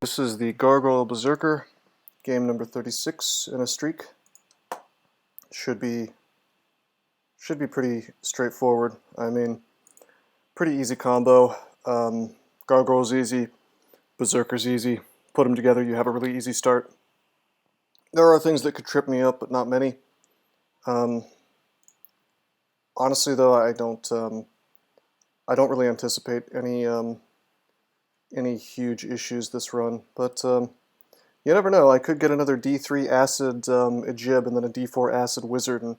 This is the Gargoyle Berserker, game number 36 in a streak. Should be pretty straightforward. I mean, pretty easy combo. Gargoyle's easy, Berserker's easy. Put them together, you have a really easy start. There are things that could trip me up, but not many. Honestly, though, I don't really anticipate any huge issues this run, but you never know. I could get another D3 acid Ejib and then a D4 acid wizard, and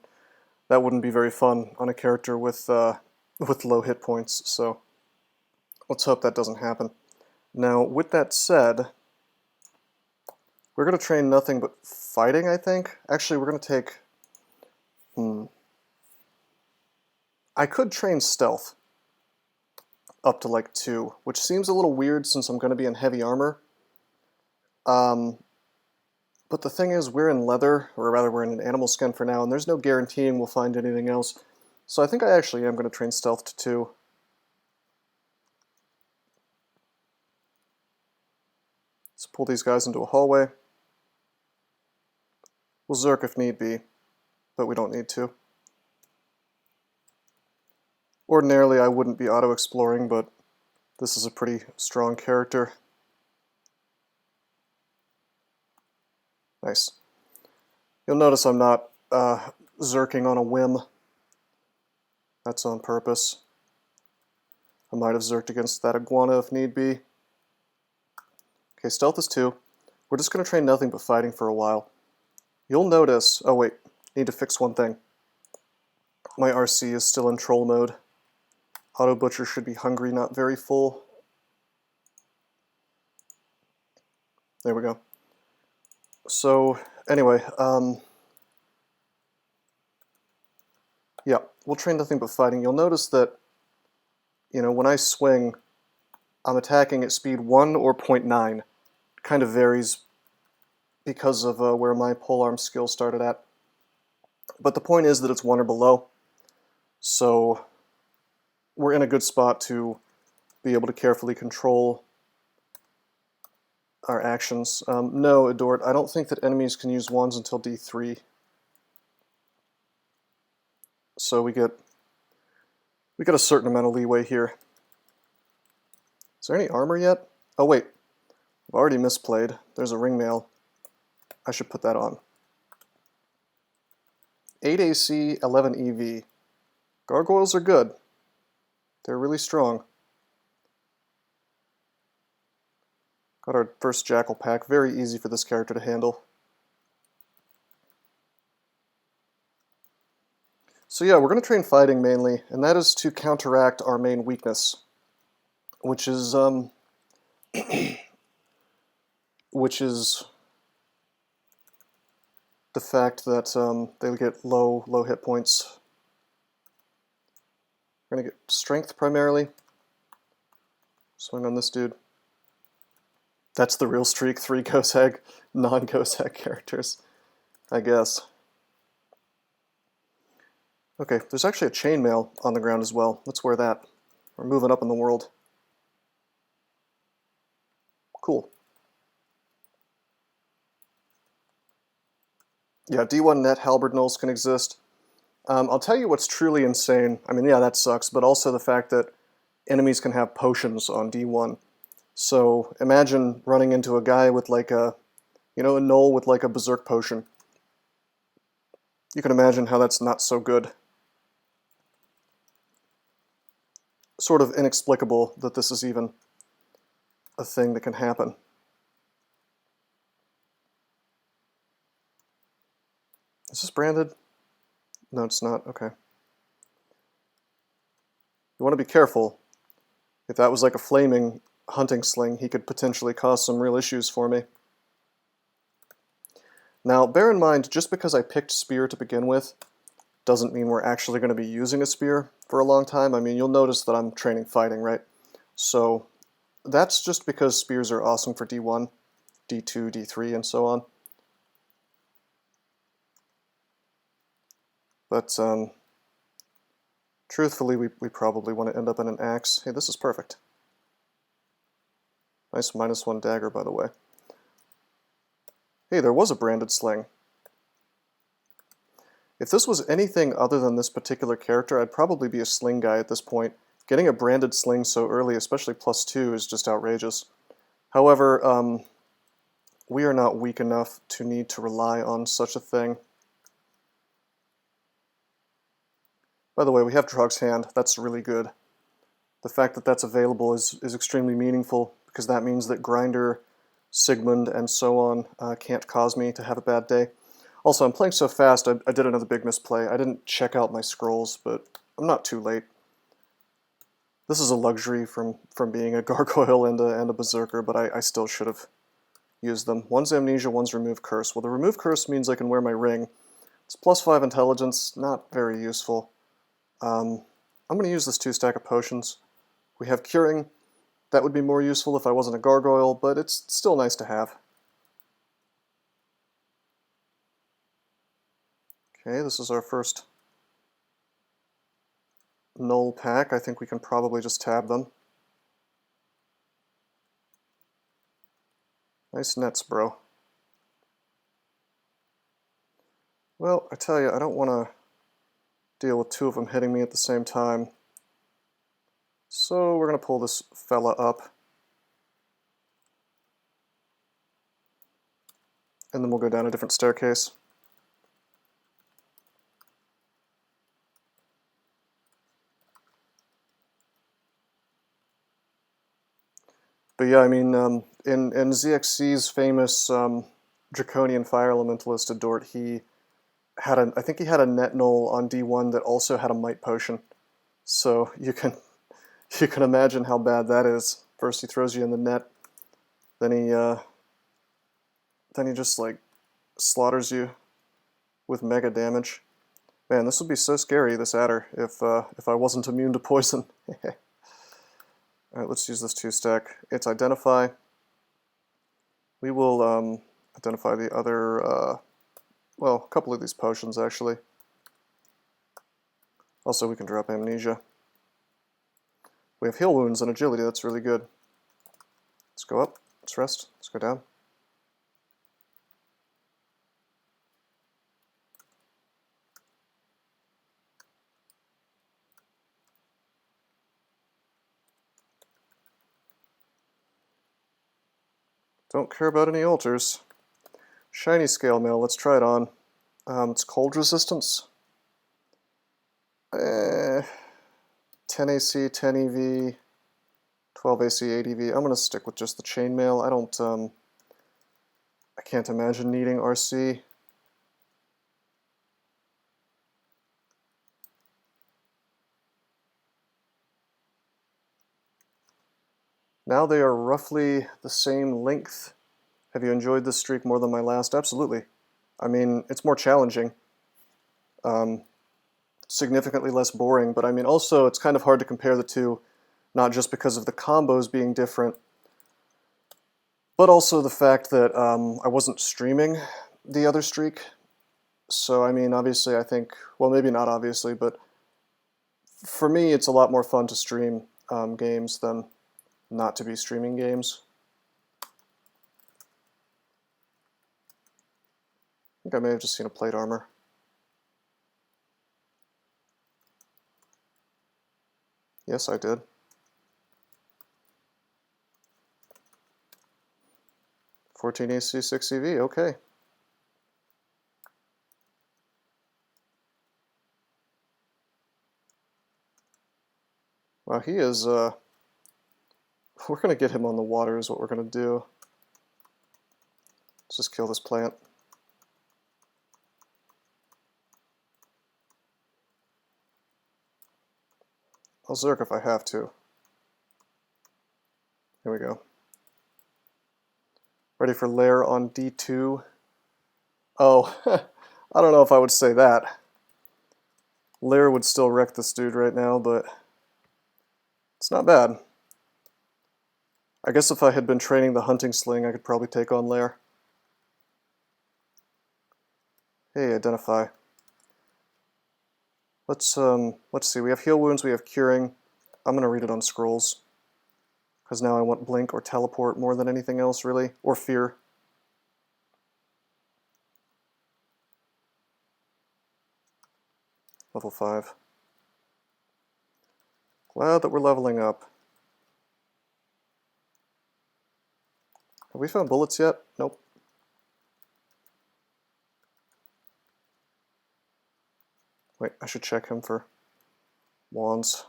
that wouldn't be very fun on a character with low hit points, so let's hope that doesn't happen. Now, with that said, we're going to train nothing but fighting, I think. Actually, we're going to take... I could train stealth up to like 2, which seems a little weird since I'm going to be in heavy armor. But the thing is, we're in leather, or rather we're in an animal skin for now, and there's no guaranteeing we'll find anything else. So I think I actually am going to train stealth to 2. Let's pull these guys into a hallway. We'll Zerk if need be, but we don't need to. Ordinarily I wouldn't be auto-exploring, but this is a pretty strong character. Nice. You'll notice I'm not Zerking on a whim. That's on purpose. I might have Zerked against that iguana if need be. Okay, stealth is 2. We're just going to train nothing but fighting for a while. You'll notice... Oh wait, need to fix one thing. My RC is still in troll mode. Auto Butcher should be hungry, not very full. There we go. So, anyway, yeah, we'll train nothing but fighting. You'll notice that, you know, when I swing, I'm attacking at speed 1 or 0.9. Kind of varies because of where my polearm skill started at. But the point is that it's 1 or below. So we're in a good spot to be able to carefully control our actions. No, Adort, I don't think that enemies can use 1s until D3. So we get a certain amount of leeway here. Is there any armor yet? Oh wait, I've already misplayed. There's a ringmail. I should put that on. 8 AC, 11 EV. Gargoyles are good. They're really strong. Got our first Jackal pack. Very easy for this character to handle. So yeah, we're going to train fighting mainly, and that is to counteract our main weakness, which is the fact that they get low hit points. We're going to get strength primarily. Swing on this dude. That's the real streak, 3 KoCj, non-KoCj characters, I guess. Okay, there's actually a chainmail on the ground as well. Let's wear that. We're moving up in the world. Cool. Yeah, D1 net halberd nulls can exist. I'll tell you what's truly insane. I mean, yeah, that sucks, but also the fact that enemies can have potions on D1. So imagine running into a guy with like a, you know, a null with like a berserk potion. You can imagine how that's not so good. Sort of inexplicable that this is even a thing that can happen. Is this branded? No, it's not. Okay. You want to be careful. If that was like a flaming hunting sling, he could potentially cause some real issues for me. Now, bear in mind, just because I picked spear to begin with, doesn't mean we're actually going to be using a spear for a long time. I mean, you'll notice that I'm training fighting, right? So that's just because spears are awesome for D1, D2, D3, and so on. But truthfully, we probably want to end up in an axe. Hey, this is perfect. Nice -1 dagger, by the way. Hey, there was a branded sling. If this was anything other than this particular character, I'd probably be a sling guy at this point. Getting a branded sling so early, especially +2, is just outrageous. However, we are not weak enough to need to rely on such a thing. By the way, we have Trog's hand. That's really good. The fact that that's available is extremely meaningful, because that means that Grinder, Sigmund, and so on can't cause me to have a bad day. Also, I'm playing so fast, I did another big misplay. I didn't check out my scrolls, but I'm not too late. This is a luxury from being a gargoyle and a berserker, but I still should have used them. One's amnesia, one's remove curse. Well, the remove curse means I can wear my ring. It's +5 intelligence, not very useful. I'm going to use this 2 stack of potions. We have curing. That would be more useful if I wasn't a gargoyle, but it's still nice to have. Okay, this is our first null pack. I think we can probably just tab them. Nice nets, bro. Well, I tell you, I don't want to deal with 2 of them hitting me at the same time. So we're going to pull this fella up. And then we'll go down a different staircase. But yeah, I mean, in ZXC's famous Draconian Fire Elementalist Adort, he had I think he had a net null on D1 that also had a Might Potion. So you can imagine how bad that is. First he throws you in the net, then he just like slaughters you with mega damage. Man, this would be so scary, this adder, if I wasn't immune to poison. Alright, let's use this 2 stack. It's identify. We will identify the other, well, a couple of these potions actually. Also, we can drop amnesia. We have heal wounds and agility, that's really good. Let's go up, let's rest, let's go down. Don't care about any altars. Shiny scale mail, let's try it on. It's cold resistance. 10 AC, 10 EV, 12 AC, 8 EV. I'm going to stick with just the chainmail. I can't imagine needing RC. Now they are roughly the same length. Have you enjoyed this streak more than my last? Absolutely. I mean, it's more challenging. Significantly less boring, but I mean also it's kind of hard to compare the two, not just because of the combos being different, but also the fact that I wasn't streaming the other streak. So I mean, obviously I think, well, maybe not obviously, but for me it's a lot more fun to stream games than not to be streaming games. I think I may have just seen a plate armor. Yes, I did. "14 AC, 6 EV, okay. Well, he is, we're going to get him on the water is what we're going to do. Let's just kill this plant. I'll Zerk if I have to. Here we go. Ready for lair on D2. Oh, I don't know if I would say that. Lair would still wreck this dude right now, but it's not bad. I guess if I had been training the hunting sling, I could probably take on lair. Hey, identify. Let's see, we have heal wounds, we have curing. I'm going to read it on scrolls, because now I want blink or teleport more than anything else, really, or fear. Level 5. Glad that we're leveling up. Have we found bullets yet? Nope. Wait, I should check him for wands.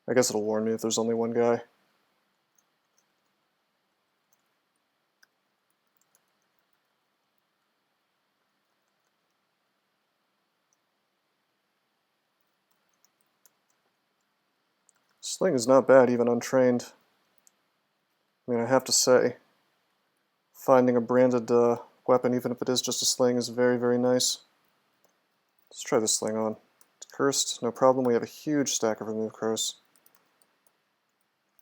I guess it'll warn me if there's only one guy. Sling is not bad, even untrained. I mean, I have to say, finding a branded weapon, even if it is just a sling, is very, very nice. Let's try this sling on. It's cursed, no problem. We have a huge stack of remove crows.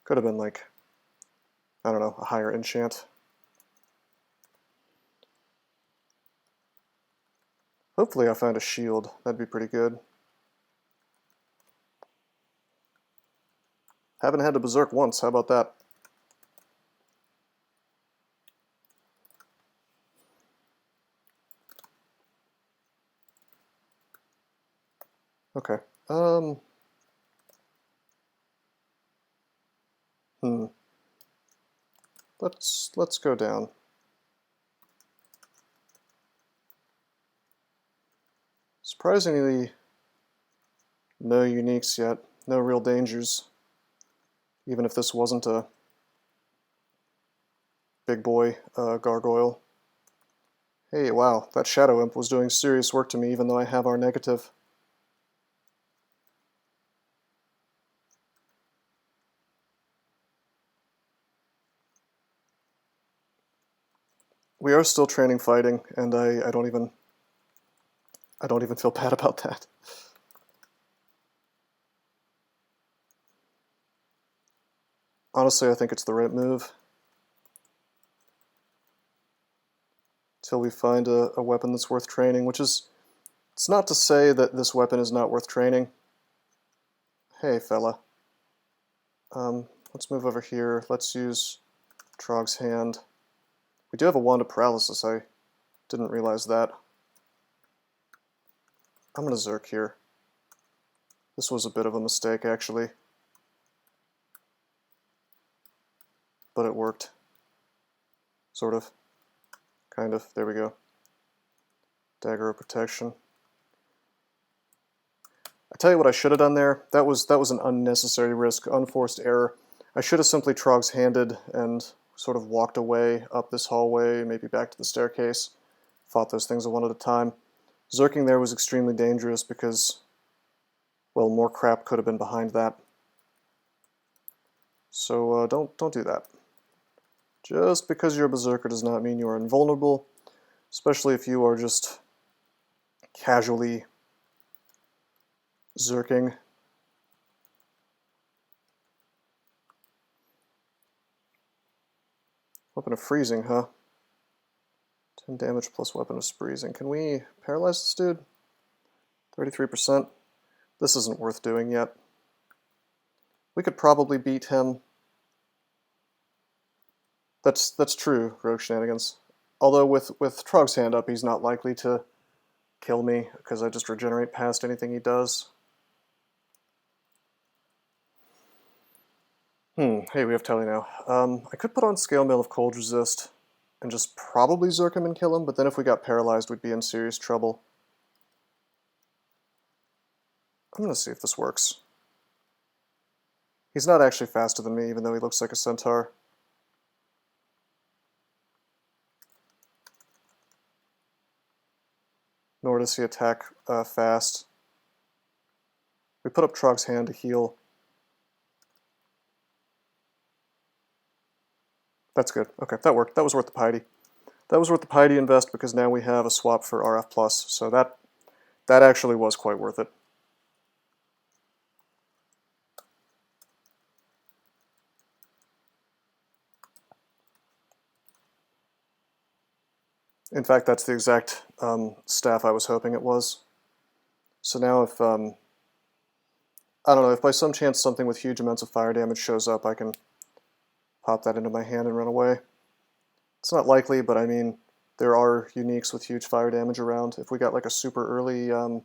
Could have been like, I don't know, a higher enchant. Hopefully I find a shield. That'd be pretty good. Haven't had to berserk once, how about that? Okay. Let's go down. Surprisingly, no uniques yet. No real dangers. Even if this wasn't a big boy gargoyle. Hey, wow, that Shadow Imp was doing serious work to me even though I have our negative. We are still training fighting, and I don't even feel bad about that. Honestly, I think it's the right move. Till we find a weapon that's worth training, which is, it's not to say that this weapon is not worth training. Hey, fella. Let's move over here. Let's use Trog's hand. We do have a Wand of Paralysis. I didn't realize that. I'm going to Zerk here. This was a bit of a mistake, actually. But it worked. Sort of. Kind of. There we go. Dagger of Protection. I tell you what I should have done there. That was an unnecessary risk, unforced error. I should have simply Trog's handed and sort of walked away up this hallway, maybe back to the staircase. Fought those things one at a time. Zerking there was extremely dangerous because, well, more crap could have been behind that. So don't do that. Just because you're a berserker does not mean you are invulnerable, especially if you are just casually zerking. Weapon of Freezing, huh? 10 damage plus Weapon of Freezing. Can we paralyze this dude? 33%. This isn't worth doing yet. We could probably beat him. That's true, Rogue Shenanigans. Although with Trog's hand up, he's not likely to kill me, because I just regenerate past anything he does. Hey, we have Telly now. I could put on Scale Mail of Cold Resist and just probably Zerk him and kill him, but then if we got paralyzed, we'd be in serious trouble. I'm going to see if this works. He's not actually faster than me, even though he looks like a centaur. Nor does he attack fast. We put up Trog's hand to heal. That's good. Okay, that worked. That was worth the piety. That was worth the piety invest because now we have a swap for RF+, so that actually was quite worth it. In fact, that's the exact staff I was hoping it was. So now if I don't know, if by some chance something with huge amounts of fire damage shows up, I can pop that into my hand and run away. It's not likely, but I mean, there are uniques with huge fire damage around. If we got like a super early, I don't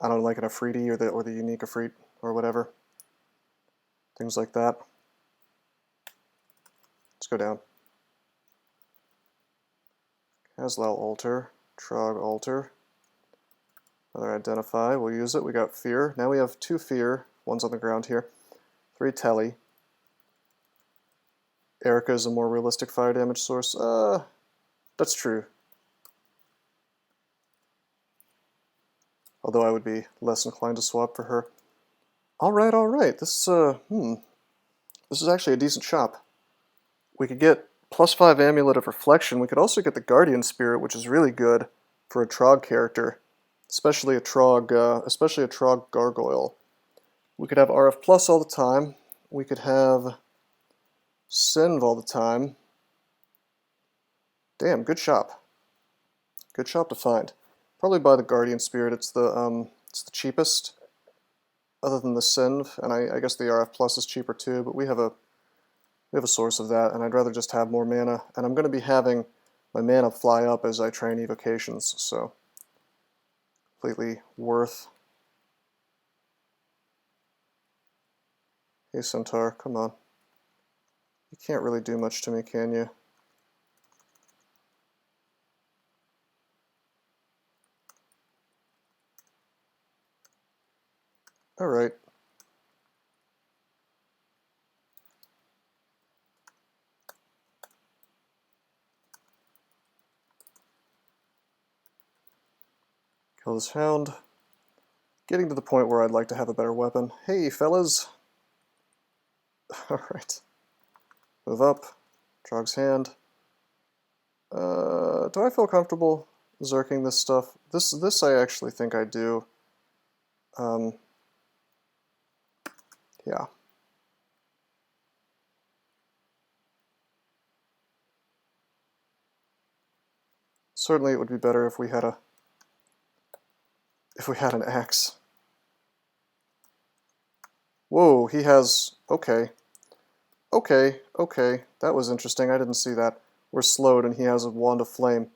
know, like an Afridi or the unique Afrit or whatever. Things like that. Let's go down. Haslal alter, Trog alter. Another identify, we'll use it. We got fear. Now we have 2 fear. One's on the ground here. 3 telly. Erica is a more realistic fire damage source. That's true. Although I would be less inclined to swap for her. Alright, alright. This is actually a decent shop. We could get +5 Amulet of Reflection. We could also get the Guardian Spirit, which is really good for a Trog character. Especially a Trog Gargoyle. We could have RF Plus all the time. We could have Sinv all the time. Damn, good shop. Good shop to find. Probably buy the Guardian Spirit. It's the cheapest, other than the Sinv, and I guess the RF Plus is cheaper too. But we have a source of that, and I'd rather just have more mana. And I'm going to be having my mana fly up as I train evocations, so completely worth. Hey Centaur, come on. You can't really do much to me, can you? Alright. Kill this hound. Getting to the point where I'd like to have a better weapon. Hey, fellas! Alright. Move up. Trog's hand. Do I feel comfortable zerking this stuff? This I actually think I do. Yeah. Certainly it would be better if we had an axe. Whoa, he has... Okay. Okay, that was interesting. I didn't see that. We're slowed and he has a Wand of Flame.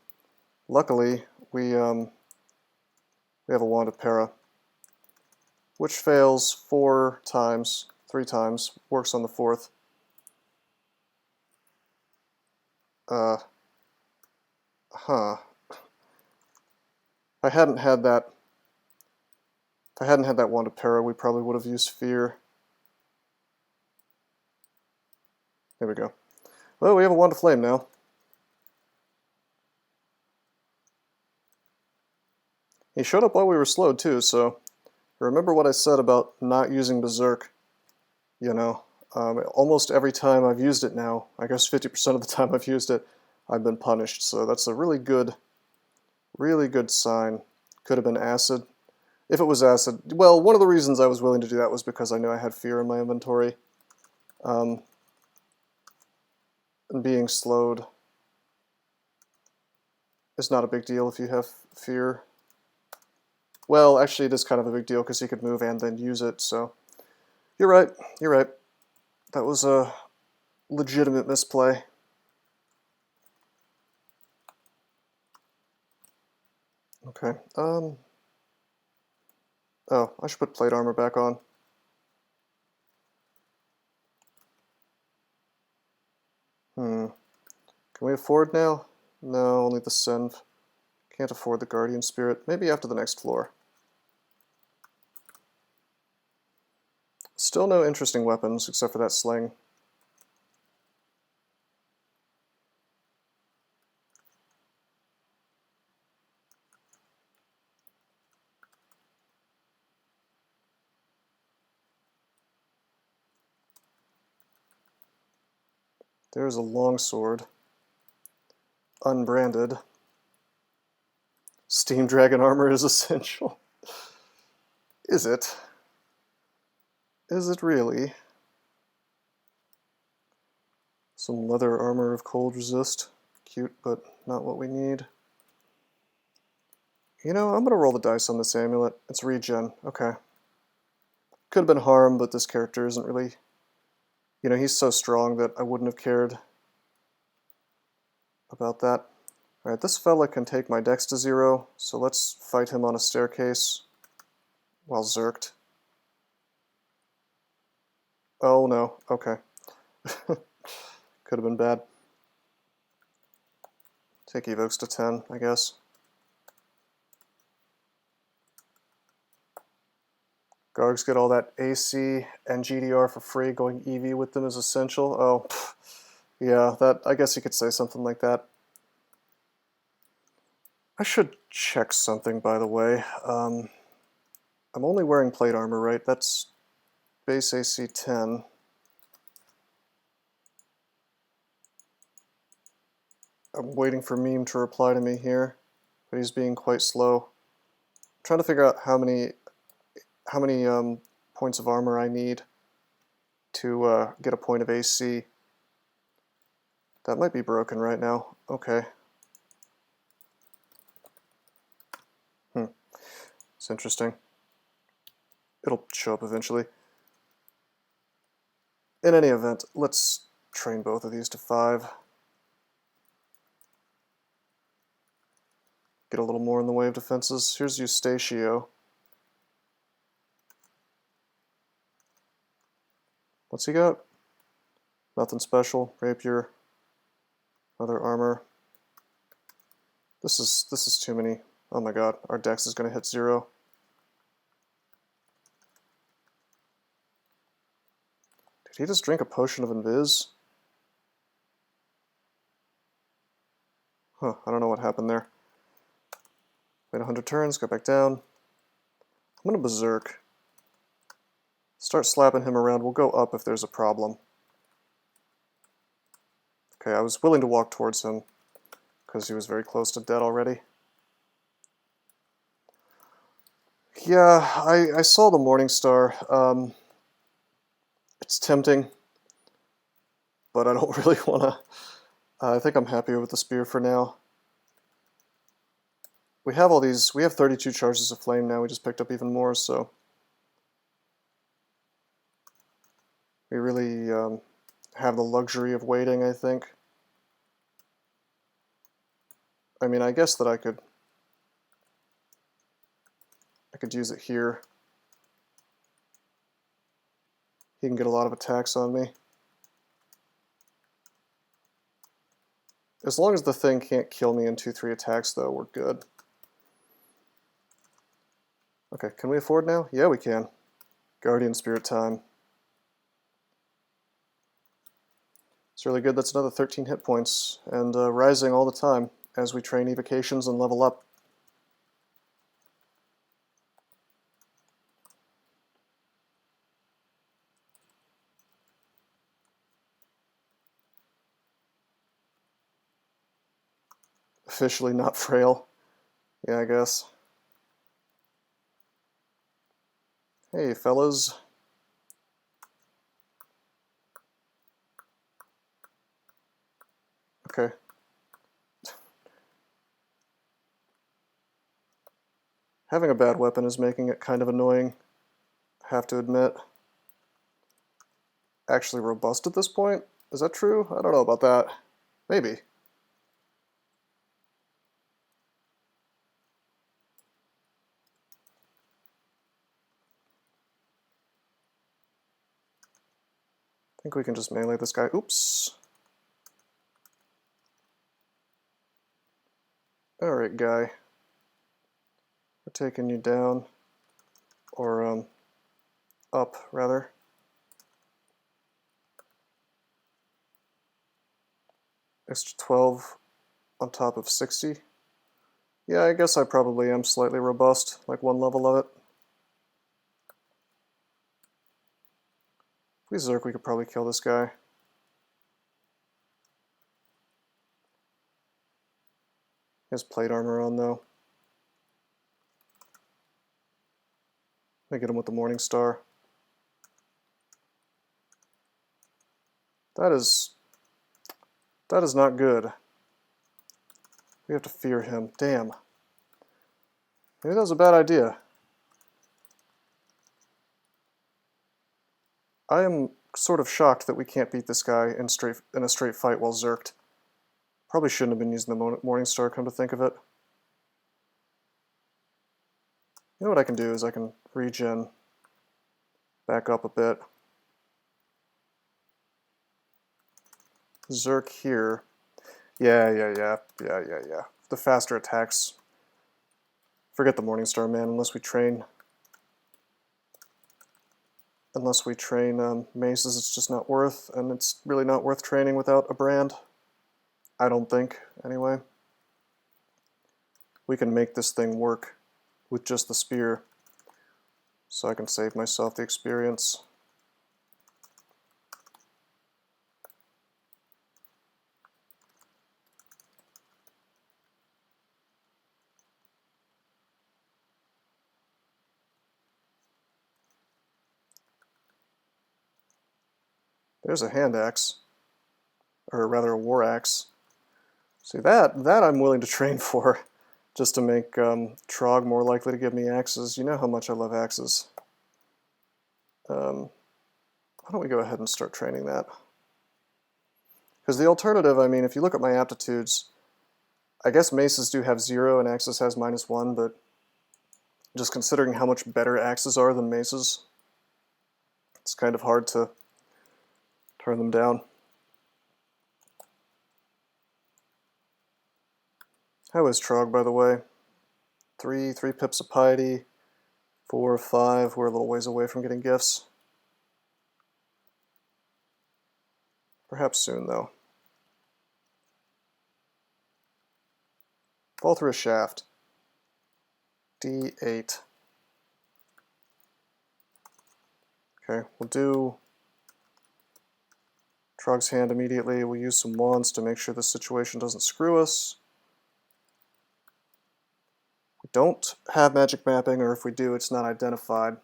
Luckily, we have a Wand of Para, which fails 4 times, 3 times, works on the 4th. If I hadn't had that Wand of Para, we probably would have used Fear. There we go. Well, we have a Wand of Flame now. He showed up while we were slowed too, so remember what I said about not using Berserk. You know, almost every time I've used it now, I guess 50% of the time I've used it, I've been punished. So that's a really good sign. Could have been Acid. If it was Acid, well, one of the reasons I was willing to do that was because I knew I had Fear in my inventory. And being slowed is not a big deal if you have Fear. Well, actually, it is kind of a big deal because he could move and then use it, so... You're right. That was a legitimate misplay. Okay, oh, I should put plate armor back on. Can we afford now? No, only the Senv. Can't afford the Guardian Spirit. Maybe after the next floor. Still no interesting weapons except for that sling. There's a longsword. Unbranded. Steam Dragon armor is essential. Is it? Is it really? Some leather armor of cold resist. Cute, but not what we need. You know, I'm gonna roll the dice on this amulet. It's regen. Okay. Could have been harm, but this character isn't really... You know, he's so strong that I wouldn't have cared about that. Alright, this fella can take my dex to 0, so let's fight him on a staircase while zerked. Oh no, okay. Could have been bad. Take evokes to 10, I guess. Gargs get all that AC and GDR for free. Going EV with them is essential. Oh, yeah, that, I guess you could say something like that. I should check something, by the way. I'm only wearing plate armor, right? That's base AC 10. I'm waiting for Meme to reply to me here, but he's being quite slow. I'm trying to figure out how many points of armor I need to get a point of AC. That might be broken right now. Okay. It's interesting. It'll show up eventually. In any event, let's train both of these to 5. Get a little more in the way of defenses. Here's Eustatio. What's he got? Nothing special. Rapier. Other armor. This is too many. Oh my god, our dex is going to hit 0. Did he just drink a potion of invis? Huh, I don't know what happened there. Wait 100 turns, go back down. I'm going to berserk. Start slapping him around. We'll go up if there's a problem. Okay, I was willing to walk towards him because he was very close to dead already. Yeah, I saw the Morning Star. It's tempting, but I don't really want to... I think I'm happy with the spear for now. We have all these... We have 32 charges of flame now. We just picked up even more, so... We really have the luxury of waiting, I think. I mean, I guess that I could use it here. He can get a lot of attacks on me. As long as the thing can't kill me in 2-3 attacks, though, we're good. Okay, can we afford now? Yeah, we can. Guardian Spirit time. It's really good. That's another 13 hit points, and rising all the time as we train evocations and level up. Officially not frail. Yeah, I guess. Hey, fellas. Okay. Having a bad weapon is making it kind of annoying, I have to admit. Actually robust at this point? Is that true? I don't know about that. Maybe. I think we can just melee this guy. Oops. Alright, guy. We're taking you down. Or, up, rather. Extra 12 on top of 60. Yeah, I guess I probably am slightly robust, like one level of it. If we Zerk, we could probably kill this guy. He has plate armor on, though. Let me get him with the Morning Star. That is not good. We have to fear him. Damn. Maybe that was a bad idea. I am sort of shocked that we can't beat this guy in a straight fight while zerked. Probably shouldn't have been using the Morningstar, come to think of it. You know what I can do is I can regen back up a bit. Zerk here. Yeah. The faster attacks. Forget the Morningstar, man, unless we train maces, it's just not worth, and it's really not worth training without a brand. I don't think, anyway. We can make this thing work with just the spear, so I can save myself the experience. There's a hand axe, or rather a war axe. See, that I'm willing to train for, just to make Trog more likely to give me axes. You know how much I love axes. Why don't we go ahead and start training that? Because the alternative, I mean, if you look at my aptitudes, I guess maces do have 0 and axes has -1, but just considering how much better axes are than maces, it's kind of hard to turn them down. How is Trog, by the way? 3 pips of piety, 4 or 5. We're a little ways away from getting gifts. Perhaps soon, though. Fall through a shaft. D8. Okay, we'll do Trog's hand immediately. We'll use some wands to make sure this situation doesn't screw us. We don't have magic mapping, or if we do, it's not identified.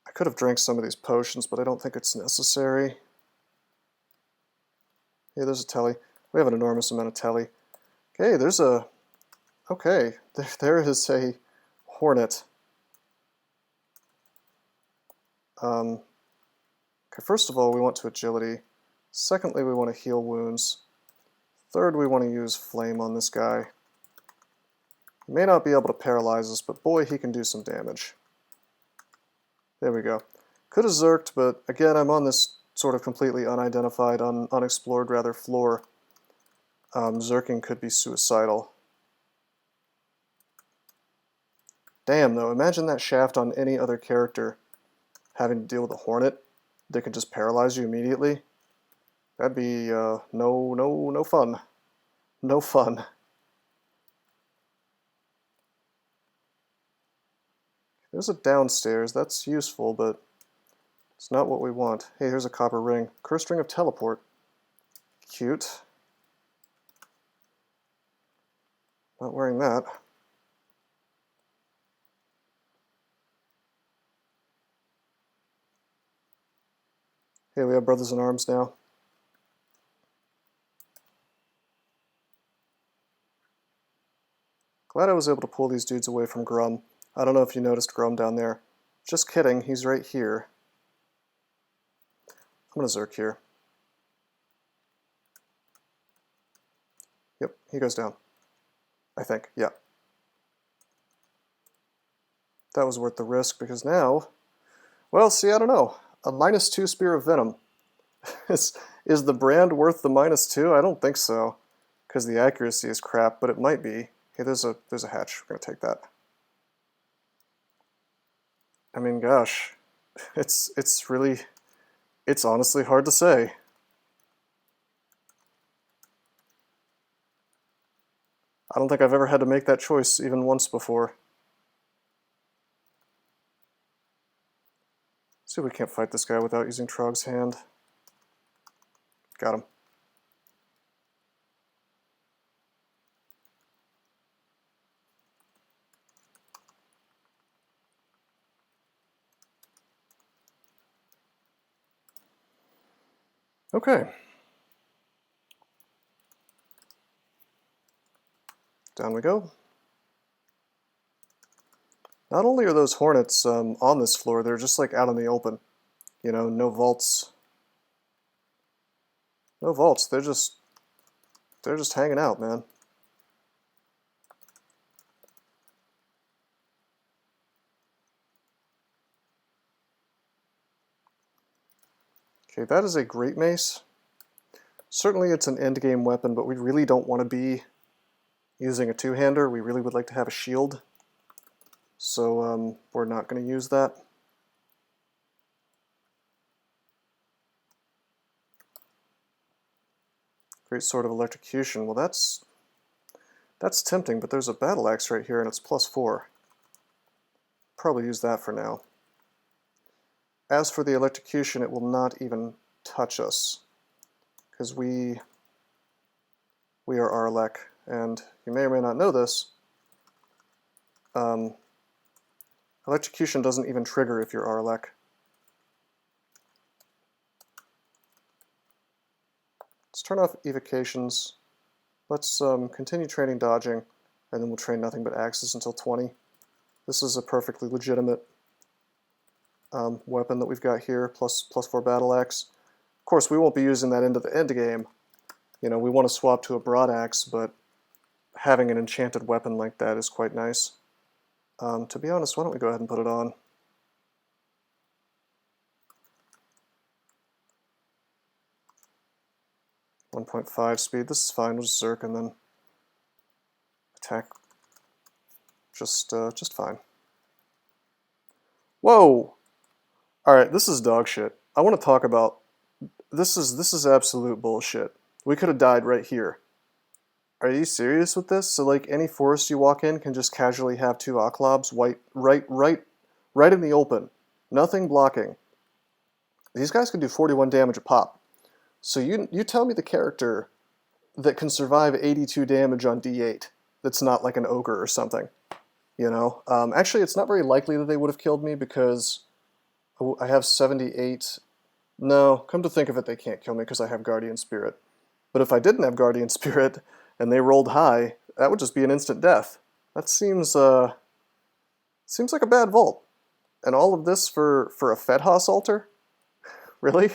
I could have drank some of these potions, but I don't think it's necessary. Hey, there's a telly. We have an enormous amount of telly. Okay, there's a... Okay, there is a hornet. Okay, first of all, we want to agility. Secondly, we want to heal wounds. Third, we want to use flame on this guy. He may not be able to paralyze us, but boy, he can do some damage. There we go. Could have zerked, but again, I'm on this sort of completely unidentified, unexplored rather, floor. Zerking could be suicidal. Damn, though, imagine that shaft on any other character having to deal with a hornet that could just paralyze you immediately. That'd be no fun. No fun. There's a downstairs. That's useful, but it's not what we want. Hey, here's a copper ring. Cursed ring of teleport. Cute. Not wearing that. Hey, we have brothers in arms now. Glad I was able to pull these dudes away from Grum. I don't know if you noticed Grum down there. Just kidding, he's right here. I'm gonna zerk here. Yep, he goes down. I think, yeah. That was worth the risk, because now... Well, see, I don't know. A -2 Spear of Venom. Is the brand worth the -2? I don't think so, because the accuracy is crap, but it might be. Hey, there's a hatch. We're gonna take that. I mean, gosh, it's honestly hard to say. I don't think I've ever had to make that choice even once before. Let's see if we can't fight this guy without using Trog's hand. Got him. Okay. Down we go. Not only are those hornets on this floor, they're just like out in the open. You know, no vaults. No vaults. They're just hanging out, man. Okay, that is a great mace. Certainly it's an endgame weapon, but we really don't want to be using a two-hander. We really would like to have a shield. So we're not going to use that. Great Sword of Electrocution. Well, that's tempting, but there's a battle axe right here, and it's +4. Probably use that for now. As for the electrocution, it will not even touch us, because we are Arlec, and you may or may not know this. Electrocution doesn't even trigger if you're Arlec. Let's turn off evocations. Let's continue training dodging, and then we'll train nothing but axes until 20. This is a perfectly legitimate weapon that we've got here, +4 battle axe. Of course, we won't be using that into the end game. You know, we want to swap to a broad axe, but having an enchanted weapon like that is quite nice. To be honest, why don't we go ahead and put it on? .5 speed. This is fine. We'll just Zerk and then attack. Just fine. Whoa! Alright, this is dog shit. I want to talk about... This is absolute bullshit. We could have died right here. Are you serious with this? So like any forest you walk in can just casually have 2 Oklobs right in the open. Nothing blocking. These guys can do 41 damage a pop. So you tell me the character that can survive 82 damage on D8 that's not like an ogre or something. You know? Actually, it's not very likely that they would have killed me because I have 78. No, come to think of it, they can't kill me because I have Guardian Spirit. But if I didn't have Guardian Spirit and they rolled high, that would just be an instant death. That seems like a bad vault. And all of this for a FedHos altar? Really?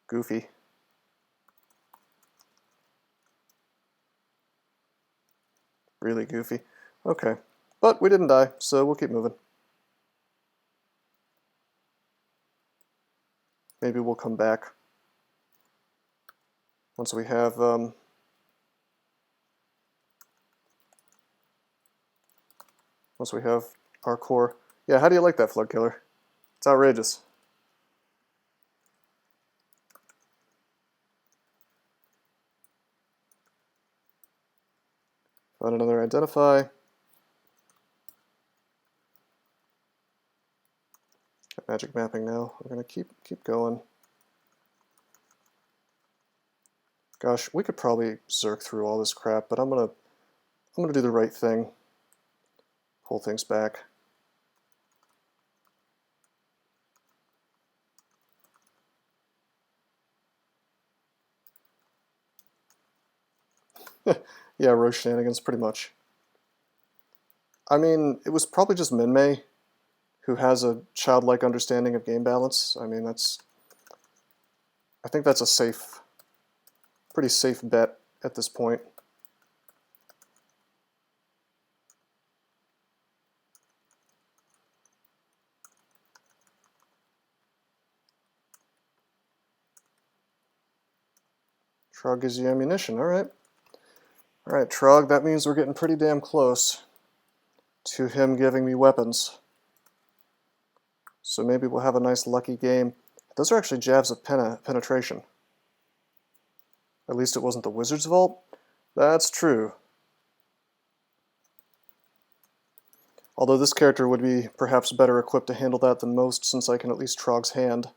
Goofy. Really goofy. Okay. But we didn't die, so we'll keep moving. Maybe we'll come back once we have our core. Yeah, how do you like that, Flood Killer? It's outrageous. Found another identify. Got magic mapping now. We're gonna keep going. Gosh, we could probably Zerk through all this crap, but I'm gonna do the right thing. Pull things back. Yeah, Roche shenanigans, pretty much. I mean, it was probably just Minmay who has a childlike understanding of game balance. I mean, I think that's a pretty safe bet at this point. Trog gives you ammunition, alright. Alright, Trog, that means we're getting pretty damn close to him giving me weapons. So maybe we'll have a nice lucky game. Those are actually jabs of penetration. At least it wasn't the Wizard's Vault. That's true. Although this character would be perhaps better equipped to handle that than most, since I can at least Trog's hand.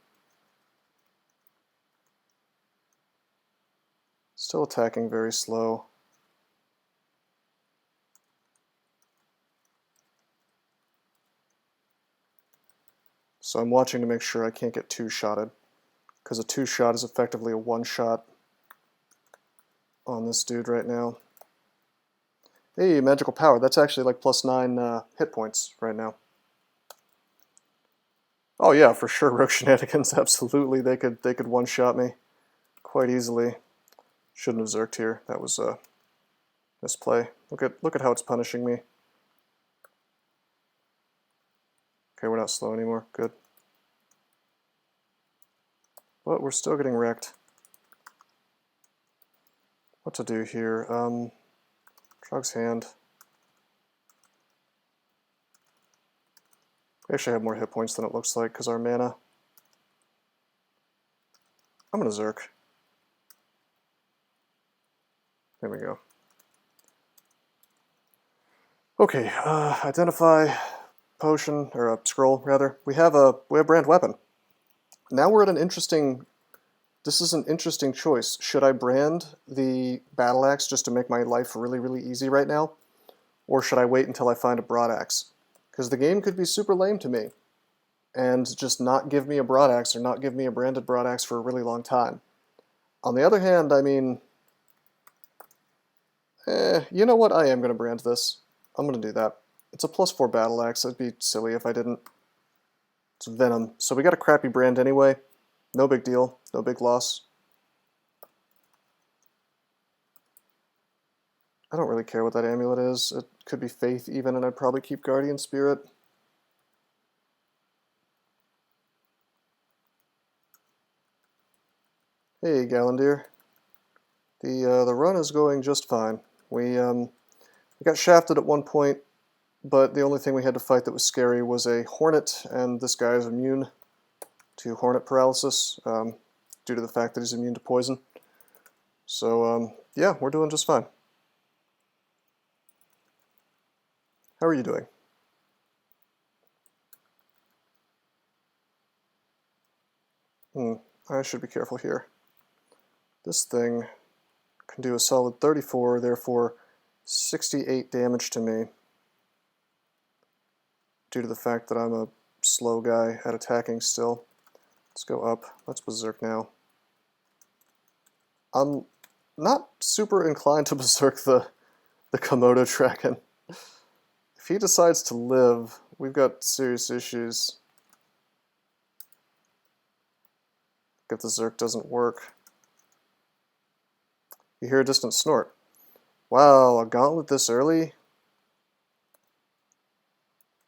Still attacking very slow. So I'm watching to make sure I can't get two-shotted, because a two-shot is effectively a one-shot on this dude right now. Hey, magical power. That's actually like +9 hit points right now. Oh yeah, for sure. Rogue shenanigans. Absolutely, they could one-shot me quite easily. Shouldn't have zerked here. That was a misplay. Look at how it's punishing me. Okay, we're not slow anymore. Good. But we're still getting wrecked. What to do here? Trog's hand. We actually have more hit points than it looks like because our mana. I'm gonna zerk. There we go. Okay, identify potion, or a scroll rather. We have brand weapon. Now we're at an interesting. This is an interesting choice. Should I brand the battle axe just to make my life really, really easy right now, or should I wait until I find a broad axe? Because the game could be super lame to me, and just not give me a broad axe or not give me a branded broad axe for a really long time. On the other hand, I mean, you know what? I am going to brand this. I'm going to do that. It's a +4 battle axe. It'd be silly if I didn't. It's Venom. So we got a crappy brand anyway. No big deal. No big loss. I don't really care what that amulet is. It could be Faith even, and I'd probably keep Guardian Spirit. Hey, Gallandir. The run is going just fine. We got shafted at one point, but the only thing we had to fight that was scary was a Hornet, and this guy is immune to Hornet paralysis due to the fact that he's immune to poison. So, yeah, we're doing just fine. How are you doing? I should be careful here. This thing can do a solid 34, therefore 68 damage to me due to the fact that I'm a slow guy at attacking still. Let's go up. Let's berserk now. I'm not super inclined to berserk the Komodo dragon. If he decides to live, we've got serious issues. If the Zerk doesn't work. You hear a distant snort. Wow, a gauntlet this early?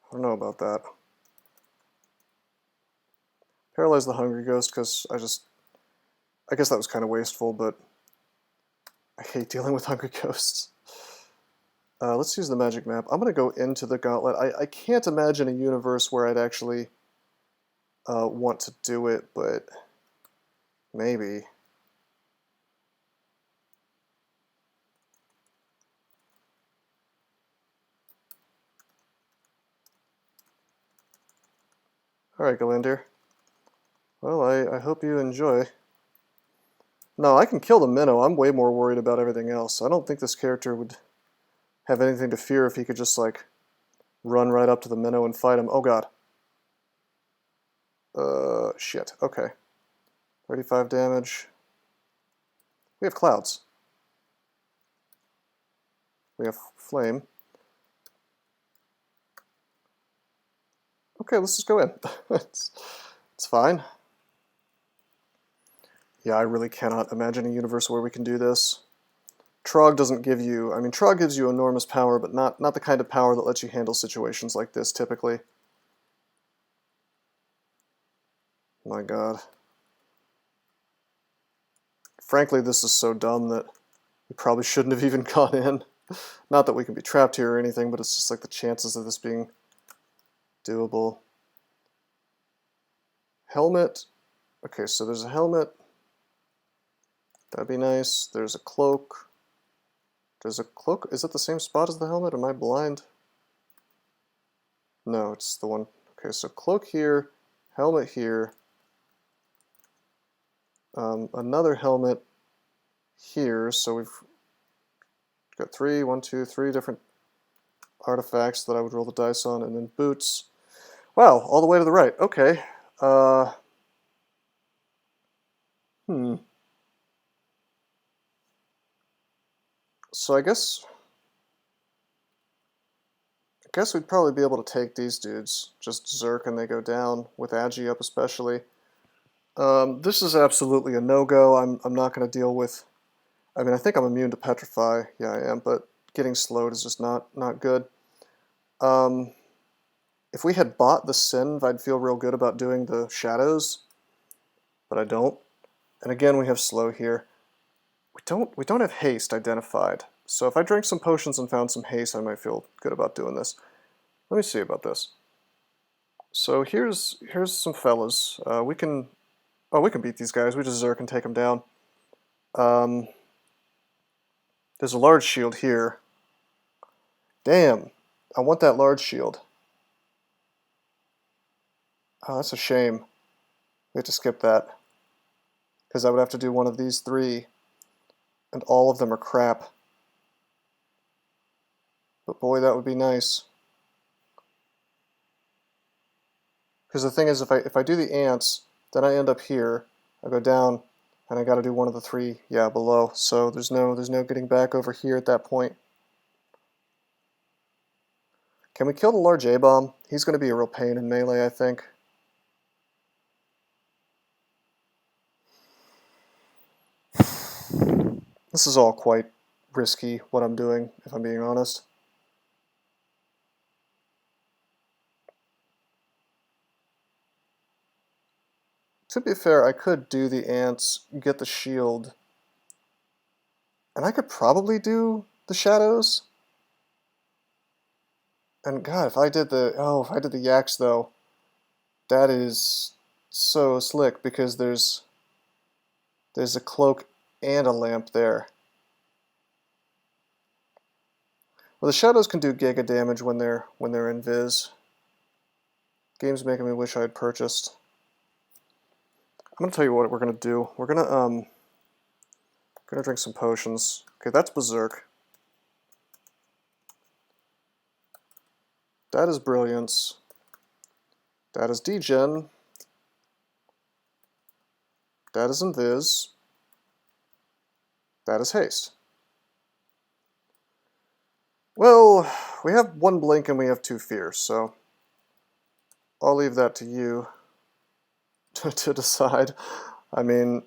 I don't know about that. Paralyze the Hungry Ghost because I guess that was kind of wasteful, but I hate dealing with Hungry Ghosts. Let's use the magic map. I'm going to go into the gauntlet. I can't imagine a universe where I'd actually want to do it, but maybe. Alright, Galandir. Well, I hope you enjoy. No, I can kill the minnow. I'm way more worried about everything else. I don't think this character would have anything to fear if he could just, like, run right up to the minnow and fight him. Oh god. Shit. Okay. 35 damage. We have clouds. We have flame. Okay, let's just go in. it's fine. Yeah, I really cannot imagine a universe where we can do this. Trog doesn't give you... I mean, Trog gives you enormous power, but not the kind of power that lets you handle situations like this, typically. My god. Frankly, this is so dumb that we probably shouldn't have even gone in. Not that we can be trapped here or anything, but it's just like the chances of this being doable. Helmet. Okay, so there's a helmet. That'd be nice. There's a cloak. There's a cloak. Is it the same spot as the helmet? Am I blind? No, it's the one. Okay, so cloak here, helmet here. Another helmet here. So we've got three different artifacts that I would roll the dice on, and then boots. Wow, all the way to the right. Okay. So I guess guess we'd probably be able to take these dudes. Just Zerk and they go down, with Agi up especially. This is absolutely a no-go. I'm not going to deal with... I mean, I think I'm immune to Petrify. Yeah, I am, but getting slowed is just not good. If we had bought the Synv, I'd feel real good about doing the Shadows, but I don't. And again, we have slow here. We don't have haste identified. So if I drank some potions and found some haste, I might feel good about doing this. Let me see about this. So here's some fellas. We can beat these guys. We just Zerk and take them down. There's a large shield here. Damn, I want that large shield. Oh, that's a shame. We have to skip that. Because I would have to do one of these three. And all of them are crap. But boy, that would be nice. Because the thing is, if I do the ants, then I end up here. I go down, and I got to do one of the three, yeah, below. So there's no getting back over here at that point. Can we kill the large A-bomb? He's going to be a real pain in melee, I think. This is all quite risky, what I'm doing, if I'm being honest. To be fair, I could do the ants, get the shield, and I could probably do the shadows. And God, if I did the yaks though, that is so slick because there's a cloak and a lamp there. Well, the shadows can do giga damage when they're invis. Game's making me wish I had purchased. I'm gonna tell you what we're gonna do. We're gonna drink some potions. Okay, that's Berserk. That is Brilliance. That is Degen. That is Invis. That is Haste. Well, we have one Blink and we have two Fears, so I'll leave that to you to decide. I mean,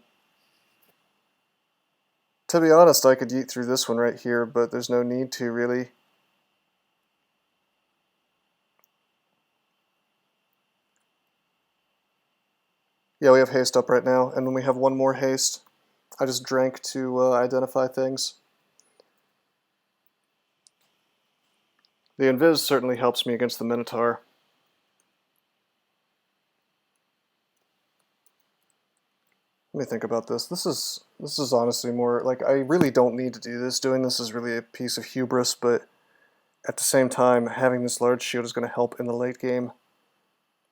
to be honest, I could yeet through this one right here, but there's no need to, really. Yeah, we have haste up right now, and when we have one more haste, I just drank to identify things. The Invis certainly helps me against the Minotaur. Let me think about this. This is honestly more, like, I really don't need to do this. Doing this is really a piece of hubris, but at the same time, having this large shield is going to help in the late game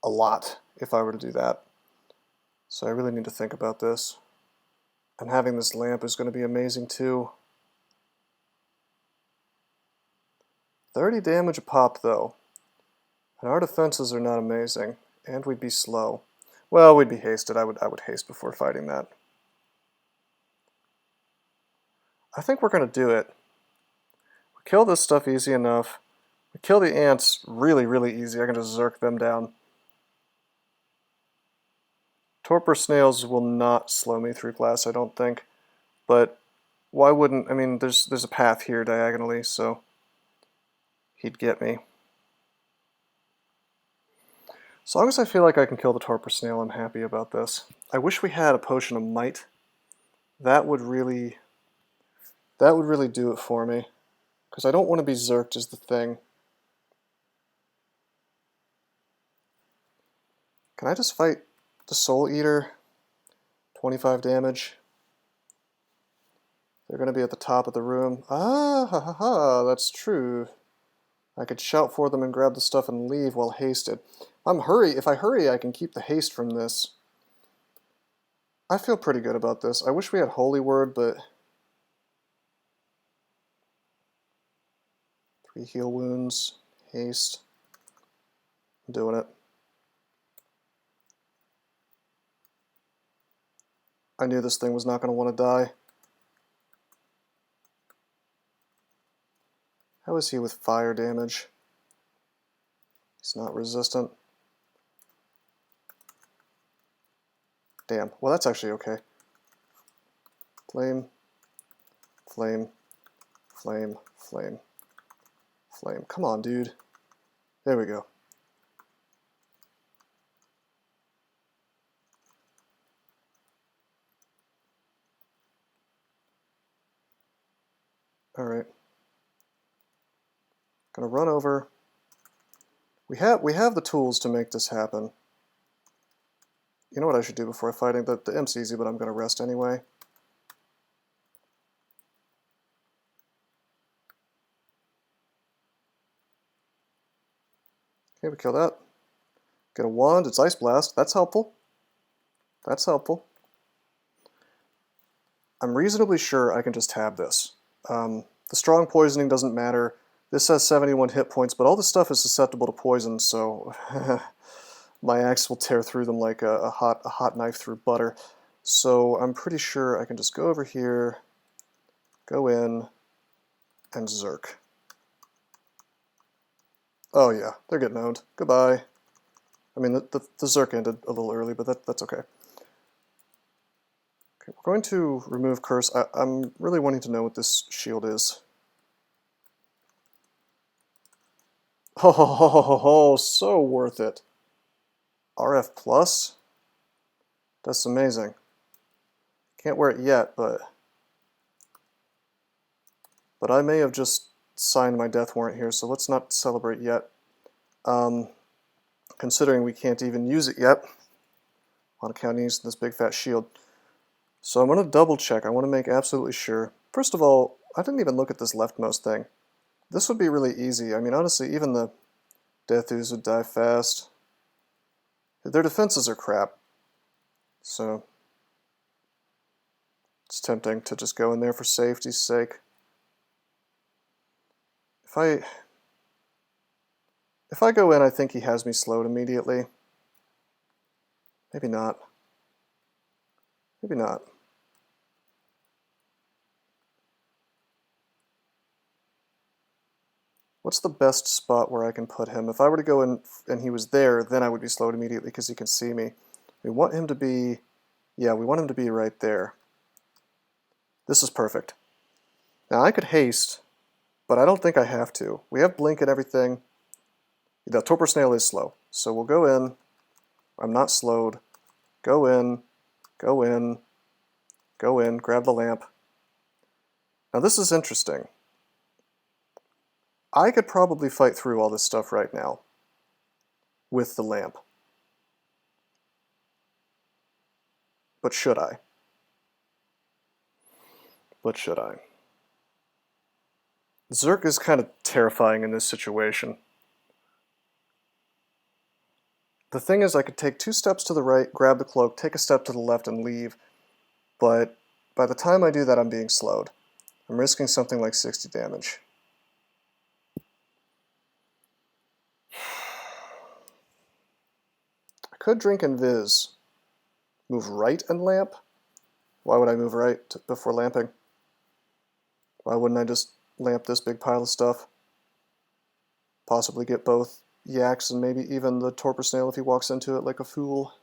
a lot if I were to do that. So I really need to think about this. And having this lamp is going to be amazing too. 30 damage a pop though. And our defenses are not amazing. And we'd be slow. Well, we'd be hasted. I would haste before fighting that. I think we're going to do it. We kill this stuff easy enough. We kill the ants really, really easy. I can just Zerk them down. Torpor snails will not slow me through glass, I don't think. But why wouldn't... I mean, there's a path here diagonally, so he'd get me. As long as I feel like I can kill the Torpor snail, I'm happy about this. I wish we had a potion of might. That would really do it for me. Because I don't want to be Zerked is the thing. Can I just fight the Soul Eater? 25 damage. They're going to be at the top of the room. Ah, ha ha ha, that's true. I could shout for them and grab the stuff and leave while hasted. If I hurry, I can keep the haste from this. I feel pretty good about this. I wish we had Holy Word, but... 3 heal wounds, haste. I'm doing it. I knew this thing was not going to want to die. How is he with fire damage? He's not resistant. Damn. Well, that's actually okay. Flame, flame, flame, flame, flame. Come on, dude. There we go. All right. Gonna run over. We have the tools to make this happen. You know what I should do before fighting? The imp's easy, but I'm gonna rest anyway. Okay, we kill that. Get a wand, it's Ice Blast. That's helpful. That's helpful. I'm reasonably sure I can just tab this. The strong poisoning doesn't matter. This has 71 hit points, but all this stuff is susceptible to poison, so my axe will tear through them like a hot knife through butter. So I'm pretty sure I can just go over here, go in, and Zerk. Oh yeah, they're getting owned. Goodbye. I mean, the Zerk ended a little early, but that's okay. Okay, we're going to remove Curse. I'm really wanting to know what this shield is. Oh, so worth it. RF Plus? That's amazing. Can't wear it yet, but I may have just signed my death warrant here, so let's not celebrate yet. Considering we can't even use it yet on account of using this big fat shield. So I'm going to double check. I want to make absolutely sure. First of all, I didn't even look at this leftmost thing. This would be really easy. I mean, honestly, even the Deathus would die fast. Their defenses are crap. So it's tempting to just go in there for safety's sake. If I go in, I think he has me slowed immediately. Maybe not. Maybe not. What's the best spot where I can put him? If I were to go in and he was there, then I would be slowed immediately because he can see me. We want him to be, yeah, we want him to be right there. This is perfect. Now I could haste, but I don't think I have to. We have blink and everything. The torpor snail is slow, so we'll go in. I'm not slowed. Go in, go in, go in, grab the lamp. Now this is interesting. I could probably fight through all this stuff right now with the lamp. But should I? But should I? Zerk is kind of terrifying in this situation. The thing is, I could take 2 steps to the right, grab the cloak, take a step to the left, and leave. But by the time I do that, I'm being slowed. I'm risking something like 60 damage. I could drink Invis. Move right and lamp? Why would I move right before lamping? Why wouldn't I just lamp this big pile of stuff? Possibly get both yaks and maybe even the torpor snail if he walks into it like a fool.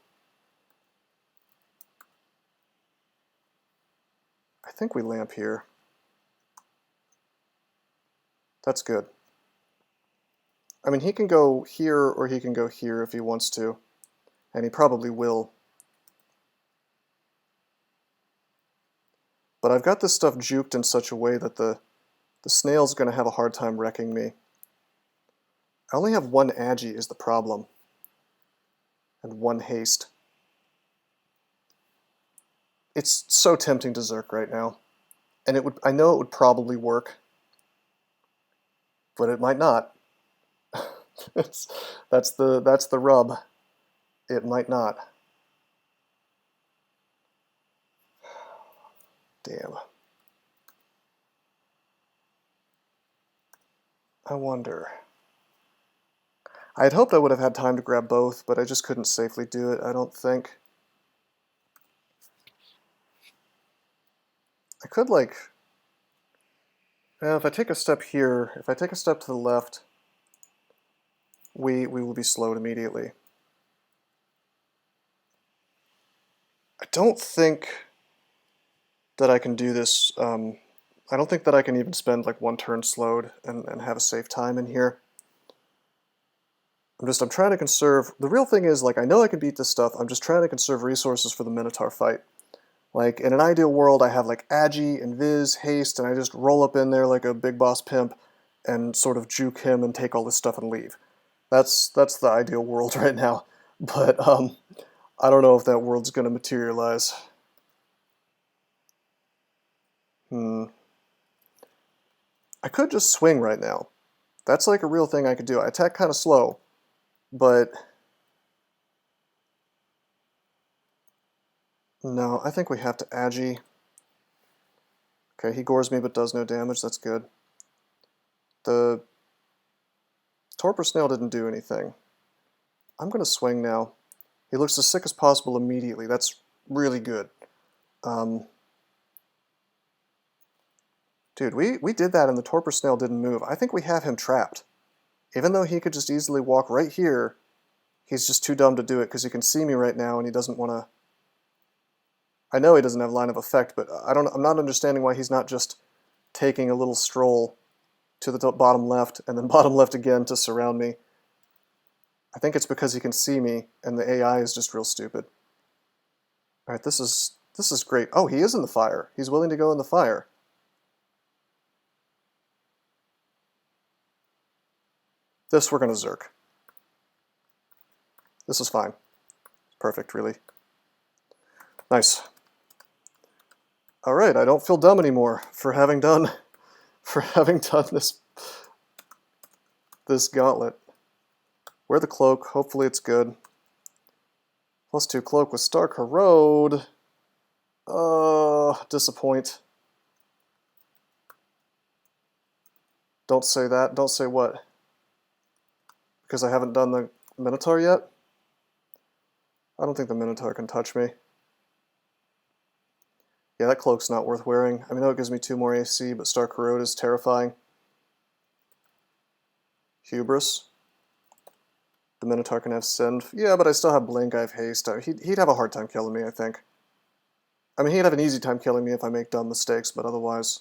I think we lamp here. That's good. I mean, he can go here or he can go here if he wants to. And he probably will. But I've got this stuff juked in such a way that the snail's going to have a hard time wrecking me. I only have 1 agi is the problem. And 1 haste. It's so tempting to Zerk right now. And I know it would probably work. But it might not. that's the rub. It might not. Damn. I wonder. I had hoped I would have had time to grab both, but I just couldn't safely do it, I don't think. I could, like... if I take a step here, if I take a step to the left, we will be slowed immediately. I don't think that I can do this. I don't think that I can even spend like 1 turn slowed and have a safe time in here. I'm trying to conserve. The real thing is, like, I know I can beat this stuff. I'm just trying to conserve resources for the Minotaur fight. Like, in an ideal world, I have like Agi and Viz, Haste, and I just roll up in there like a big boss pimp and sort of juke him and take all this stuff and leave. That's the ideal world right now. But I don't know if that world's gonna materialize. I could just swing right now. That's like a real thing I could do. I attack kind of slow, but no, I think we have to Agi. Okay, he gores me but does no damage. That's good. The Torpor Snail didn't do anything. I'm going to swing now. He looks as sick as possible immediately. That's really good. Dude, we did that and the Torpor Snail didn't move. I think we have him trapped. Even though he could just easily walk right here, he's just too dumb to do it because he can see me right now and he doesn't want to... I know he doesn't have line of effect, but I'm not understanding why he's not just taking a little stroll to the bottom left and then bottom left again to surround me. I think it's because he can see me and the AI is just real stupid. Alright, this is great. Oh, he is in the fire. He's willing to go in the fire. This we're going to Zerk. This is fine. Perfect, really. Nice. Alright, I don't feel dumb anymore for having done this gauntlet. Wear the cloak, hopefully it's good. +2 cloak with Star Corrode. Disappoint. Don't say that. Don't say what? Because I haven't done the Minotaur yet? I don't think the Minotaur can touch me. Yeah, that cloak's not worth wearing. I know it gives me 2 more AC, but Star Corrode is terrifying. Hubris. The Minotaur can have Send. Yeah, but I still have Blink, I have Haste. He'd have a hard time killing me, I think. I mean, he'd have an easy time killing me if I make dumb mistakes, but otherwise,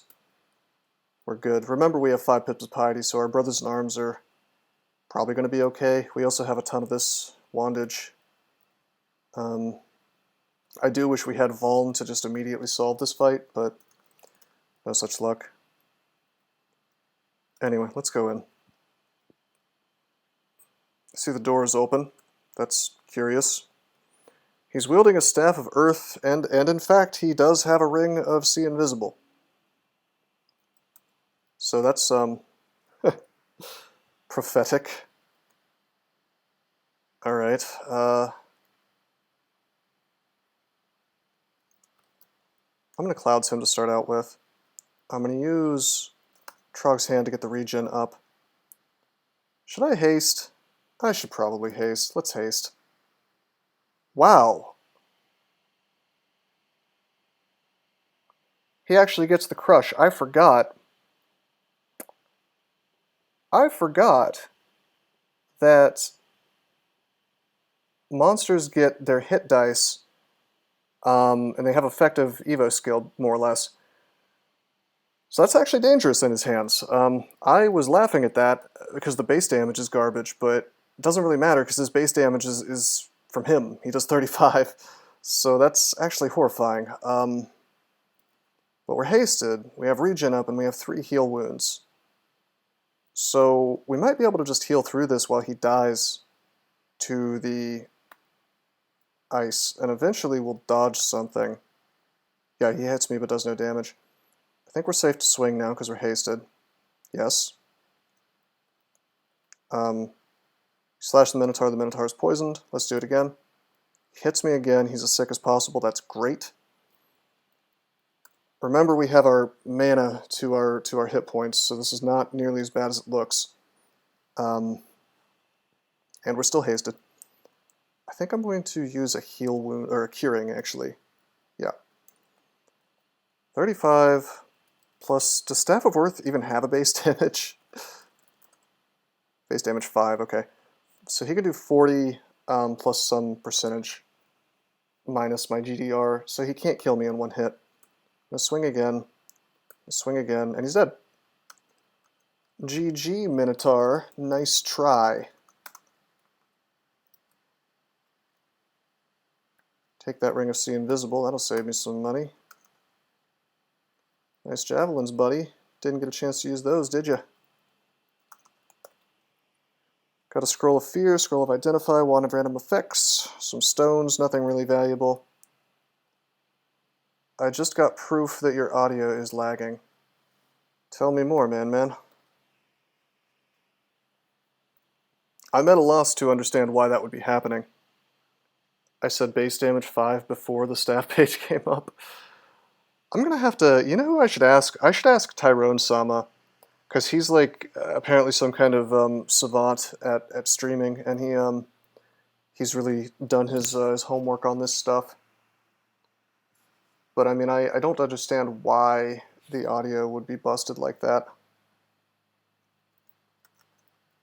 we're good. Remember, we have 5 Pips of Piety, so our brothers in arms are probably going to be okay. We also have a ton of this Wandage. I do wish we had Vuln to just immediately solve this fight, but no such luck. Anyway, let's go in. See the door is open. That's curious. He's wielding a Staff of Earth, and in fact, he does have a Ring of See Invisible. So that's, prophetic. Alright, I'm going to Clouds him to start out with. I'm going to use Trog's Hand to get the regen up. Should I haste? I should probably haste. Let's haste. Wow. He actually gets the crush. I forgot that monsters get their hit dice, and they have effective Evo skill, more or less. So that's actually dangerous in his hands. I was laughing at that because the base damage is garbage, but it doesn't really matter because his base damage is from him. He does 35, so that's actually horrifying. But we're hasted, we have regen up, and we have 3 heal wounds. So we might be able to just heal through this while he dies to the ice, and eventually we'll dodge something. Yeah, he hits me but does no damage. I think we're safe to swing now because we're hasted. Yes. Slash the Minotaur is poisoned. Let's do it again. He hits me again, he's as sick as possible, that's great. Remember, we have our mana to our hit points, so this is not nearly as bad as it looks. And we're still hasted. I think I'm going to use a heal wound, or a curing, actually. Yeah. 35 plus, does Staff of Earth even have a base damage? Base damage 5, okay. So he can do 40 plus some percentage minus my GDR, so he can't kill me in one hit. I'm gonna swing again, and he's dead. GG, Minotaur. Nice try. Take that Ring of Sea Invisible. That'll save me some money. Nice javelins, buddy. Didn't get a chance to use those, did you? Got a Scroll of Fear, Scroll of Identify, Wand of Random Effects, some stones, nothing really valuable. I just got proof that your audio is lagging. Tell me more, man. I'm at a loss to understand why that would be happening. I said base damage 5 before the staff page came up. I'm gonna have to, you know who I should ask? I should ask Tyrone-sama, because he's like apparently some kind of savant at streaming, and he's really done his homework on this stuff. But I mean, I don't understand why the audio would be busted like that.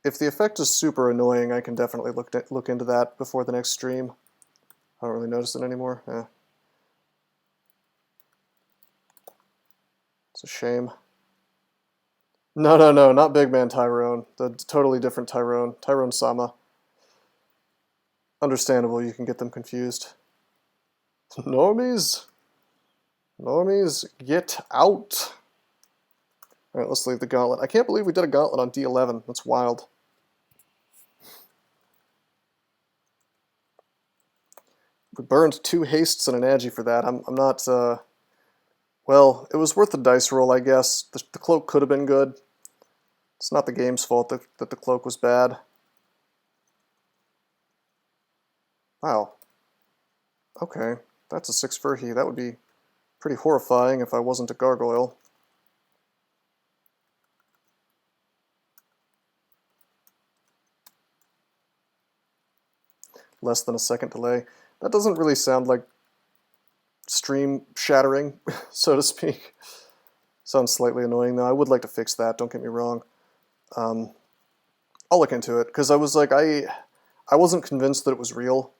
If the effect is super annoying, I can definitely look into that before the next stream. I don't really notice it anymore. It's a shame. No, not Big Man Tyrone. The totally different Tyrone. Tyrone-sama. Understandable, you can get them confused. Normies, get out. Alright, let's leave the gauntlet. I can't believe we did a gauntlet on D11. That's wild. We burned 2 hastes and an agi for that. I'm not, well, it was worth the dice roll, I guess. The cloak could have been good. It's not the game's fault that the cloak was bad. Wow. Okay, that's a 6 Furhy. That would be pretty horrifying if I wasn't a gargoyle. Less than a second delay. That doesn't really sound like stream shattering, so to speak. Sounds slightly annoying though. I would like to fix that, don't get me wrong. I'll look into it, because I was like, I wasn't convinced that it was real.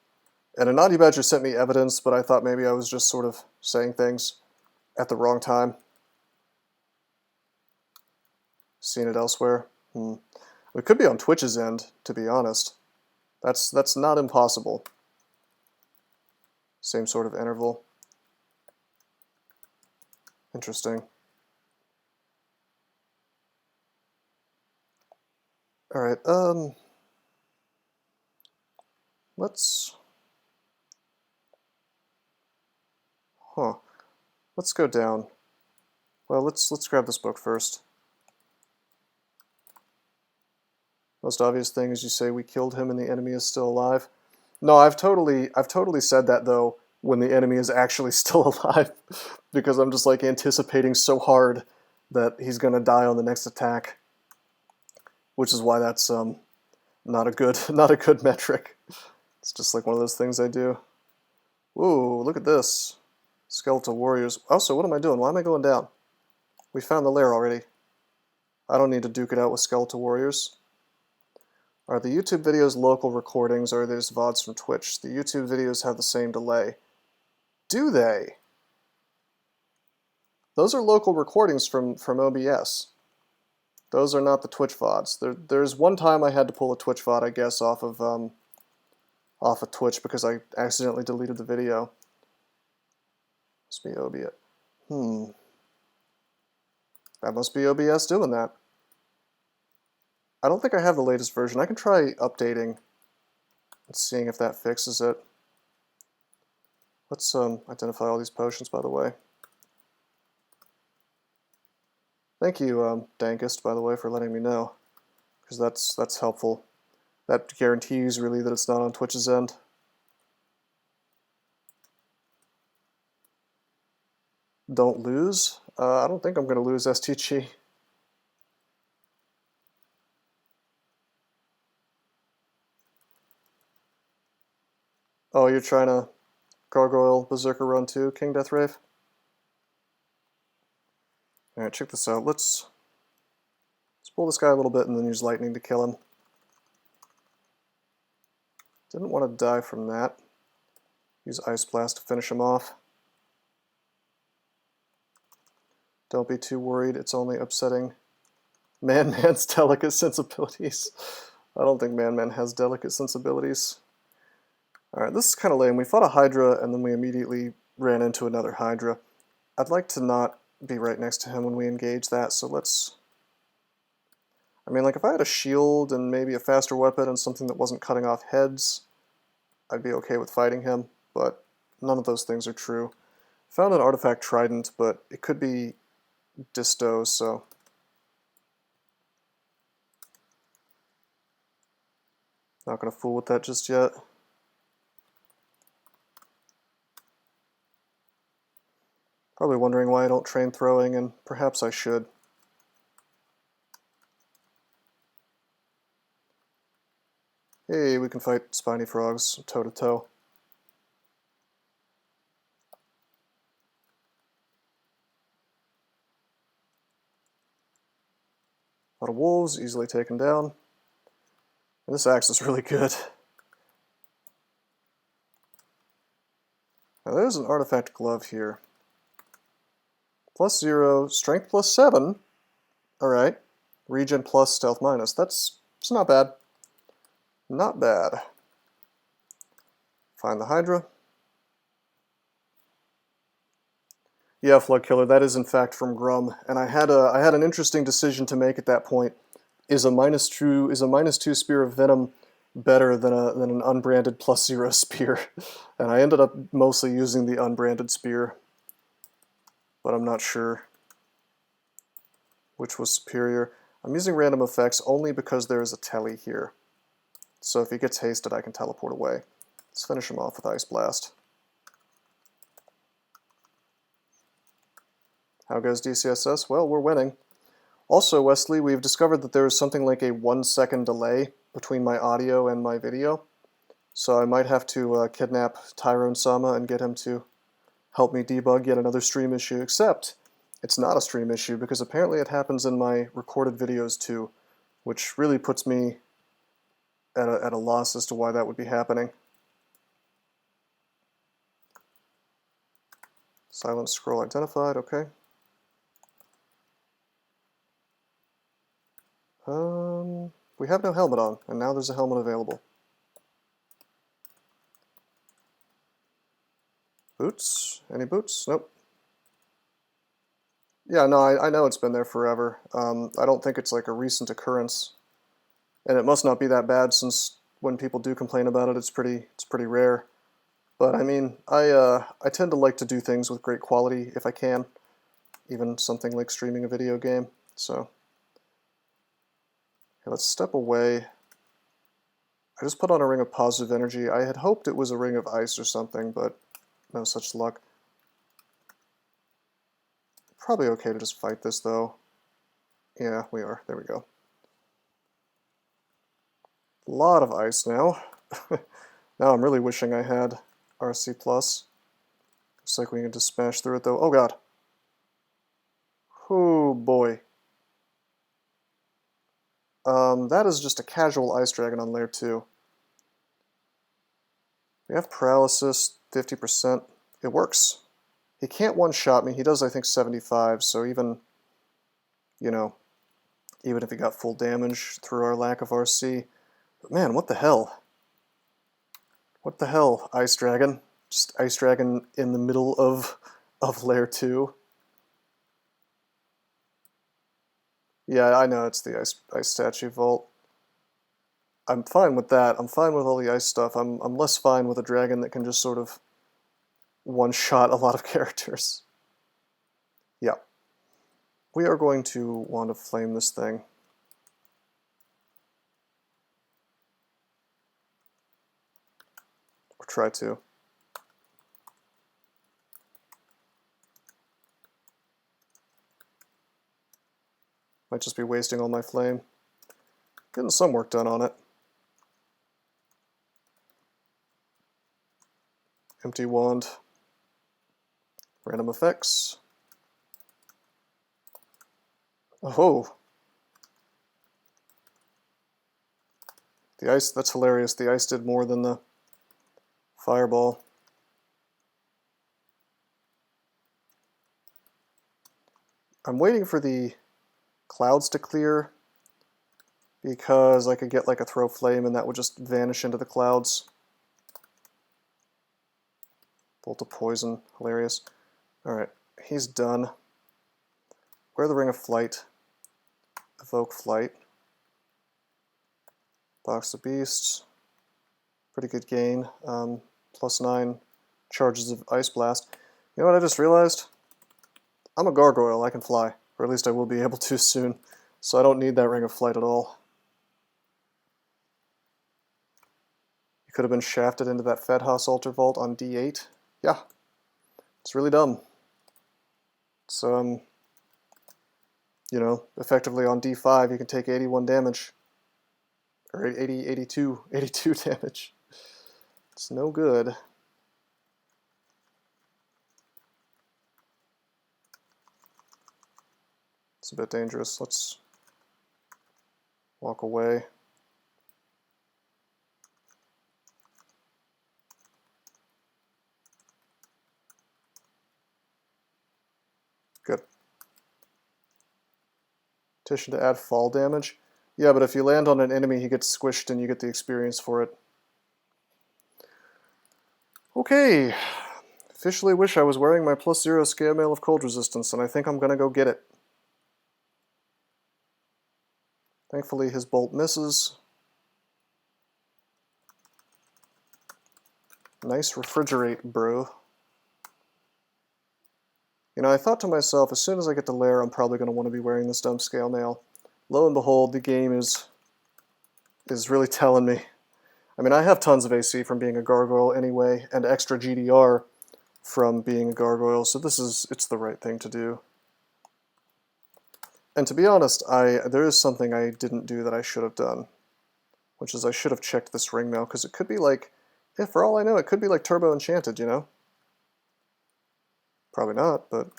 And a Naughty Badger sent me evidence, but I thought maybe I was just sort of saying things at the wrong time. Seen it elsewhere. It could be on Twitch's end, to be honest. That's not impossible. Same sort of interval. Interesting. Alright, let's go down. Well, let's grab this book first. Most obvious thing is you say we killed him and the enemy is still alive. No, I've totally said that though when the enemy is actually still alive, because I'm just like anticipating so hard that he's gonna die on the next attack, which is why that's not a good metric. It's just like one of those things I do. Whoa, look at this. Skeletal warriors. Also, what am I doing? Why am I going down? We found the lair already. I don't need to duke it out with skeletal warriors. Are the YouTube videos local recordings, or are they just VODs from Twitch? The YouTube videos have the same delay. Do they? Those are local recordings from OBS. Those are not the Twitch VODs. There's one time I had to pull a Twitch VOD, I guess, off of Twitch because I accidentally deleted the video. Must be OBS. That must be OBS doing that. I don't think I have the latest version. I can try updating and seeing if that fixes it. Let's identify all these potions, by the way. Thank you, Dankest, by the way, for letting me know, because that's helpful. That guarantees really that it's not on Twitch's end. Don't lose? I don't think I'm going to lose STG. Oh, you're trying to Gargoyle Berserker run too, King Deathrave? Alright, check this out. Let's pull this guy a little bit and then use lightning to kill him. Didn't want to die from that. Use Ice Blast to finish him off. Don't be too worried, it's only upsetting Man-Man's delicate sensibilities. I don't think Man-Man has delicate sensibilities. Alright, this is kind of lame. We fought a Hydra and then we immediately ran into another Hydra. I'd like to not be right next to him when we engage that, so let's... I mean, like, if I had a shield and maybe a faster weapon and something that wasn't cutting off heads, I'd be okay with fighting him, but none of those things are true. Found an artifact trident, but it could be distos, so... Not gonna fool with that just yet. Probably wondering why I don't train throwing, and perhaps I should. Hey, we can fight spiny frogs toe-to-toe. A lot of wolves, easily taken down. And this axe is really good. Now there's an artifact glove here. +0, strength +7. Alright. Regen plus, stealth minus. It's not bad. Not bad. Find the Hydra. Yeah, Flood Killer, that is in fact from Grum, and I had an interesting decision to make at that point. Is a -2 Spear of Venom better than an unbranded +0 spear? And I ended up mostly using the unbranded spear, but I'm not sure which was superior. I'm using random effects only because there is a telly here. So if he gets hasted, I can teleport away. Let's finish him off with Ice Blast. How goes DCSS? Well, we're winning. Also, Wesley, we've discovered that there is something like a 1-second delay between my audio and my video. So I might have to kidnap Tyrone Sama and get him to help me debug yet another stream issue, except it's not a stream issue because apparently it happens in my recorded videos too, which really puts me at a loss as to why that would be happening. Silent scroll identified, okay. We have no helmet on, and now there's a helmet available. Boots? Any boots? Nope. Yeah, no, I know it's been there forever. I don't think it's like a recent occurrence. And it must not be that bad since when people do complain about it, it's pretty rare. But I mean, I tend to like to do things with great quality if I can, even something like streaming a video game. So, okay, let's step away. I just put on a ring of positive energy. I had hoped it was a ring of ice or something, but no such luck. Probably okay to just fight this though. Yeah, we are. There we go. A lot of ice now. Now I'm really wishing I had RC+. Looks like we can just smash through it though. Oh god. Oh boy. That is just a casual ice dragon on layer 2. We have paralysis, 50%. It works. He can't one-shot me. He does, I think, 75, so even, you know, even if he got full damage through our lack of RC. But man, what the hell? What the hell, Ice Dragon? Just Ice Dragon in the middle of layer 2. Yeah, I know it's the ice statue vault. I'm fine with that. I'm fine with all the ice stuff. I'm less fine with a dragon that can just sort of one-shot a lot of characters. Yeah. We are going to want to flame this thing. Or try to. Might just be wasting all my flame. Getting some work done on it. Empty wand. Random effects. Oh! The ice, that's hilarious. The ice did more than the fireball. I'm waiting for the clouds to clear because I could get like a throw flame and that would just vanish into the clouds. Bolt of poison, hilarious. Alright, he's done. Wear the Ring of Flight. Evoke Flight. Box the Beasts. Pretty good gain. +9 charges of Ice Blast. You know what I just realized? I'm a gargoyle, I can fly. Or at least I will be able to soon. So I don't need that Ring of Flight at all. You could have been shafted into that FedHaus Altar Vault on D8. Yeah. It's really dumb. So, you know, effectively on D5 you can take 81 damage. Or 82 damage. It's no good. It's a bit dangerous. Let's walk away. Good. Petition to add fall damage. Yeah, but if you land on an enemy, he gets squished and you get the experience for it. Okay. Officially wish I was wearing my +0 scale mail of cold resistance, and I think I'm gonna go get it. Thankfully his bolt misses. Nice refrigerate, bro. You know, I thought to myself, as soon as I get to Lair, I'm probably going to want to be wearing this dumb scale mail. Lo and behold, the game is really telling me. I mean, I have tons of AC from being a gargoyle anyway, and extra GDR from being a gargoyle, so it's the right thing to do. And to be honest, there is something I didn't do that I should have done, which is I should have checked this ring mail, because it could be like, yeah, for all I know, it could be like Turbo Enchanted, you know? Probably not, but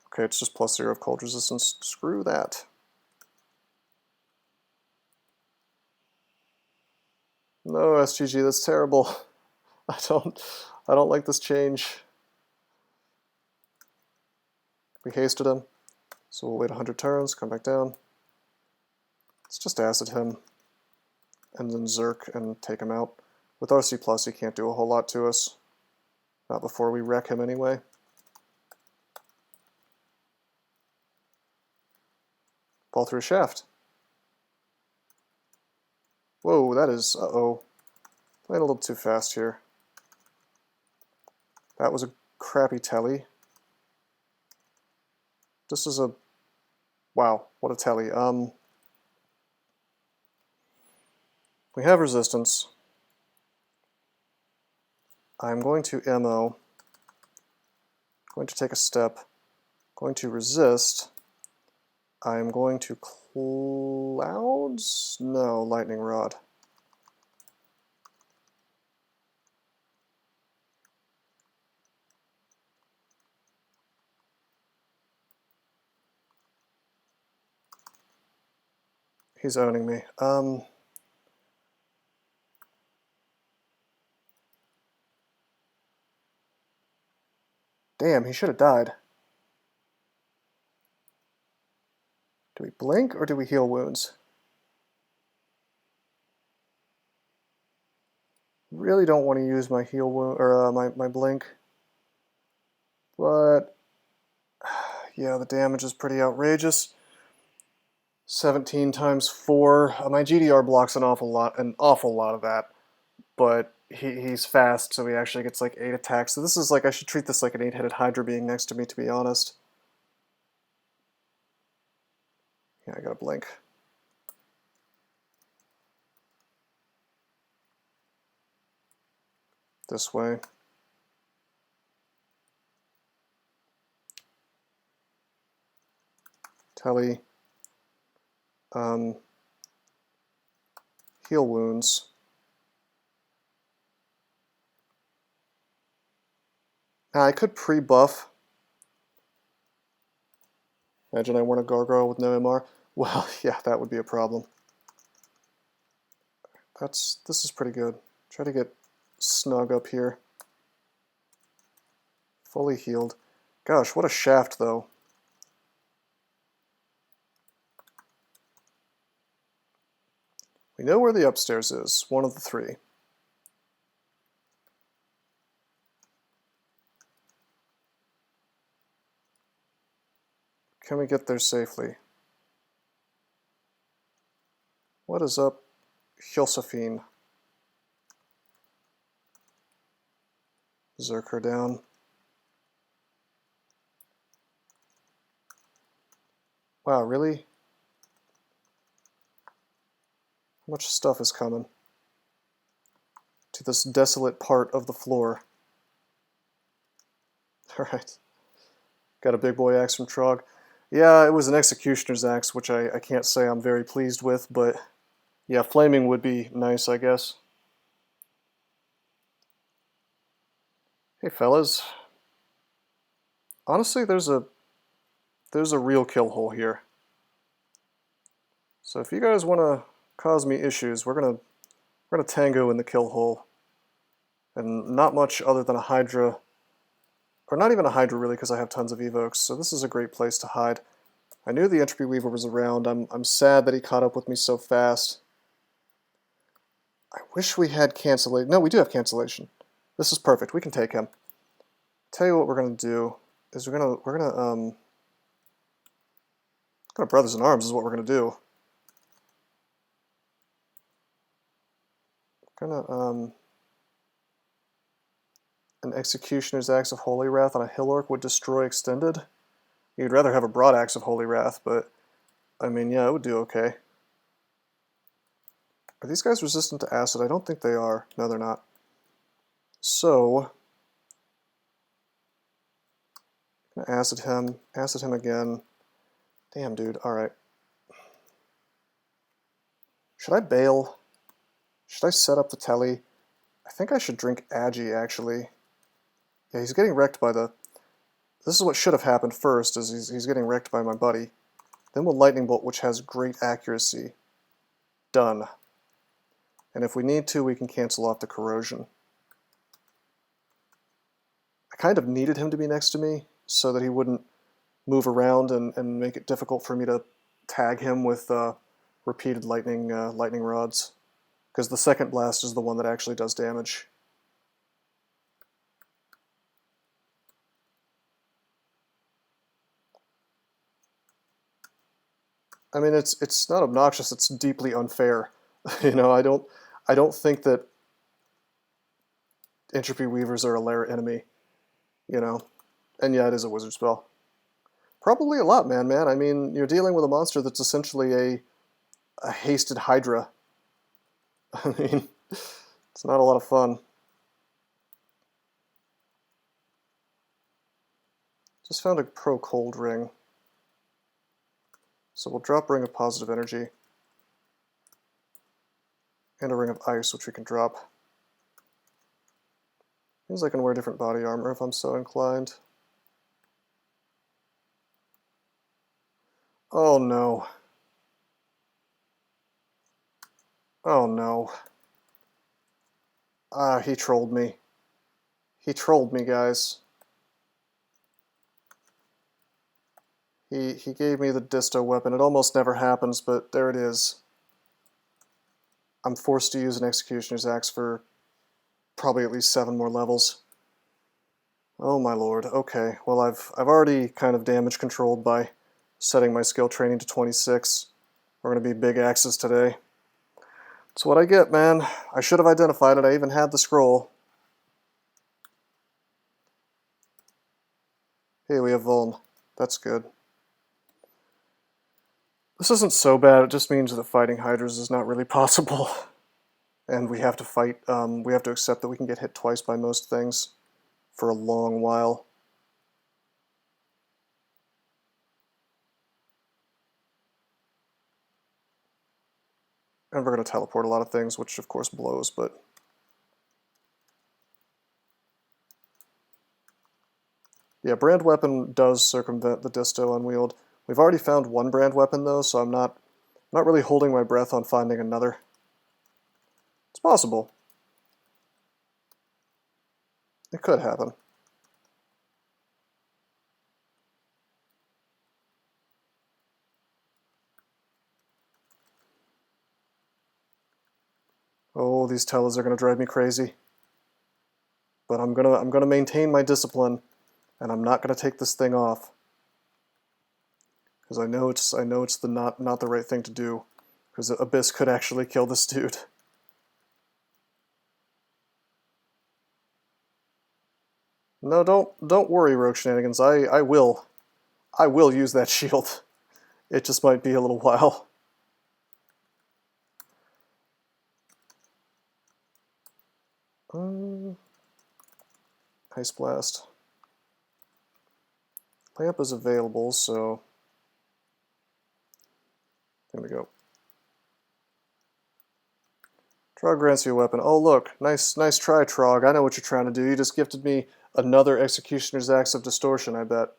okay, it's just +0 of cold resistance. Screw that. No, SGG, that's terrible. I don't like this change. We hasted him, so we'll wait 100 turns, come back down. Let's just acid him, and then Zerk and take him out. With RC+, he can't do a whole lot to us. Not before we wreck him anyway. Fall through a shaft. Whoa, that is, uh-oh. Playing a little too fast here. That was a crappy telly. This is a... Wow, what a telly. We have resistance. I'm going to MO. Going to take a step. Going to resist. I'm going to clouds? No, lightning rod. He's owning me. Damn, he should have died. Do we blink or do we heal wounds? Really don't want to use my heal wound or my blink, but yeah, the damage is pretty outrageous. 17 times 4. My GDR blocks an awful lot of that, but he's fast, so he actually gets like 8 attacks. So this is like, I should treat this like an 8-headed Hydra being next to me, to be honest. Yeah, I gotta blink. This way. Telly. Heal wounds. Now I could pre-buff. Imagine I weren't a gargoyle with no MR. Well, yeah, that would be a problem. This is pretty good. Try to get snug up here. Fully healed. Gosh, what a shaft, though. We know where the upstairs is, one of the three. Can we get there safely? What is up, Josephine? Zerk her down. Wow, really? How much stuff is coming to this desolate part of the floor? Alright. Got a big boy axe from Trog. Yeah, it was an executioner's axe, which I can't say I'm very pleased with, but yeah, flaming would be nice, I guess. Hey fellas. Honestly, there's a real kill hole here. So if you guys want to cause me issues, we're gonna tango in the kill hole. And not much other than a Hydra, or not even a Hydra really, because I have tons of evokes, so this is a great place to hide. I knew the Entropy Weaver was around. I'm sad that he caught up with me so fast. I wish we had cancellation. No, we do have cancellation. This is perfect. We can take him. Tell you what we're gonna do is we're gonna brothers in arms is what we're gonna do. An Executioner's Axe of Holy Wrath on a Hill Orc would destroy extended. You'd rather have a Broad Axe of Holy Wrath, but I mean, yeah, it would do okay. Are these guys resistant to acid? I don't think they are. No, they're not. So, I'm gonna acid him again. Damn, dude. All right. Should I bail? Should I set up the telly? I think I should drink Agi, actually. Yeah, he's getting wrecked by the... This is what should have happened first, is he's getting wrecked by my buddy. Then we'll Lightning Bolt, which has great accuracy. Done. And if we need to, we can cancel off the corrosion. I kind of needed him to be next to me so that he wouldn't move around and make it difficult for me to tag him with repeated lightning rods. Because the second blast is the one that actually does damage. I mean, it's not obnoxious, it's deeply unfair. You know, I don't think that Entropy Weavers are a lair enemy, you know. And yeah, it is a wizard spell. Probably a lot, man. I mean, you're dealing with a monster that's essentially a hasted Hydra. I mean, it's not a lot of fun. Just found a pro cold ring. So we'll drop Ring of Positive Energy. And a Ring of Ice, which we can drop. Means I can wear different body armor if I'm so inclined. Oh no. Oh no. Ah, he trolled me. He trolled me, guys. He gave me the disto weapon. It almost never happens, but there it is. I'm forced to use an Executioner's Axe for probably at least 7 more levels. Oh my lord. Okay, well I've already kind of damage controlled by setting my skill training to 26. We're going to be big axes today. That's what I get, man. I should have identified it. I even had the scroll. Hey, we have Vuln. That's good. This isn't so bad. It just means that fighting Hydras is not really possible. And we have to fight, we have to accept that we can get hit twice by most things for a long while. And we're going to teleport a lot of things, which of course blows, but... Yeah, brand weapon does circumvent the disto unwield. We've already found one brand weapon though, so I'm not really holding my breath on finding another. It's possible. It could happen. Oh, these tells are gonna drive me crazy. But I'm gonna maintain my discipline, and I'm not gonna take this thing off. Because I know it's the not the right thing to do. Because Abyss could actually kill this dude. No, don't worry, Rogue Shenanigans. I will use that shield. It just might be a little while. Ice Blast. Lamp is available, so there we go. Trog grants you a weapon. Oh look, nice try, Trog. I know what you're trying to do. You just gifted me another Executioner's Axe of Distortion, I bet.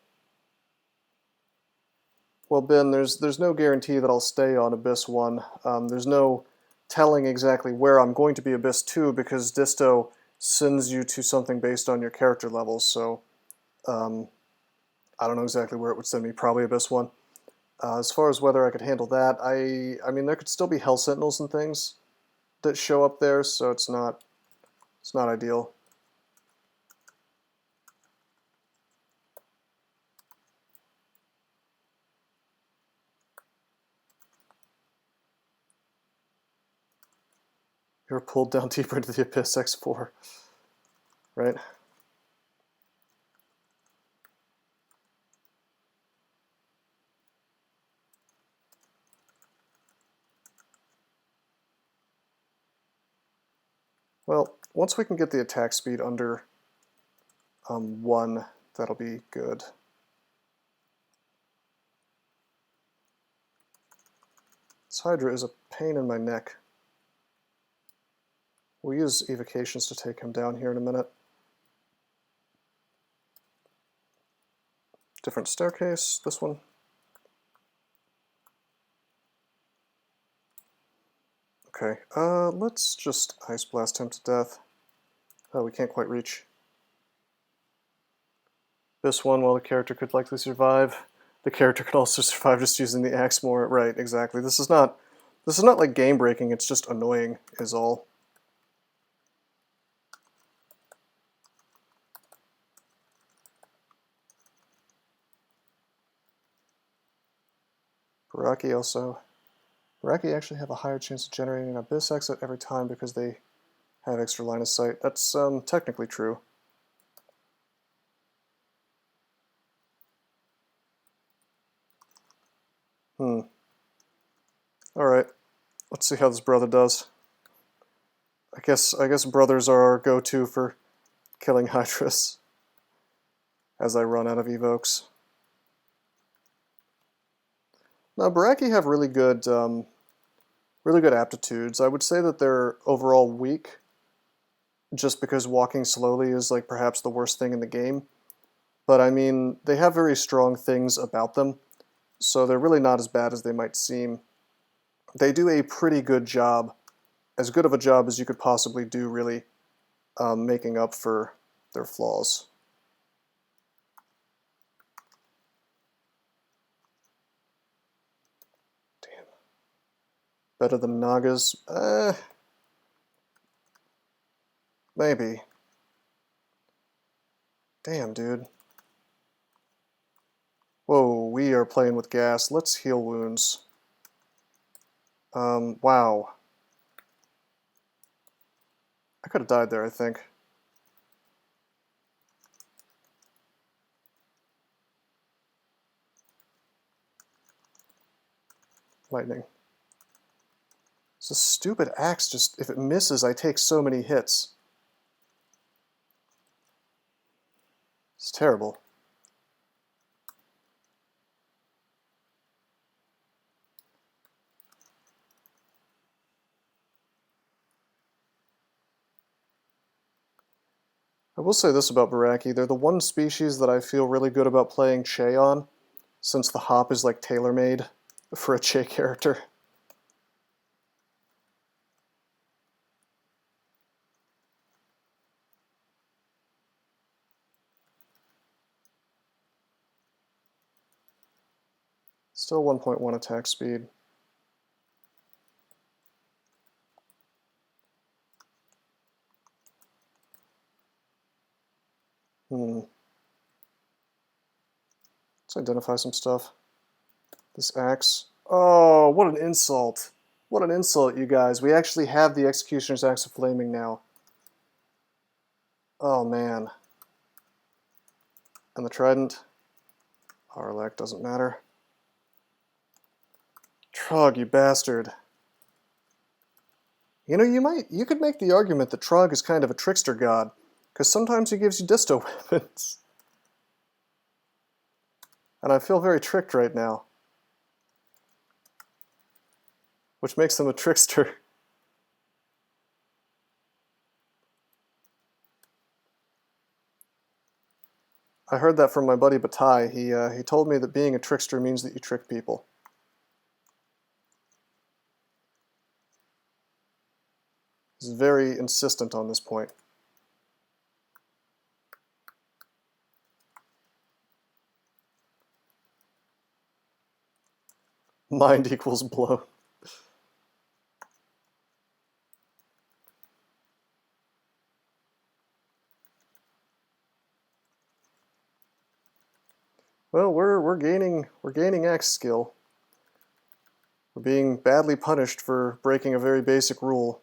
Well, Ben, there's no guarantee that I'll stay on Abyss 1. There's no telling exactly where I'm going to be Abyss 2 because Disto sends you to something based on your character levels, so I don't know exactly where it would send me, probably Abyss 1. As far as whether I could handle that, I mean, there could still be Hell Sentinels and things that show up there, so it's not ideal. You're pulled down deeper into the Abyss X4, right? Well, once we can get the attack speed under 1, that'll be good. This Hydra is a pain in my neck. We'll use evocations to take him down here in a minute. Different staircase, this one. Okay, let's just Ice Blast him to death. Oh, we can't quite reach. This one, while the character could likely survive, the character could also survive just using the axe more. Right, exactly. This is not like game breaking, it's just annoying is all. Baraki actually have a higher chance of generating an Abyss exit every time because they have extra line of sight. That's technically true. Alright, let's see how this brother does. I guess brothers are our go-to for killing Hydras as I run out of evokes. Now, Baraki have really good aptitudes. I would say that they're overall weak, just because walking slowly is like perhaps the worst thing in the game. But I mean, they have very strong things about them, so they're really not as bad as they might seem. They do a pretty good job, as good of a job as you could possibly do, really, making up for their flaws. Damn. Better than Naga's? Maybe. Damn, dude. Whoa, we are playing with gas. Let's heal wounds. Wow. I could have died there, I think. Lightning. It's a stupid axe, just if it misses, I take so many hits. It's terrible. I will say this about Baraki, they're the one species that I feel really good about playing Che on, since the hop is like tailor-made for a Che character. Still 1.1 attack speed. Let's identify some stuff. This axe. Oh, what an insult. What an insult, you guys. We actually have the Executioner's Axe of Flaming now. Oh, man. And the Trident. Harlech doesn't matter. Trog, you bastard. You know, you could make the argument that Trog is kind of a trickster god, because sometimes he gives you disto weapons. And I feel very tricked right now. Which makes him a trickster. I heard that from my buddy Bataille. He told me that being a trickster means that you trick people. He's very insistent on this point. Mind equals blow. Well, we're gaining axe skill. We're being badly punished for breaking a very basic rule,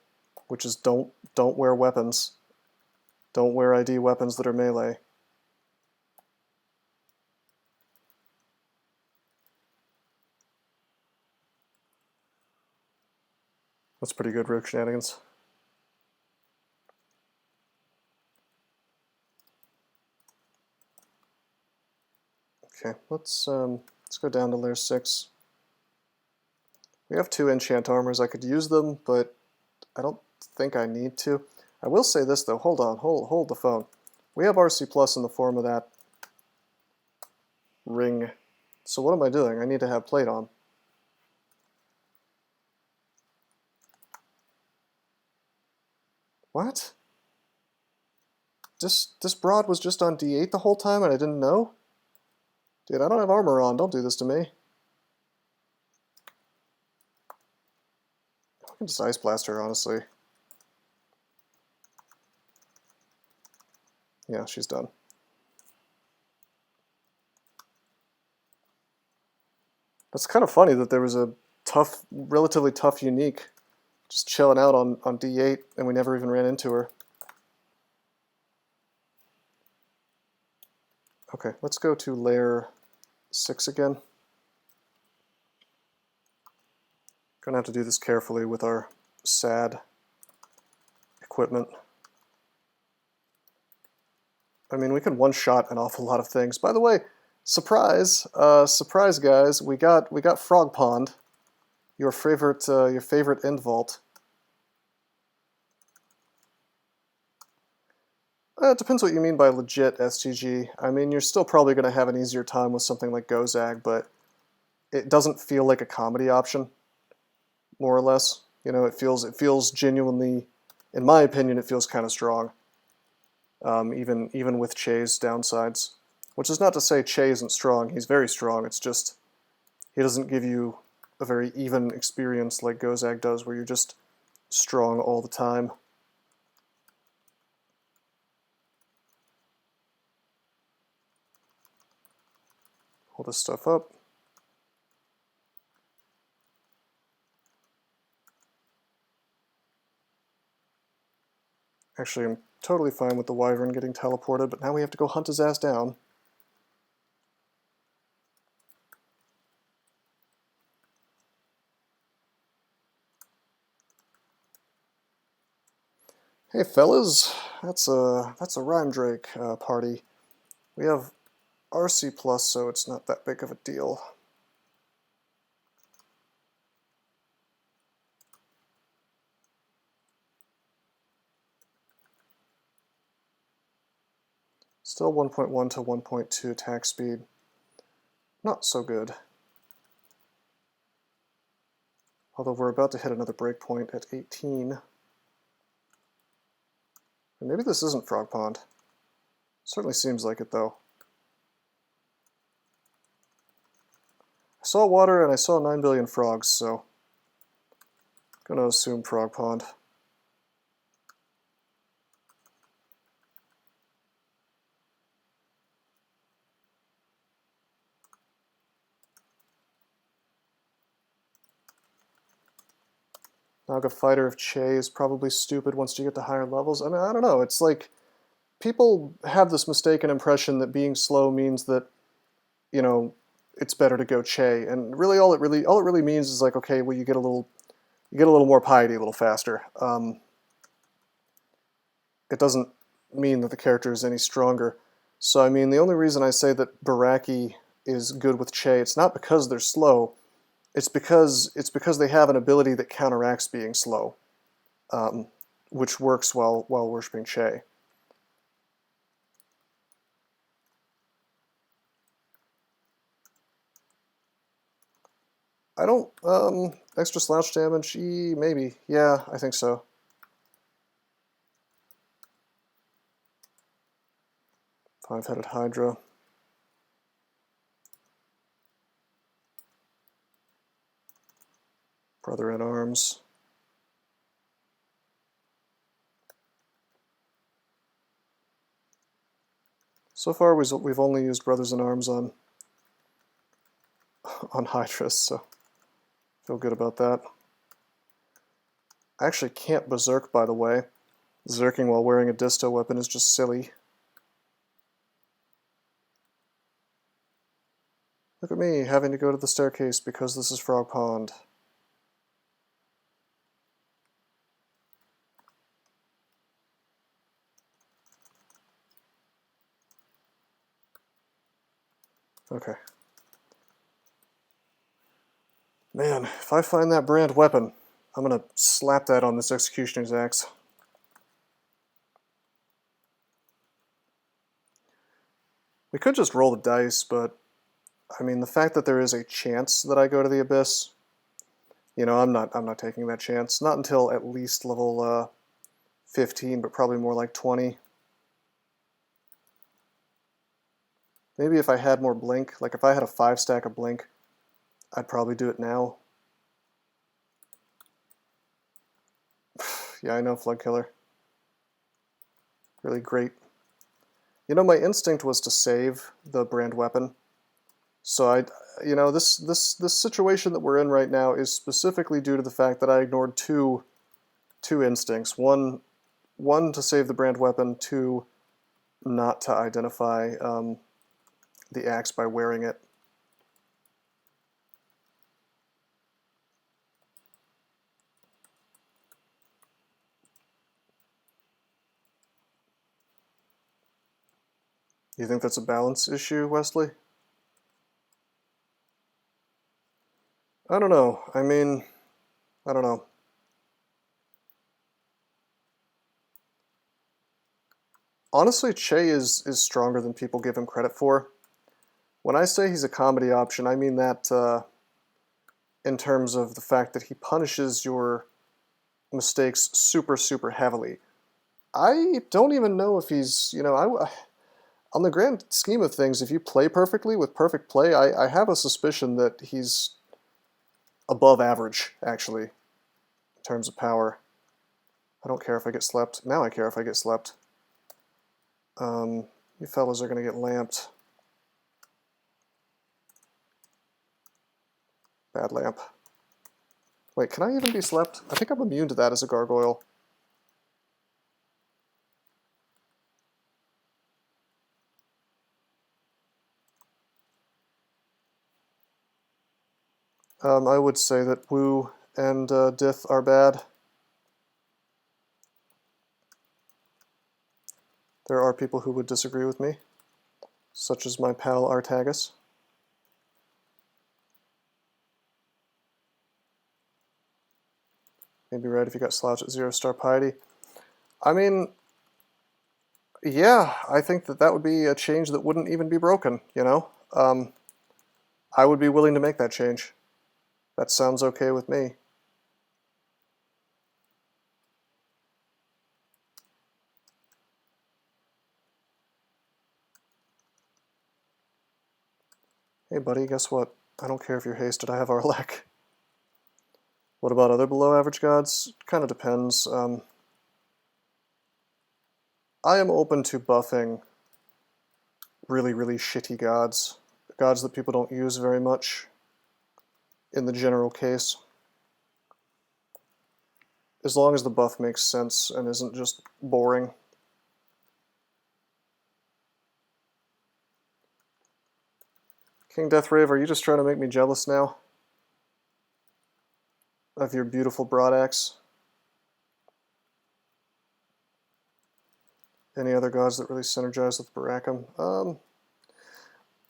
which is don't wear weapons. Don't wear ID weapons that are melee. That's pretty good, Rogue Shenanigans. Okay, let's go down to layer 6. We have 2 enchant armors. I could use them, but I don't think I need to. I will say this though. Hold on, hold the phone. We have RC plus in the form of that ring. So what am I doing? I need to have plate on. What? This broad was just on D8 the whole time and I didn't know? Dude, I don't have armor on. Don't do this to me. I can just Ice Blast her, honestly. Yeah, she's done. That's kind of funny that there was a tough, relatively tough unique just chilling out on D8 and we never even ran into her. Okay, let's go to layer 6 again. Gonna have to do this carefully with our sad equipment. I mean, we can one-shot an awful lot of things. By the way, surprise, surprise guys, we got Frog Pond, your favorite end vault. It depends what you mean by legit STG. I mean, you're still probably going to have an easier time with something like GoZag, but it doesn't feel like a comedy option, more or less. You know, it feels genuinely, in my opinion, it feels kind of strong. Even with Che's downsides. Which is not to say Che isn't strong. He's very strong. It's just he doesn't give you a very even experience like GoZag does, where you're just strong all the time. Hold this stuff up. Actually, I'm totally fine with the Wyvern getting teleported, but now we have to go hunt his ass down. Hey fellas, that's a Rhyme Drake party. We have RC plus, so it's not that big of a deal. Still 1.1 to 1.2 attack speed. Not so good. Although we're about to hit another breakpoint at 18. And maybe this isn't Frog Pond. Certainly seems like it though. I saw water and I saw 9 billion frogs, so I'm gonna assume frog pond. Naga Fighter of Che is probably stupid once you get to higher levels. I mean, I don't know. It's like people have this mistaken impression that being slow means that, you know, it's better to go Che, and really all it really means is like, okay, well you get a little more piety a little faster. It doesn't mean that the character is any stronger. So I mean, the only reason I say that Baraki is good with Che, it's not because they're slow. It's because they have an ability that counteracts being slow, which works while worshipping Che. I don't, extra slouch damage, maybe. Yeah, I think so. Five-headed Hydra. Brother in Arms. So far, we've only used Brothers in Arms on Hydras, so feel good about that. I actually can't Berserk, by the way. Berserking while wearing a disto weapon is just silly. Look at me, having to go to the staircase because this is Frog Pond. Okay. Man, if I find that brand weapon, I'm gonna slap that on this Executioner's axe. We could just roll the dice, but I mean, the fact that there is a chance that I go to the Abyss, you know, I'm not taking that chance. Not until at least level 15, but probably more like 20. Maybe if I had more Blink, like if I had a 5-stack of Blink, I'd probably do it now. Yeah, I know, Flood Killer. Really great. You know, my instinct was to save the brand weapon. So you know, this situation that we're in right now is specifically due to the fact that I ignored two instincts. One to save the brand weapon. Two, not to identify the axe by wearing it. You think that's a balance issue, Wesley? I don't know. I mean, I don't know. Honestly, Che is stronger than people give him credit for. When I say he's a comedy option, I mean that in terms of the fact that he punishes your mistakes super, super heavily. I don't even know if he's, you know, on the grand scheme of things, if you play perfectly with perfect play, I have a suspicion that he's above average, actually, in terms of power. I don't care if I get slept. Now I care if I get slept. You fellas are going to get lamped. Bad lamp. Wait, can I even be slept? I think I'm immune to that as a gargoyle. I would say that Wu and Dith are bad. There are people who would disagree with me, such as my pal Artagus. Maybe right if you got slouch at 0-star piety. I mean, yeah, I think that would be a change that wouldn't even be broken, you know? I would be willing to make that change. That sounds okay with me. Hey buddy, guess what? I don't care if you're hasted, I have Arlek. What about other below average gods? Kind of depends. I am open to buffing really, really shitty gods. Gods that people don't use very much in the general case. As long as the buff makes sense and isn't just boring. King Deathrave, are you just trying to make me jealous now? Of your beautiful broadaxe? Any other gods that really synergize with Barakim?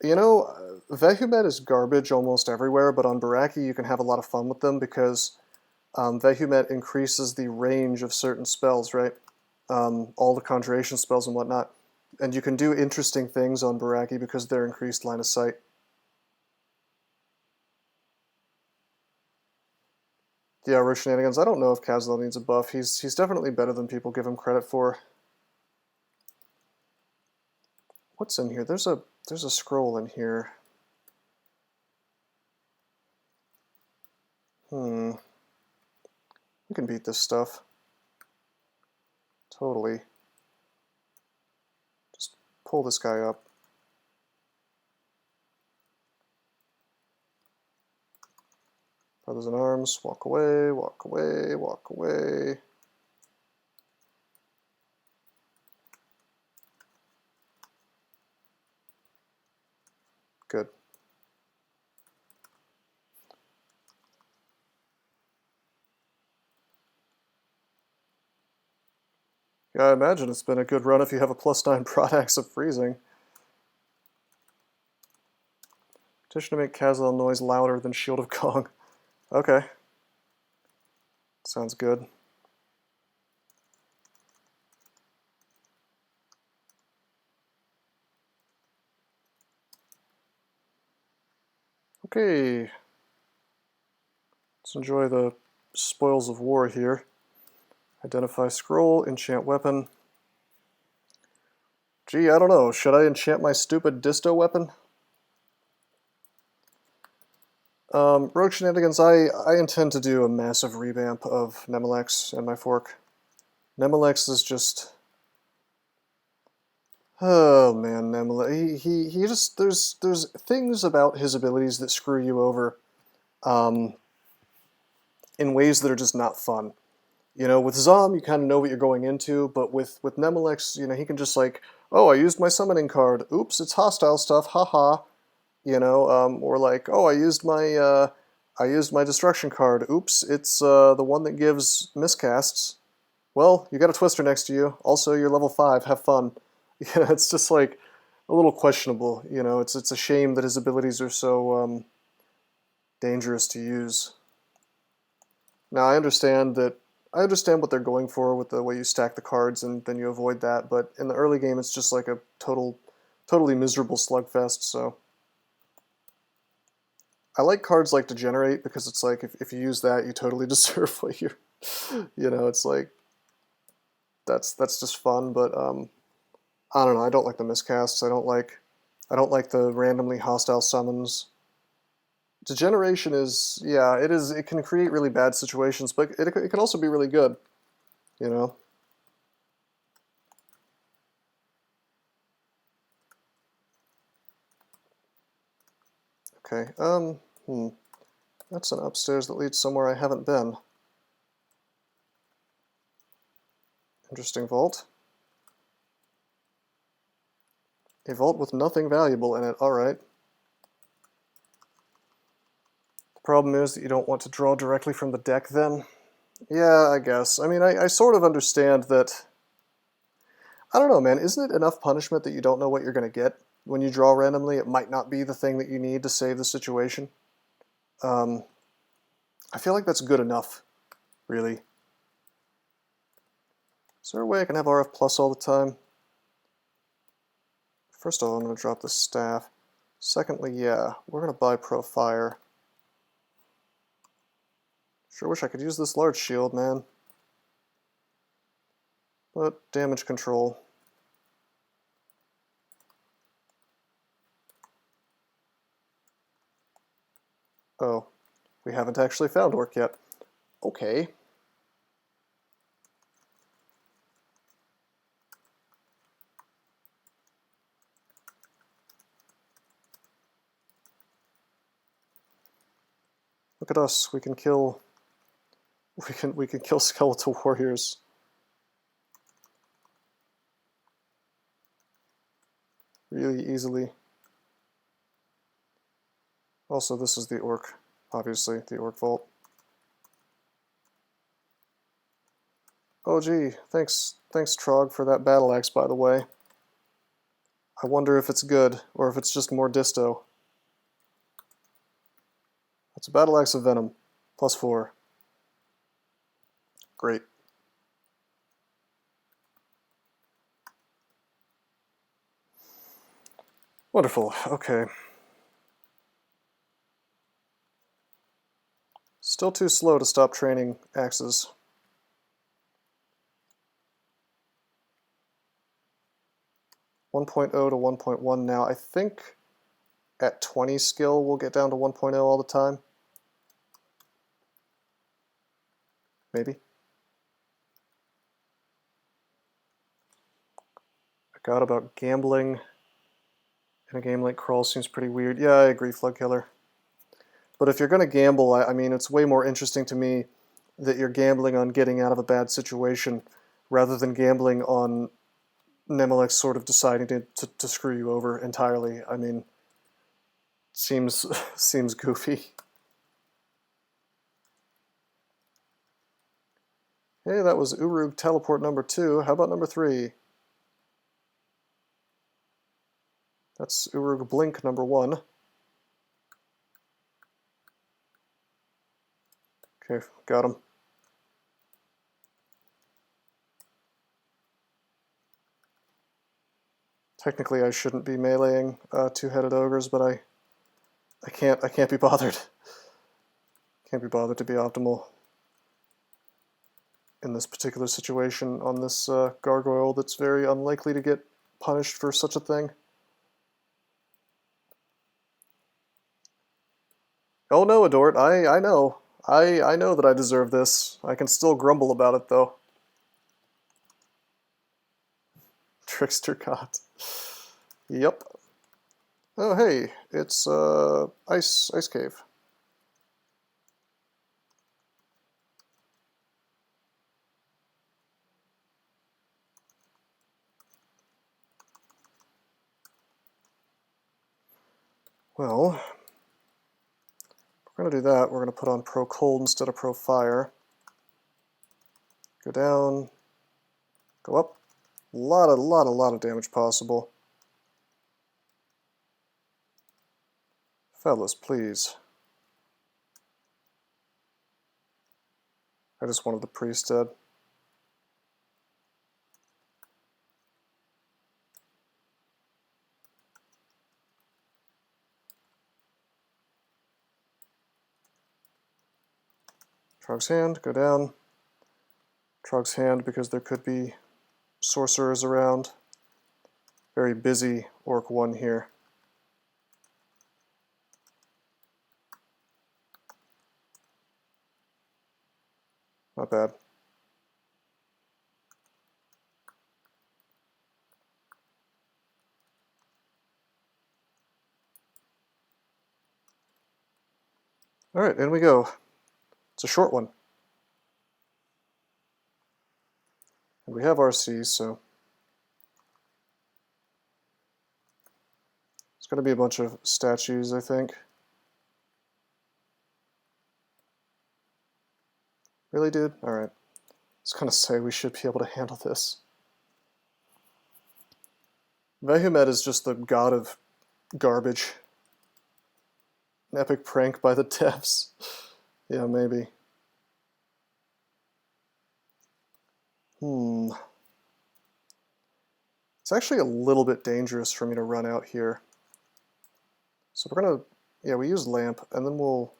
You know, Vehumet is garbage almost everywhere, but on Baraki you can have a lot of fun with them because Vehumet increases the range of certain spells, right? All the conjuration spells and whatnot. And you can do interesting things on Baraki because they're increased line of sight. Yeah, Rogue Shenanigans. I don't know if Kazal needs a buff. He's definitely better than people give him credit for. What's in here? There's a scroll in here. We can beat this stuff. Totally. Just pull this guy up. Brothers in arms, walk away, walk away, walk away. Good. Yeah, I imagine it's been a good run if you have a +9 Broadaxe of freezing. Petition to make Kazal noise louder than Shield of Kong. Okay. Sounds good. Okay. Let's enjoy the spoils of war here. Identify scroll, enchant weapon. Gee, I don't know. Should I enchant my stupid disto weapon? Rogue Shenanigans, I intend to do a massive revamp of Nemelex and my fork. Nemelex is just... Oh man, Nemelex. He just... There's things about his abilities that screw you over in ways that are just not fun. You know, with Zom, you kind of know what you're going into, but with Nemelex, you know, he can just like, oh, I used my summoning card. Oops, it's hostile stuff. Haha. You know, or like, oh, I used my destruction card. Oops, it's the one that gives miscasts. Well, you got a Twister next to you. Also, you're level 5. Have fun. You know, it's just like a little questionable. You know, it's a shame that his abilities are so dangerous to use. Now, I understand what they're going for with the way you stack the cards and then you avoid that, but in the early game it's just like a totally miserable slugfest, so. I like cards like Degenerate because it's like, if you use that, you totally deserve what you're, you know, it's like, that's just fun, but, I don't know, I don't like the miscasts, I don't like the randomly hostile summons. Degeneration is, yeah, it can create really bad situations, but it can also be really good, you know? Okay, that's an upstairs that leads somewhere I haven't been. Interesting vault. A vault with nothing valuable in it, alright. The problem is that you don't want to draw directly from the deck then. Yeah, I guess. I mean, I sort of understand that... I don't know, man. Isn't it enough punishment that you don't know what you're going to get? When you draw randomly, it might not be the thing that you need to save the situation. I feel like that's good enough, really. Is there a way I can have RF plus all the time? First of all, I'm going to drop the staff. Secondly, yeah, we're going to buy Pro Fire. Sure wish I could use this large shield, man. But damage control. Oh, we haven't actually found orc yet. Okay. Look at us. We can kill skeletal warriors. Really easily. Also, this is the orc, obviously, the orc vault. Oh gee, thanks Trog for that battle axe, by the way. I wonder if it's good, or if it's just more disto. That's a battle axe of venom, +4. Great. Wonderful, okay. Still too slow to stop training axes. .0 to 1.1 now. I think at 20 skill we'll get down to 1.0 all the time. Maybe. I got about gambling in a game like Crawl seems pretty weird. Yeah, I agree, Flood Killer. But if you're going to gamble, I mean, it's way more interesting to me that you're gambling on getting out of a bad situation rather than gambling on Nemelix sort of deciding to screw you over entirely. I mean, seems goofy. Hey, that was Urug teleport number 2. How about number 3? That's Urug blink number 1. Okay, got him. Technically, I shouldn't be meleeing two-headed ogres, but I can't be bothered. Can't be bothered to be optimal in this particular situation on this gargoyle that's very unlikely to get punished for such a thing. Oh no, Adort, I know. I know that I deserve this. I can still grumble about it, though. Trickster God. Yep. Oh hey, it's ice cave. Well, we're going to do that. We're going to put on Pro Cold instead of Pro Fire. Go down, go up. A lot of damage possible. Fellas, please. I just wanted the priest dead. Trog's Hand, go down. Trog's Hand because there could be sorcerers around. Very busy Orc 1 here. Not bad. Alright, in we go. It's a short one. And we have RC, so it's going to be a bunch of statues, I think. Really, dude? Alright. I was going to say we should be able to handle this. Vehumet is just the god of garbage. An epic prank by the devs. Yeah, maybe. It's actually a little bit dangerous for me to run out here. So we're gonna, yeah, we use lamp, and then we'll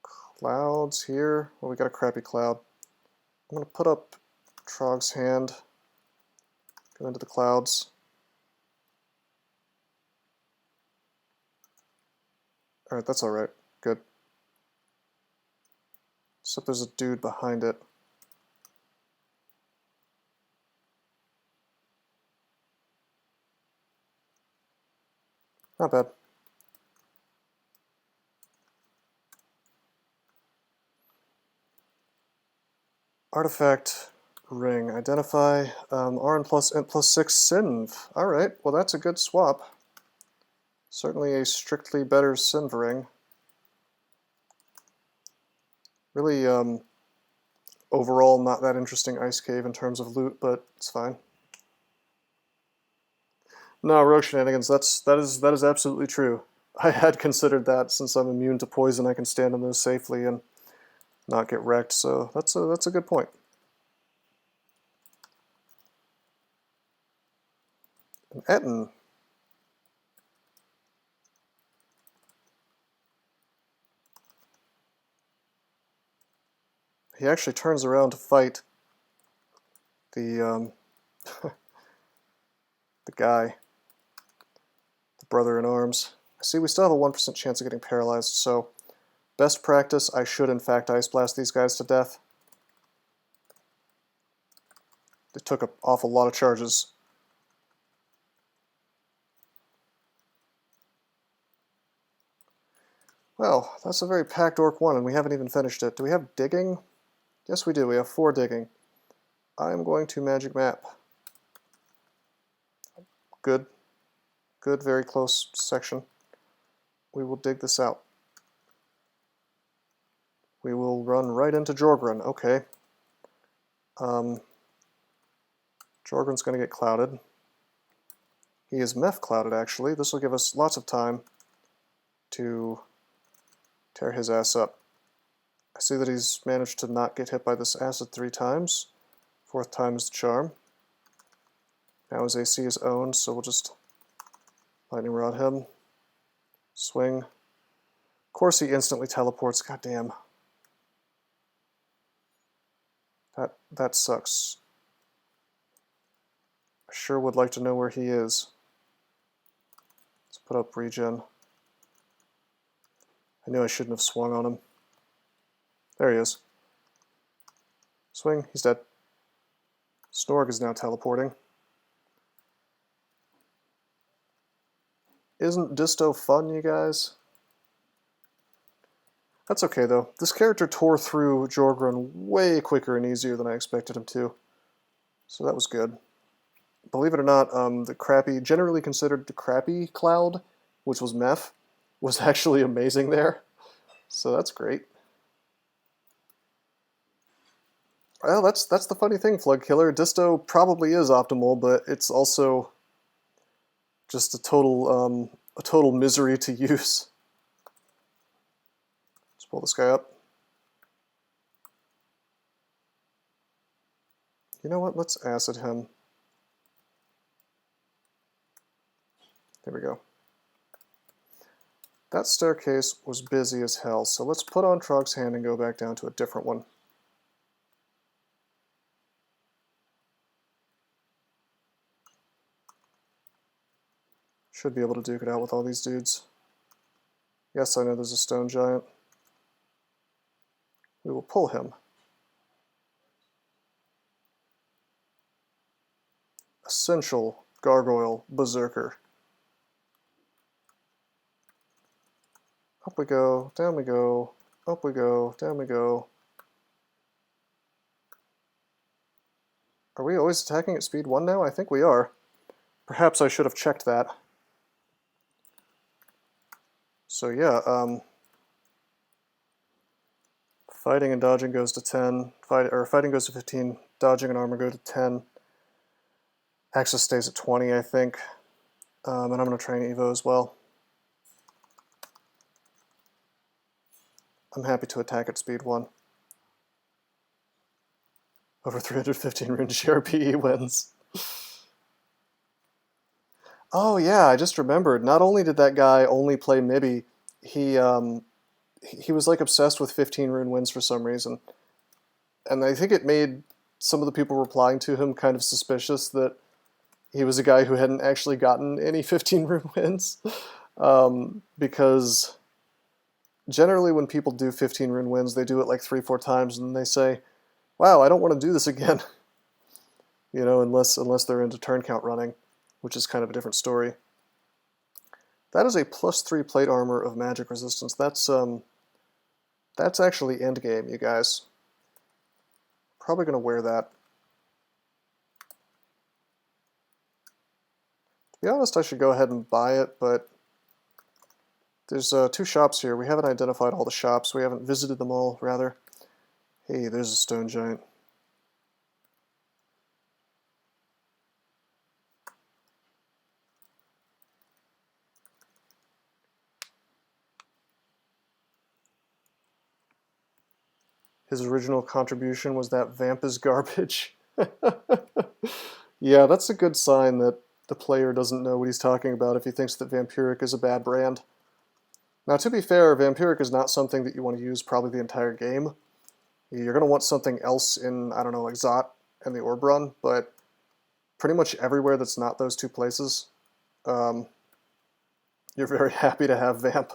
clouds here. Well, we got a crappy cloud. I'm gonna put up Trog's Hand, go into the clouds. Alright, that's alright. Good. Except there's a dude behind it. Not bad. Artifact ring. Identify Rn plus int plus 6 synv. Alright, well that's a good swap. Certainly a strictly better synv ring. Really, overall not that interesting ice cave in terms of loot, but it's fine. No, rogue shenanigans, that is absolutely true. I had considered that. Since I'm immune to poison, I can stand on those safely and not get wrecked, so that's a good point. An Etten. He actually turns around to fight the the guy, the brother in arms. I see we still have a 1% chance of getting paralyzed, so best practice, I should in fact ice blast these guys to death. They took an awful lot of charges. Well, that's a very packed Orc 1, and we haven't even finished it. Do we have digging? Yes, we do. We have 4 digging. I'm going to magic map. Good. Good, very close section. We will dig this out. We will run right into Jorgrun. Okay. Jorgrun's going to get clouded. He is meth clouded, actually. This will give us lots of time to tear his ass up. I see that he's managed to not get hit by this acid 3 times. 4th time is the charm. Now his AC is owned, so we'll just lightning rod him. Swing. Of course he instantly teleports. God damn. That sucks. I sure would like to know where he is. Let's put up regen. I knew I shouldn't have swung on him. There he is. Swing, he's dead. Snorg is now teleporting. Isn't Disto fun, you guys? That's okay, though. This character tore through Jorgrun way quicker and easier than I expected him to. So that was good. Believe it or not, the crappy, generally considered the crappy cloud, which was Meph, was actually amazing there. So that's great. Well, that's the funny thing, Flood Killer. Disto probably is optimal, but it's also just a total misery to use. Let's pull this guy up. You know what? Let's acid him. There we go. That staircase was busy as hell, so let's put on Trog's hand and go back down to a different one. Should be able to duke it out with all these dudes. Yes, I know there's a stone giant. We will pull him. Essential Gargoyle Berserker. Up we go, down we go, up we go, down we go. Are we always attacking at speed 1 now? I think we are. Perhaps I should have checked that. So yeah, fighting and dodging goes to 10, fighting goes to 15, dodging and armor go to 10. Access stays at 20, I think. And I'm going to train Evo as well. I'm happy to attack at speed 1. Over 315 rune GrBe wins. Oh yeah, I just remembered. Not only did that guy only play MiBe, he was like obsessed with 15 rune wins for some reason. And I think it made some of the people replying to him kind of suspicious that he was a guy who hadn't actually gotten any 15 rune wins. Because Generally, when people do 15 rune wins, they do it like 3-4 times, and they say, wow, I don't want to do this again. You know, unless they're into turn count running, which is kind of a different story. That is a +3 plate armor of magic resistance. That's actually endgame, you guys. Probably going to wear that. To be honest, I should go ahead and buy it, but there's 2 shops here. We haven't identified all the shops. We haven't visited them all, rather. Hey, there's a stone giant. His original contribution was that Vamp is garbage. Yeah, that's a good sign that the player doesn't know what he's talking about if he thinks that Vampiric is a bad brand. Now, to be fair, Vampiric is not something that you want to use probably the entire game. You're going to want something else in, I don't know, like Zot and the Orb Run, but pretty much everywhere that's not those 2 places, you're very happy to have Vamp.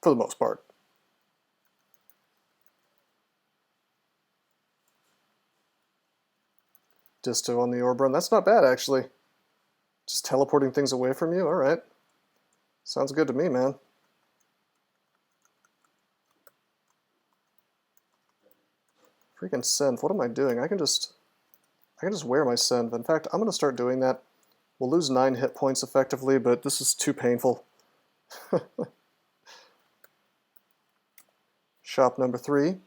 For the most part. Disto on the Orb Run. That's not bad, actually. Just teleporting things away from you? Alright. Sounds good to me, man. Freaking Senv. What am I doing? I can just wear my Senv. In fact, I'm going to start doing that. We'll lose 9 hit points effectively, but this is too painful. Shop number 3.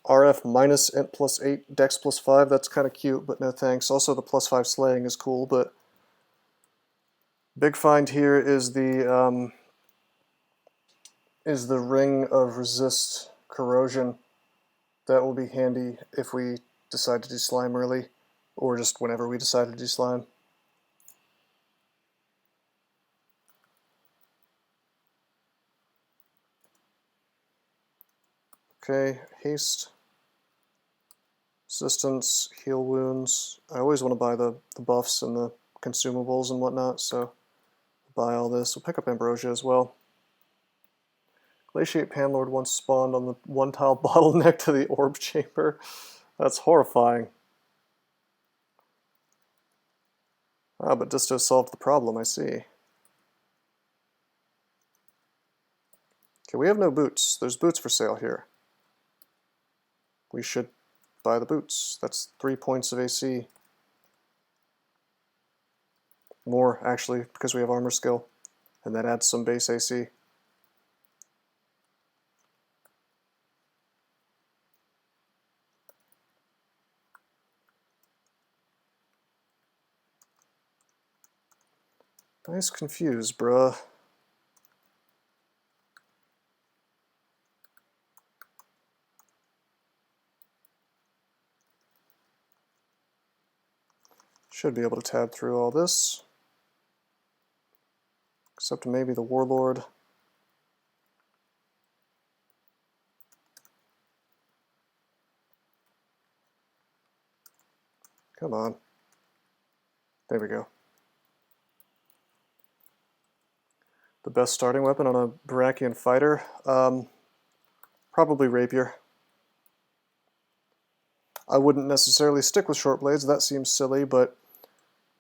RF minus int +8, dex +5. That's kind of cute, but no thanks. Also, the +5 slaying is cool, but big find here is the ring of resist corrosion. That will be handy if we decide to do slime early, or just whenever we decide to do slime. Okay, haste, resistance, heal wounds. I always want to buy the buffs and the consumables and whatnot, so buy all this. We'll pick up Ambrosia as well. Glaciate Panlord once spawned on the 1-tile bottleneck to the orb chamber. That's horrifying. Ah, but Disto solved the problem, I see. Okay, we have no boots. There's boots for sale here. We should buy the boots. That's 3 points of AC. More, actually, because we have armor skill, and that adds some base AC. Nice confused, bruh. Should be able to tab through all this. Except maybe the Warlord. Come on. There we go. The best starting weapon on a Barakian fighter? Probably Rapier. I wouldn't necessarily stick with short blades, that seems silly, but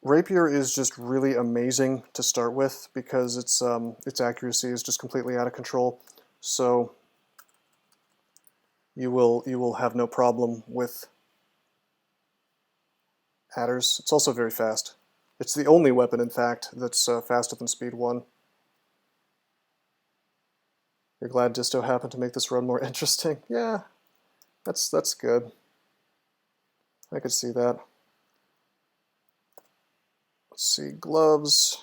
Rapier is just really amazing to start with because its accuracy is just completely out of control. So you will have no problem with adders. It's also very fast. It's the only weapon, in fact, that's faster than speed 1. You're glad Disto happened to make this run more interesting? Yeah, that's good. I could see that. Let's see, gloves.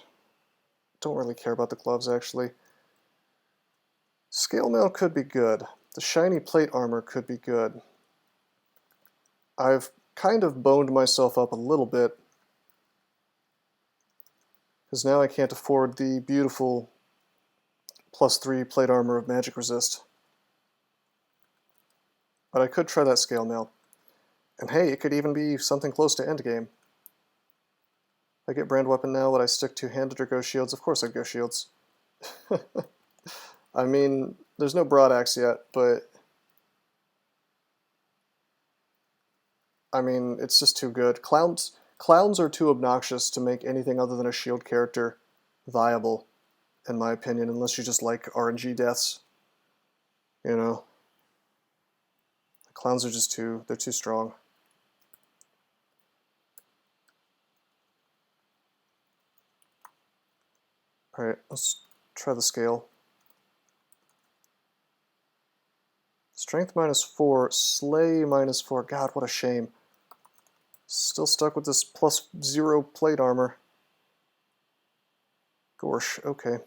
Don't really care about the gloves, actually. Scale mail could be good. The shiny plate armor could be good. I've kind of boned myself up a little bit because now I can't afford the beautiful +3 plate armor of magic resist. But I could try that scale mail. And hey, it could even be something close to endgame. I get brand weapon now, would I stick two-handed or go shields? Of course I'd go shields. I mean, there's no broad axe yet, but I mean, it's just too good. Clowns are too obnoxious to make anything other than a shield character viable, in my opinion, unless you just like RNG deaths. You know? Clowns are just they're too strong. Alright, let's try the scale. Strength -4, Slay -4. God, what a shame. Still stuck with this +0 plate armor. Gorsh, okay.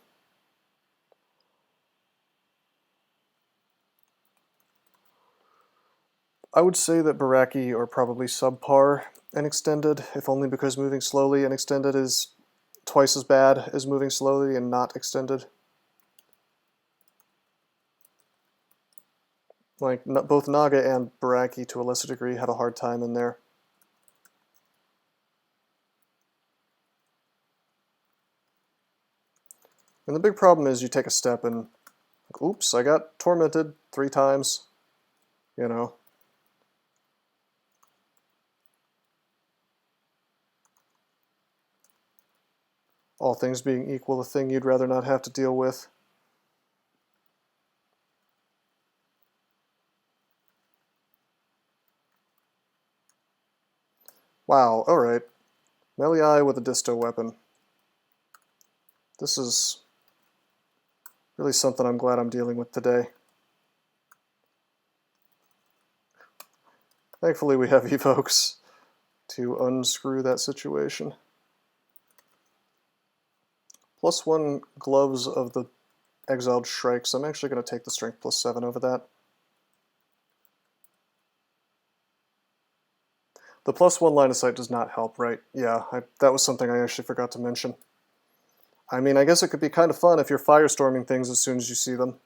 I would say that Baraki are probably subpar and extended, if only because moving slowly and extended is twice as bad as moving slowly and not extended. Like, both Naga and Baraki, to a lesser degree, have a hard time in there. And the big problem is you take a step and, like, oops, I got tormented 3 times, you know. All things being equal, the thing you'd rather not have to deal with. Wow, alright. Melee with a disto weapon. This is really something I'm glad I'm dealing with today. Thankfully we have evokes to unscrew that situation. +1 gloves of the exiled Shrike, so I'm actually going to take the strength +7 over that. The +1 line of sight does not help, right? Yeah, that was something I actually forgot to mention. I mean, I guess it could be kind of fun if you're firestorming things as soon as you see them.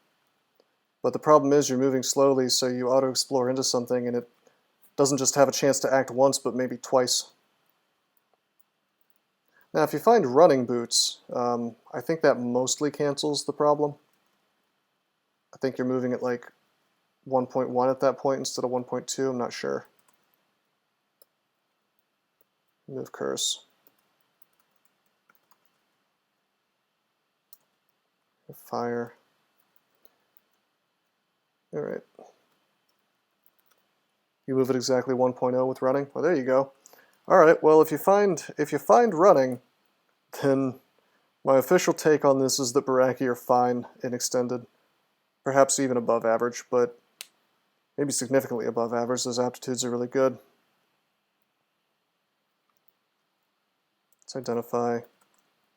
But the problem is you're moving slowly, so you auto-explore into something, and it doesn't just have a chance to act once, but maybe twice. Now, if you find running boots, I think that mostly cancels the problem. I think you're moving at like 1.1 at that point instead of 1.2, I'm not sure. Move curse. Fire. Alright. You move it exactly 1.0 with running? Well, there you go. Alright, well, if you find running, then my official take on this is that Baraki are fine in extended. Perhaps even above average, but maybe significantly above average. Those aptitudes are really good. Let's identify.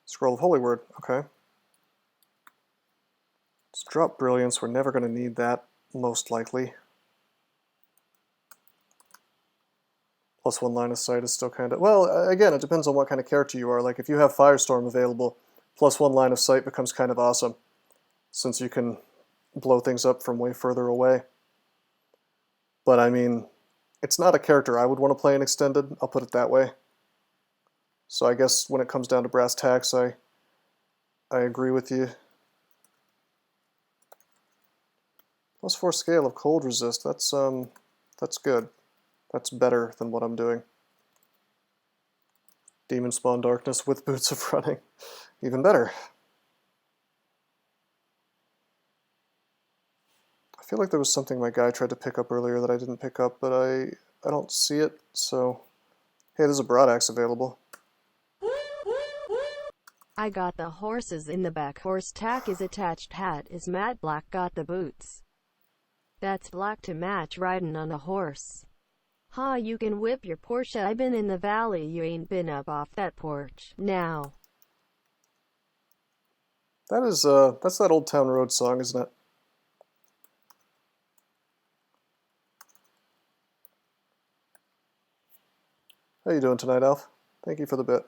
Scroll of Holy Word, okay. Let's drop Brilliance, we're never going to need that, most likely. +1 line of sight is still kind of... Well, again, it depends on what kind of character you are. Like, if you have Firestorm available, +1 line of sight becomes kind of awesome, since you can blow things up from way further away. But, I mean, it's not a character I would want to play in Extended, I'll put it that way. So I guess when it comes down to brass tacks, I agree with you. +4 scale of cold resist, that's good. That's better than what I'm doing. Demon Spawn Darkness with Boots of Running. Even better. I feel like there was something my guy tried to pick up earlier that I didn't pick up, but I don't see it, so... Hey, there's a broad axe available. I got the horses in the back. Horse tack is attached. Hat is matte black. Got the boots. That's black to match riding on a horse. Ha, you can whip your Porsche. I been in the valley, you ain't been up off that porch. Now. That is, that's that Old Town Road song, isn't it? How you doing tonight, Alf? Thank you for the bit.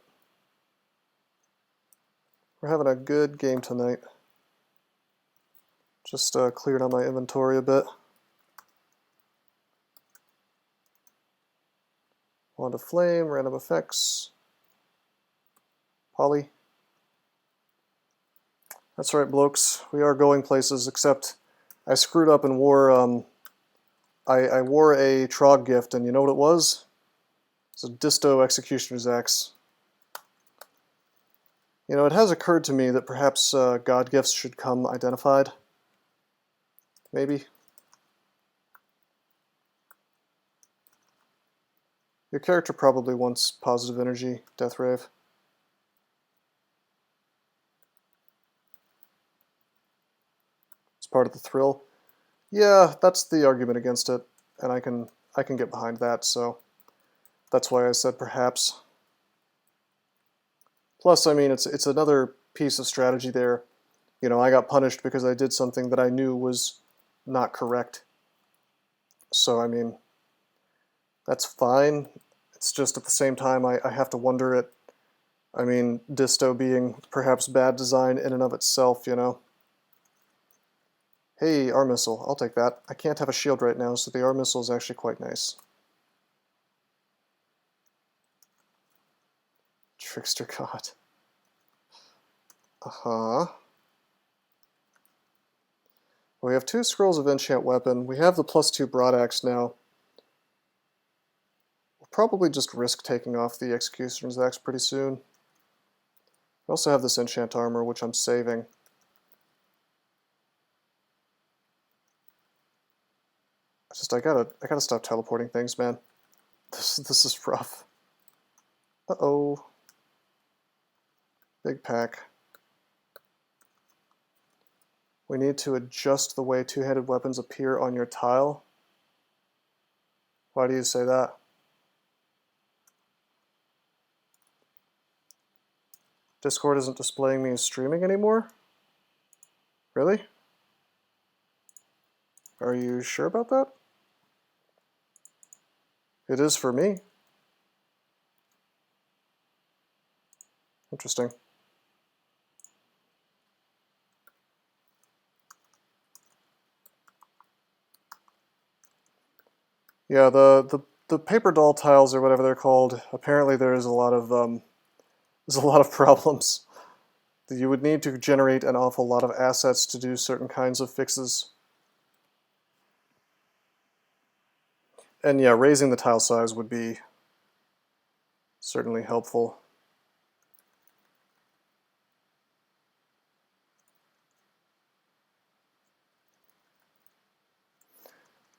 We're having a good game tonight. Just cleared on my inventory a bit. Wand of Flame, random effects. Poly. That's right, blokes. We are going places, except I screwed up and wore, I wore a Trog gift, and you know what it was? It's a Disto Executioner's Axe. You know, it has occurred to me that perhaps God gifts should come identified. Maybe. Your character probably wants positive energy, Death Rave. It's part of the thrill. Yeah, that's the argument against it, and I can get behind that, so that's why I said perhaps. Plus, I mean, it's another piece of strategy there. You know, I got punished because I did something that I knew was not correct. So, I mean, that's fine. It's just at the same time I have to wonder at, I mean, Disto being perhaps bad design in and of itself, you know. Hey, R missile, I'll take that. I can't have a shield right now, so the R missile is actually quite nice. Trickster God. Uh-huh. We have 2 scrolls of enchant weapon. We have the +2 broadaxe now. We'll probably just risk taking off the Executioner's Axe pretty soon. We also have this enchant armor, which I'm saving. I gotta stop teleporting things, man. This is rough. Uh-oh. Big pack. We need to adjust the way 2-handed weapons appear on your tile. Why do you say that? Discord isn't displaying me as streaming anymore? Really? Are you sure about that? It is for me. Interesting. Yeah, the paper doll tiles or whatever they're called, apparently there's a lot of problems. You would need to generate an awful lot of assets to do certain kinds of fixes. And yeah, raising the tile size would be certainly helpful.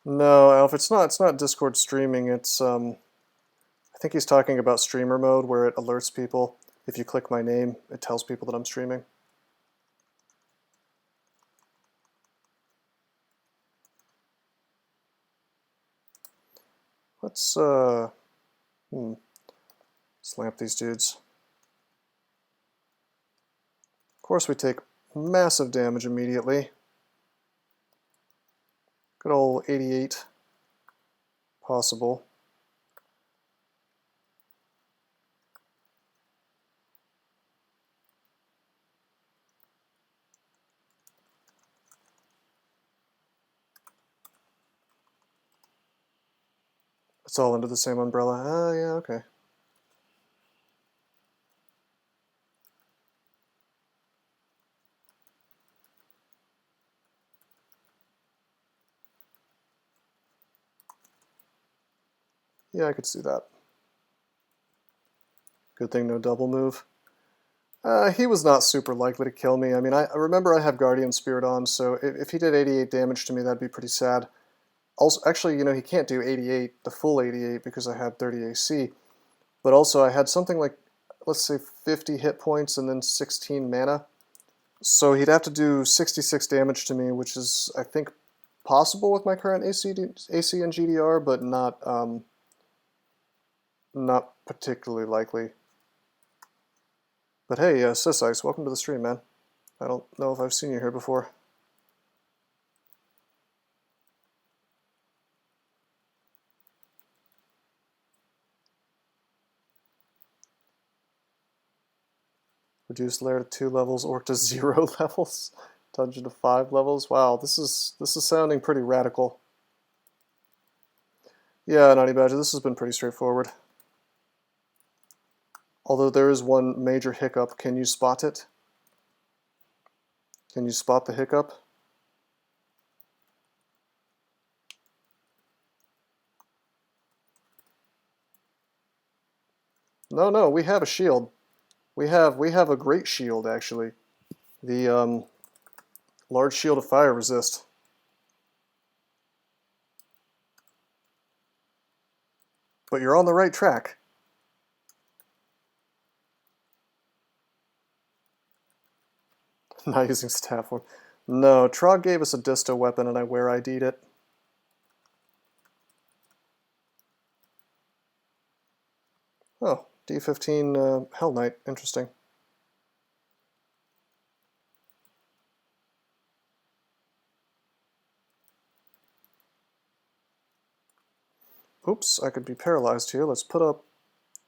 No, Alf, it's not Discord streaming, it's I think he's talking about streamer mode where it alerts people. If you click my name, it tells people that I'm streaming. Let's slamp these dudes. Of course we take massive damage immediately. Good old 88 possible. It's all under the same umbrella. Ah, yeah, okay. Yeah, I could see that. Good thing no double move. He was not super likely to kill me. I mean, I remember I have Guardian Spirit on, so if he did 88 damage to me, that'd be pretty sad. Also, actually, you know, he can't do 88, the full 88, because I had 30 AC. But also, I had something like, let's say, 50 hit points and then 16 mana. So he'd have to do 66 damage to me, which is, I think, possible with my current AC and GDR, but not particularly likely. But hey, CeCj, welcome to the stream, man. I don't know if I've seen you here before. Reduce layer to 2 levels or to 0 levels. Dungeon to 5 levels. Wow, this is sounding pretty radical. Yeah, Naughty Badger, this has been pretty straightforward. Although there is one major hiccup. Can you spot it? Can you spot the hiccup? No, we have a shield. We have a great shield, actually. The large shield of fire resist. But you're on the right track. Not using staff one. No, Trog gave us a disto weapon and I where ID'd it. Oh, D15 Hell Knight. Interesting. Oops, I could be paralyzed here. Let's put up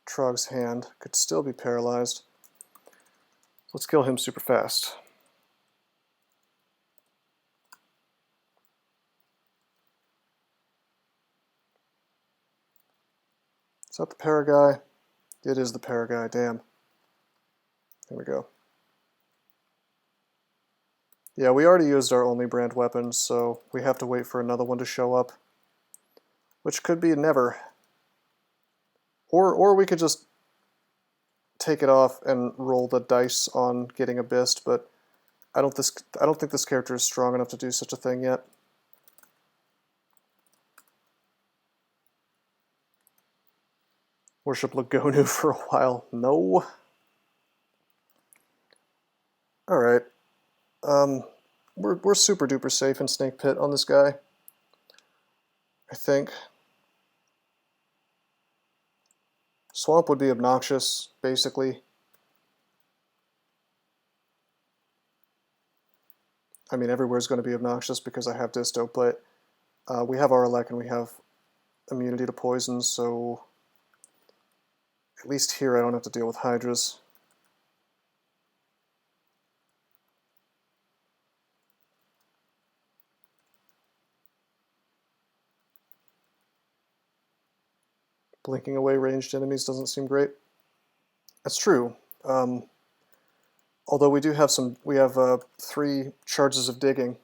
Trog's hand. Could still be paralyzed. Let's kill him super fast. Is that the para guy? It is the para guy, damn. There we go. Yeah, we already used our only brand weapons, so we have to wait for another one to show up. Which could be never. Or we could just take it off and roll the dice on getting a Bist, but I don't think this character is strong enough to do such a thing yet. Worship Lagonu for a while. No. Alright. We're super duper safe in Snake Pit on this guy. I think. Swamp would be obnoxious, basically. I mean, everywhere's going to be obnoxious because I have Disto, but we have Aralek and we have immunity to poison, so at least here I don't have to deal with Hydras. Blinking away ranged enemies doesn't seem great. That's true. Although we do have we have 3 charges of digging.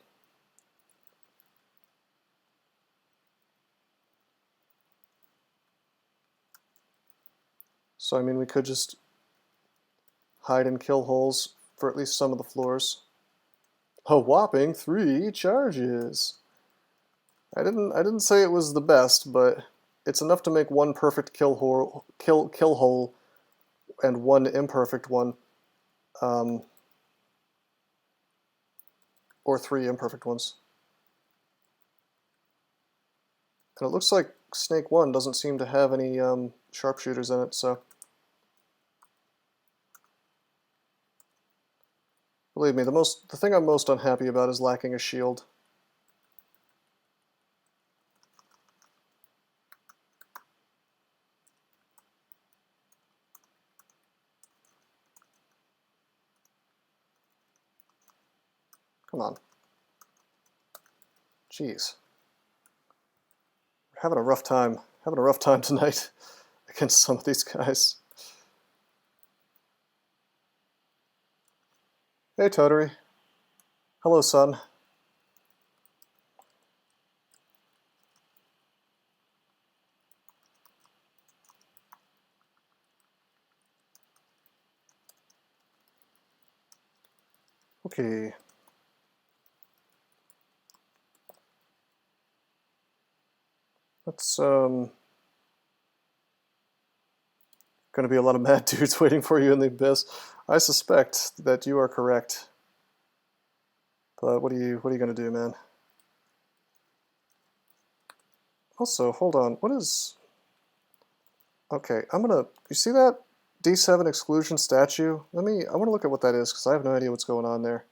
So I mean we could just hide and kill holes for at least some of the floors. A whopping 3 charges. I didn't say it was the best, but it's enough to make one perfect kill hole and one imperfect one. Or 3 imperfect ones. And it looks like Snake 1 doesn't seem to have any sharpshooters in it, so believe me, the thing I'm most unhappy about is lacking a shield. Come on. Jeez. We're having a rough time. Having a rough time tonight against some of these guys. Hey, Totary. Hello, son. Okay. That's gonna be a lot of mad dudes waiting for you in the abyss. I suspect that you are correct. But what are you gonna do, man? Also, hold on. What is? Okay, you see that D7 exclusion statue? I want to look at what that is because I have no idea what's going on there.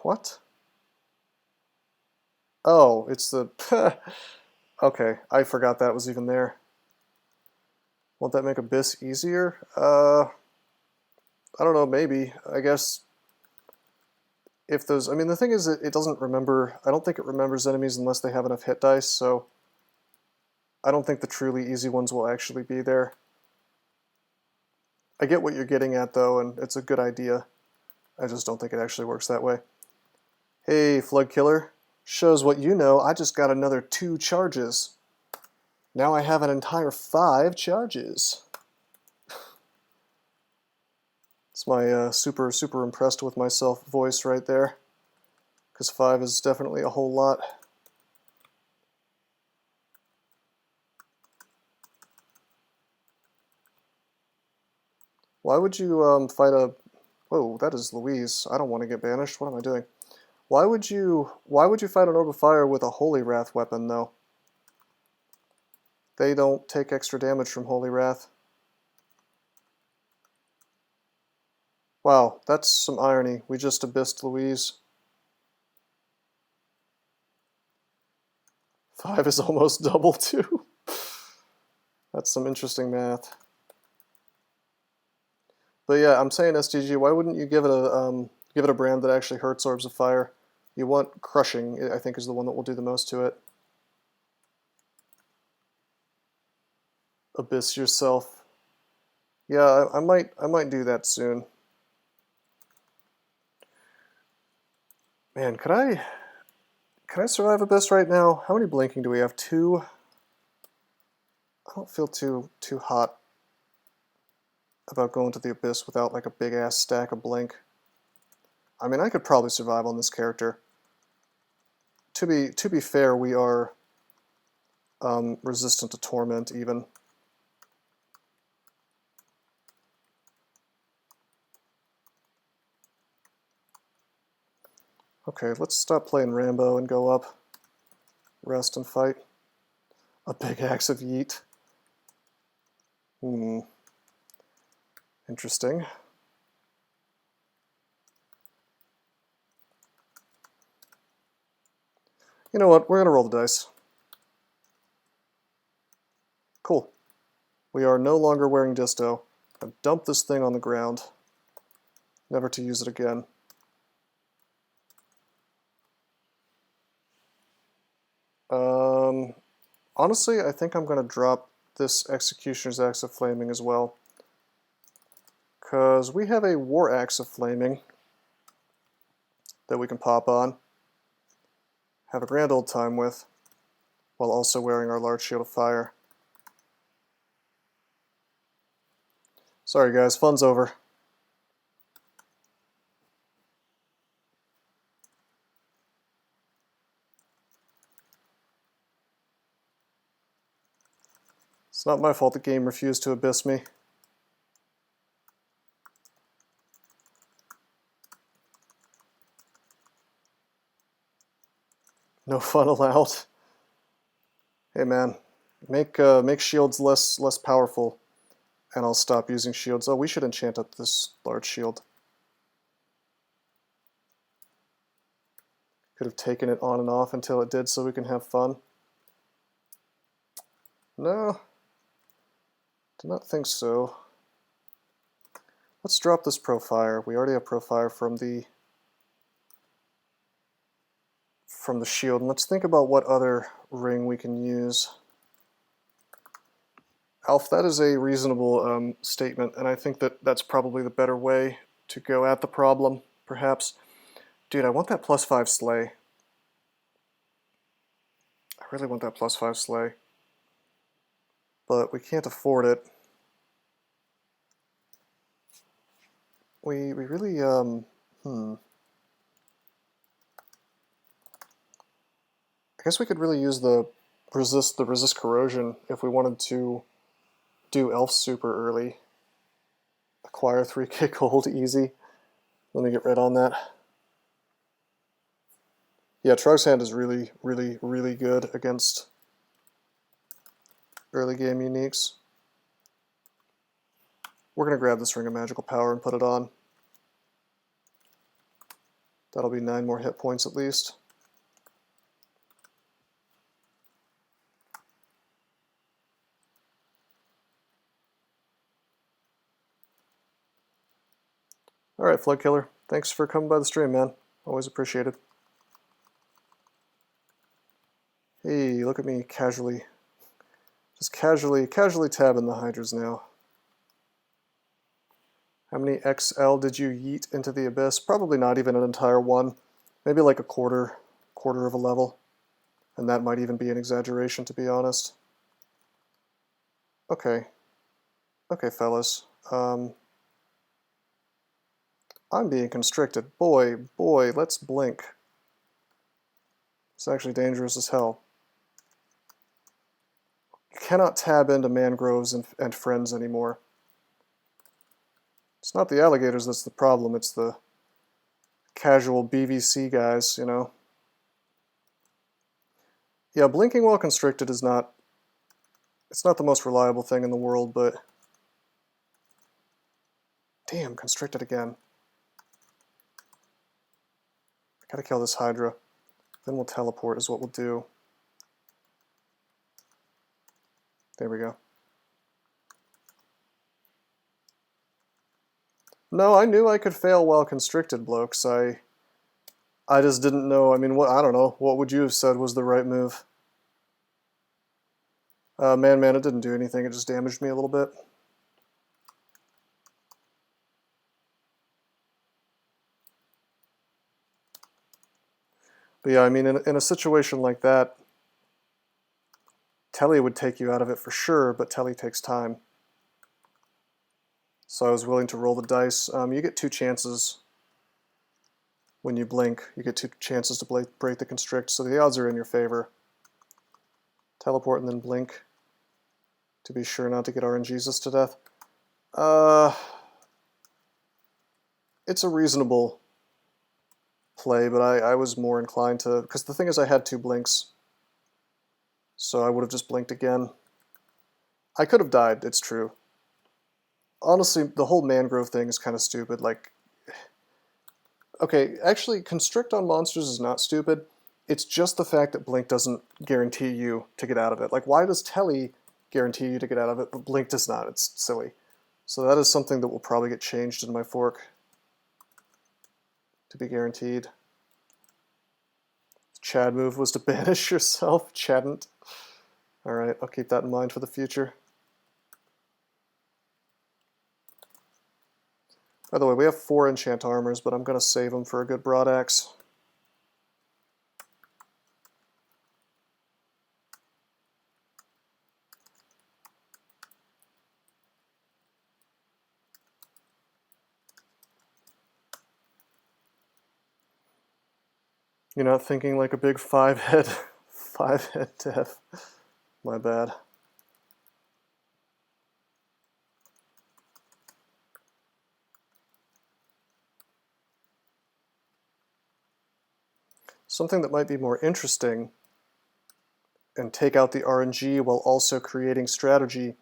What? Oh, it's the... Okay, I forgot that was even there. Won't that make Abyss easier? I don't know, maybe. I guess if those... I mean, the thing is, it doesn't remember... I don't think it remembers enemies unless they have enough hit dice, so... I don't think the truly easy ones will actually be there. I get what you're getting at though, and it's a good idea. I just don't think it actually works that way. Hey, Flood Killer. Shows what you know, I just got another 2 charges. Now I have an entire 5 charges. It's my super impressed with myself voice right there. Because 5 is definitely a whole lot. Why would you fight a... Whoa, that is Louise. I don't want to get banished. What am I doing? Why would you fight an Orb of Fire with a Holy Wrath weapon, though? They don't take extra damage from Holy Wrath. Wow, that's some irony. We just abyssed Louise. 5 is almost double, too. That's some interesting math. But yeah, I'm saying STG, why wouldn't you give it a brand that actually hurts Orbs of Fire? You want Crushing, I think, is the one that will do the most to it. Abyss yourself. Yeah, I might do that soon. Man, can I survive Abyss right now? How many blinking do we have? 2? I don't feel too hot about going to the Abyss without like a big ass stack of blink. I mean, I could probably survive on this character. To be fair, we are resistant to Torment even. Okay, let's stop playing Rambo and go up. Rest and fight. A big axe of Yeet. Interesting. You know what? We're going to roll the dice. Cool. We are no longer wearing Disto. I've dumped this thing on the ground. Never to use it again. Honestly, I think I'm going to drop this Executioner's Axe of Flaming as well. Because we have a War Axe of Flaming that we can pop on, have a grand old time with, while also wearing our large Shield of Fire. Sorry guys, fun's over. It's not my fault the game refused to abyss me. No fun allowed. Hey man, make shields less powerful, and I'll stop using shields. Oh, we should enchant up this large shield. Could have taken it on and off until it did so we can have fun. No, do not think so. Let's drop this Profire. We already have Profire from the shield. And let's think about what other ring we can use. Alf, that is a reasonable statement, and I think that that's probably the better way to go at the problem, perhaps. Dude, I want that +5 Slay. I really want that +5 Slay. But we can't afford it. We really, I guess we could really use the resist corrosion if we wanted to do Elf super early. Acquire 3k gold easy. Let me get right on that. Yeah, Trog's hand is really good against early game uniques. We're going to grab this Ring of Magical Power and put it on. That'll be 9 more hit points at least. Alright, Flood Killer. Thanks for coming by the stream, man. Always appreciated. Hey, look at me casually Just casually tabbing the hydras now. How many XL did you yeet into the abyss? Probably not even an entire one. Maybe like a quarter of a level. And that might even be an exaggeration, to be honest. Okay. Okay, fellas. I'm being constricted. Boy, let's blink. It's actually dangerous as hell. You cannot tab into mangroves and friends anymore. It's not the alligators that's the problem, it's the casual BVC guys, you know. Yeah, blinking while constricted is not... It's not the most reliable thing in the world, but... Damn, constricted again. I gotta kill this Hydra. Then we'll teleport is what we'll do. There we go. No, I knew I could fail while constricted, blokes. I just didn't know. I mean, I don't know. What would you have said was the right move? Man, it didn't do anything. It just damaged me a little bit. But yeah, I mean, in a situation like that, Telly would take you out of it for sure, but Telly takes time. So I was willing to roll the dice. You get 2 chances when you blink. You get 2 chances to break the constrict, so the odds are in your favor. Teleport and then blink to be sure not to get RNGesus to death. It's a reasonable play, but I was more inclined to... Because the thing is, I had 2 blinks. So I would have just blinked again. I could have died, it's true. Honestly, the whole mangrove thing is kind of stupid. Like, okay, actually, constrict on monsters is not stupid. It's just the fact that blink doesn't guarantee you to get out of it. Like, why does Telly guarantee you to get out of it, but blink does not? It's silly. So that is something that will probably get changed in my fork to be guaranteed. Chad move was to banish yourself, Chadn't. Alright, I'll keep that in mind for the future. By the way, we have 4 enchant armors, but I'm going to save them for a good broadaxe. You're not thinking like a big 5-head dev. My bad. Something that might be more interesting and take out the RNG while also creating strategy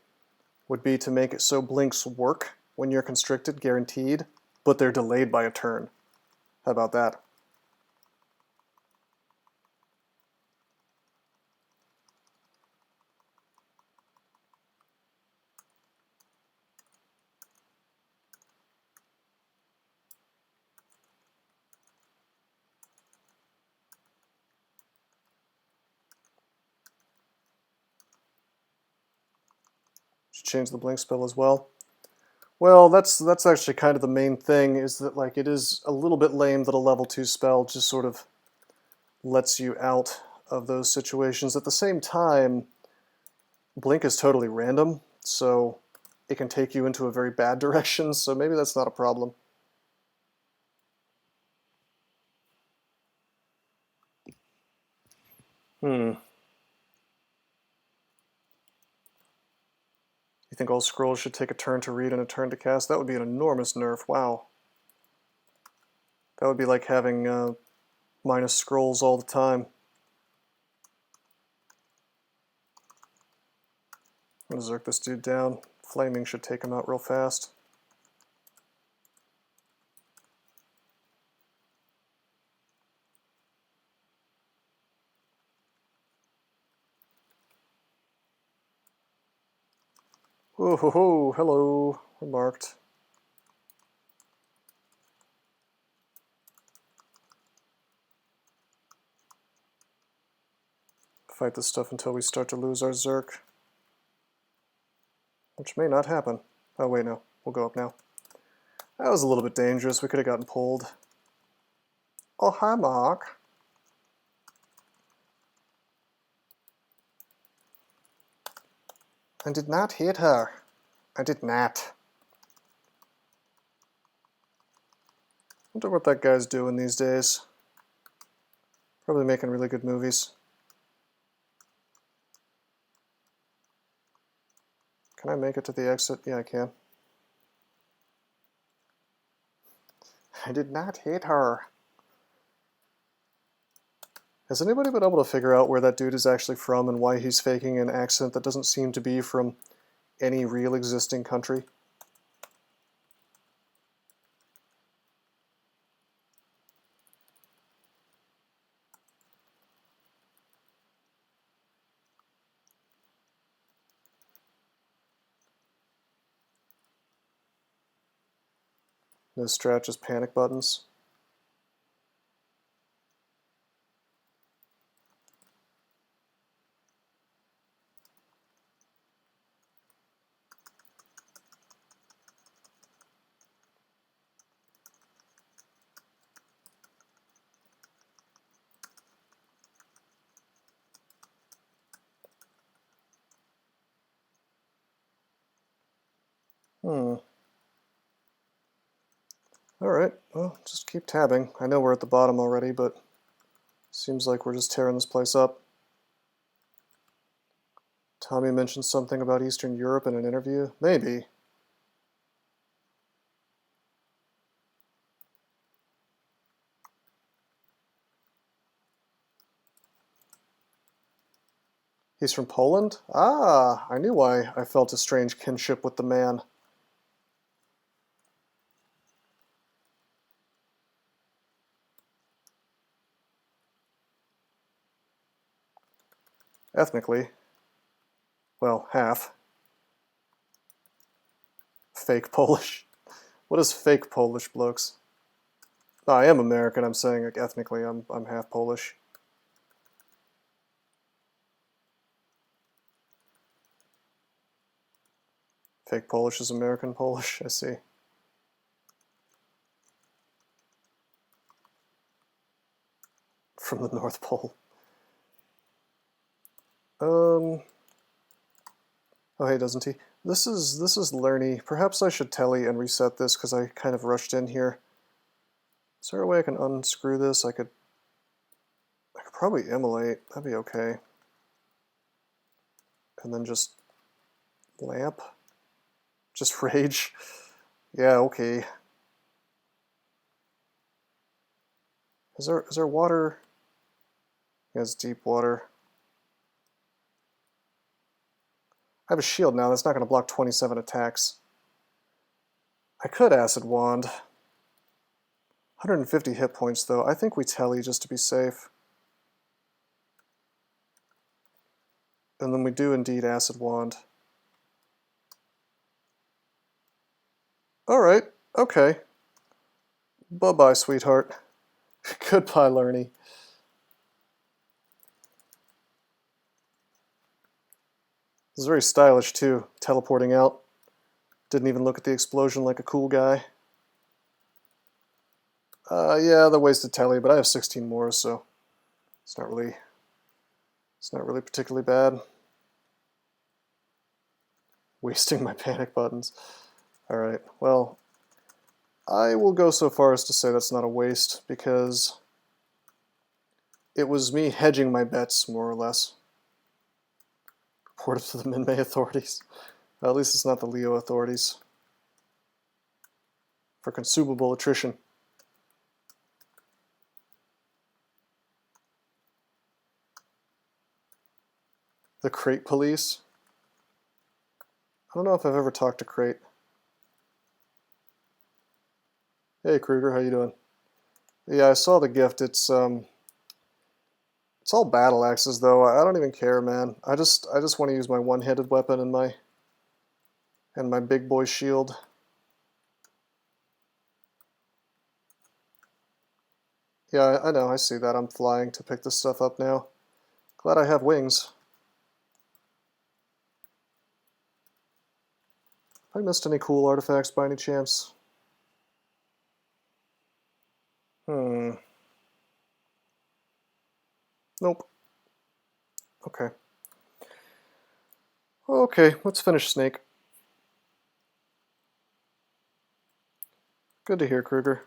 would be to make it so blinks work when you're constricted, guaranteed, but they're delayed by a turn. How about that? Should change the blink spell as well. Well, that's actually kind of the main thing, is that like it is a little bit lame that a level 2 spell just sort of lets you out of those situations. At the same time, blink is totally random, so it can take you into a very bad direction, so maybe that's not a problem. You think all scrolls should take a turn to read and a turn to cast? That would be an enormous nerf, wow. That would be like having minus scrolls all the time. I'm gonna zerk this dude down. Flaming should take him out real fast. Oh ho ho, hello, we're marked. Fight this stuff until we start to lose our zerk. which may not happen. Oh wait, no, we'll go up now. That was a little bit dangerous. We could have gotten pulled. Oh, hi, Mark. I did not hit her. I did not. Wonder what that guy's doing these days. Probably making really good movies. Can I make it to the exit? Yeah, I can. I did not hit her. Has anybody been able to figure out where that dude is actually from and why he's faking an accent that doesn't seem to be from any real existing country? No strat, just panic buttons. Alright, well, just keep tabbing. I know we're at the bottom already, but seems like we're just tearing this place up. Tommy mentioned something about Eastern Europe in an interview? Maybe. He's from Poland? Ah, I knew why I felt a strange kinship with the man. Ethnically. Well, half. Fake Polish. What is fake Polish, blokes? No, I am American, I'm saying like, ethnically I'm half Polish. Fake Polish is American Polish, I see. From the North Pole. Oh hey, doesn't he? This is Lerny. Perhaps I should telly and reset this because I kind of rushed in here. Is there a way I can unscrew this? I could probably immolate. That'd be okay. And then just lamp. Just rage. Yeah, okay. Is there water? Yeah, it's deep water. I have a shield now, that's not going to block 27 attacks. I could Acid Wand. 150 hit points though. I think we telly just to be safe. And then we do indeed Acid Wand. Alright, okay. Bye-bye, sweetheart. Goodbye, Lerny. This is very stylish too, teleporting out. Didn't even look at the explosion like a cool guy. Yeah, the wasted telly, but I have 16 more, so it's not really particularly bad. Wasting my panic buttons. Alright, well, I will go so far as to say that's not a waste, because it was me hedging my bets, more or less. Reported to the Minmay authorities. Well, at least it's not the Leo authorities. For consumable attrition. The Crate Police? I don't know if I've ever talked to Crate. Hey Kruger, how you doing? Yeah, I saw the gift. It's all battle axes though. I don't even care, man. I just want to use my one-handed weapon and my big boy shield. Yeah, I know, I see that. I'm flying to pick this stuff up now. Glad I have wings. I missed any cool artifacts by any chance? Nope. Okay. Okay, let's finish Snake. Good to hear, Kruger.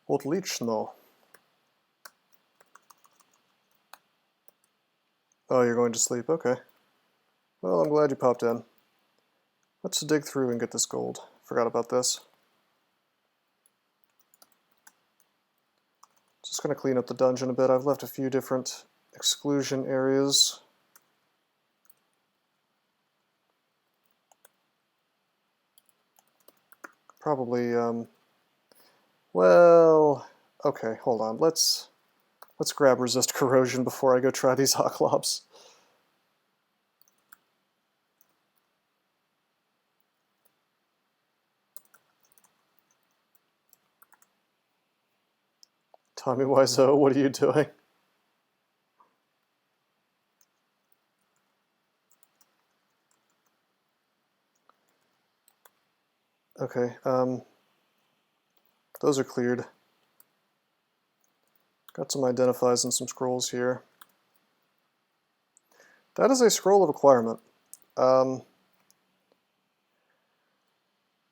Otlично. Oh, you're going to sleep? Okay. Well, I'm glad you popped in. Let's dig through and get this gold. Forgot about this. Just going to clean up the dungeon a bit. I've left a few different exclusion areas. Probably, well, okay, hold on. Let's grab resist corrosion before I go try these HOGLobs. Tommy Wiseau, what are you doing? Okay, those are cleared. Got some identifies and some scrolls here. That is a scroll of acquirement.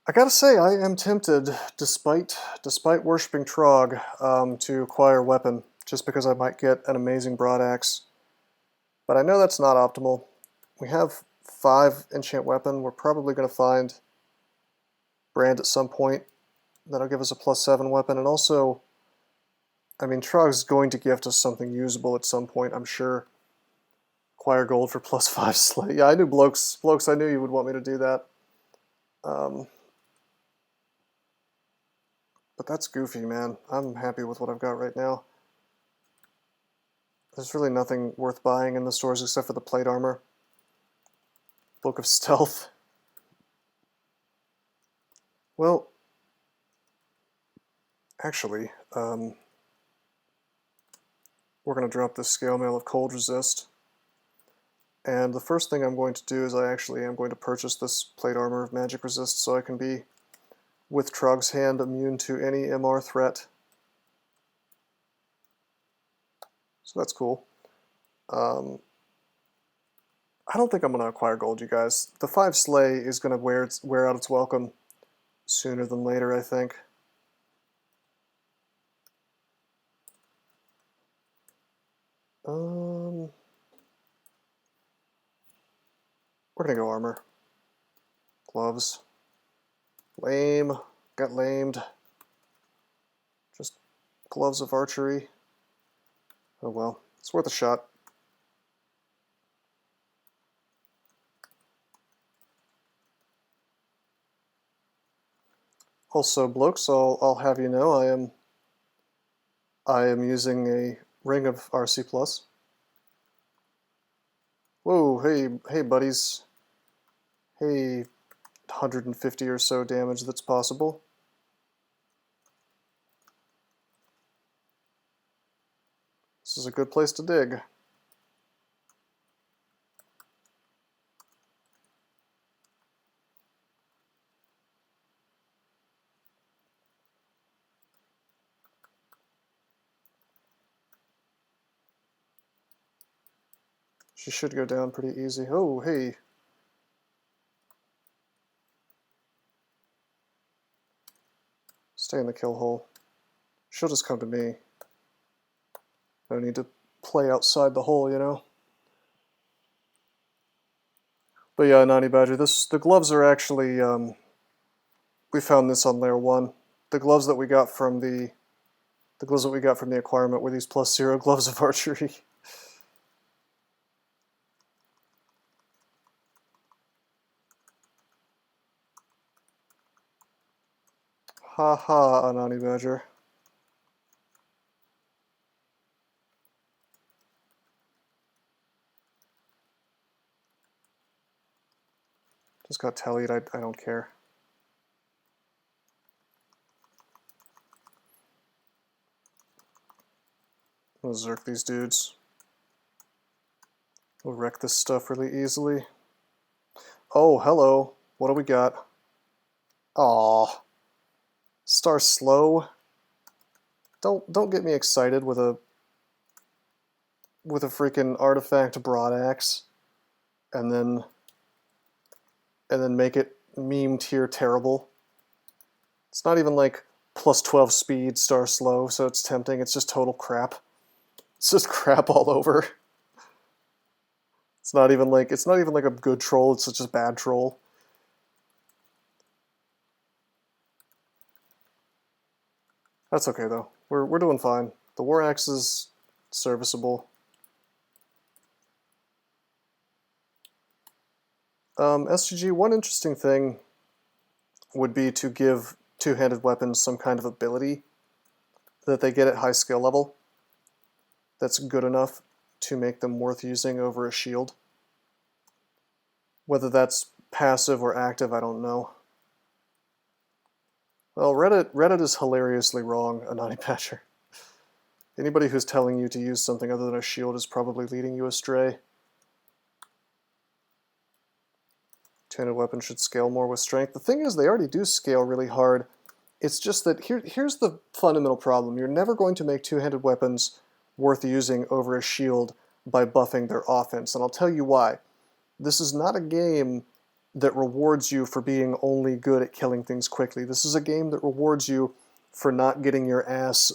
I gotta say, I am tempted, despite worshipping Trog, to acquire a weapon, just because I might get an amazing broadaxe. But I know that's not optimal. We have 5 enchant weapon. We're probably going to find Brand at some point. That'll give us a +7 weapon, and also, I mean, Trog's going to gift us something usable at some point, I'm sure. Acquire gold for +5 slay. Yeah, I knew Blokes, I knew you would want me to do that. But that's goofy, man. I'm happy with what I've got right now. There's really nothing worth buying in the stores except for the plate armor. Book of Stealth. Well, actually, we're going to drop this scale mail of cold resist. And the first thing I'm going to do is I actually am going to purchase this plate armor of magic resist so I can be, with Trog's hand, immune to any MR threat. So that's cool. I don't think I'm going to acquire gold, you guys. The 5 slay is going to wear out its welcome sooner than later, I think. We're going to go armor. Gloves. Lame. Got lamed. Just gloves of archery. Oh well. It's worth a shot. Also, Blokes, I'll have you know I am using a ring of RC+. Whoa, hey buddies. Hey, 150 or so damage that's possible. This is a good place to dig. She should go down pretty easy. Oh, hey. Stay in the kill hole. She'll just come to me. I don't need to play outside the hole, you know? But yeah, NaNe Badger, the gloves are actually, we found this on layer 1. The gloves that we got from the acquirement were these +0 gloves of archery. Ha ha, NaNe Badger. Just got tallied, I don't care. gonna zerk these dudes. We'll wreck this stuff really easily. Oh, hello. What do we got? Aw. Star slow. Don't get me excited with a freaking artifact broadaxe and then make it meme tier terrible. It's not even like plus 12 speed star slow, so it's tempting. It's just total crap. It's just crap all over. It's not even like a good troll, it's just a bad troll. That's okay though. We're doing fine. The war axe is serviceable. SGG, one interesting thing would be to give two-handed weapons some kind of ability that they get at high skill level that's good enough to make them worth using over a shield. Whether that's passive or active, I don't know. Well, Reddit is hilariously wrong, Anani Patcher. Anybody who's telling you to use something other than a shield is probably leading you astray. Two-handed weapons should scale more with strength. The thing is, they already do scale really hard. It's just that here's the fundamental problem. You're never going to make two-handed weapons worth using over a shield by buffing their offense, and I'll tell you why. This is not a game that rewards you for being only good at killing things quickly. This is a game that rewards you for not getting your ass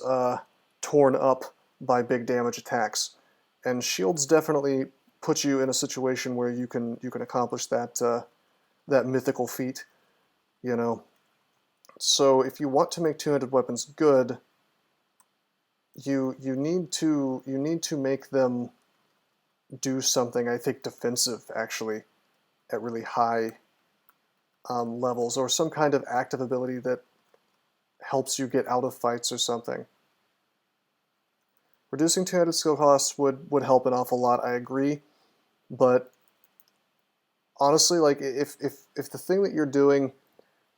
torn up by big damage attacks. And shields definitely put you in a situation where you can accomplish that that mythical feat, you know. So if you want to make two-handed weapons good, you need to make them do something, I think, defensive, actually, at really high levels, or some kind of active ability that helps you get out of fights or something. Reducing two-handed skill costs would help an awful lot, I agree, but honestly, like, if the thing that you're doing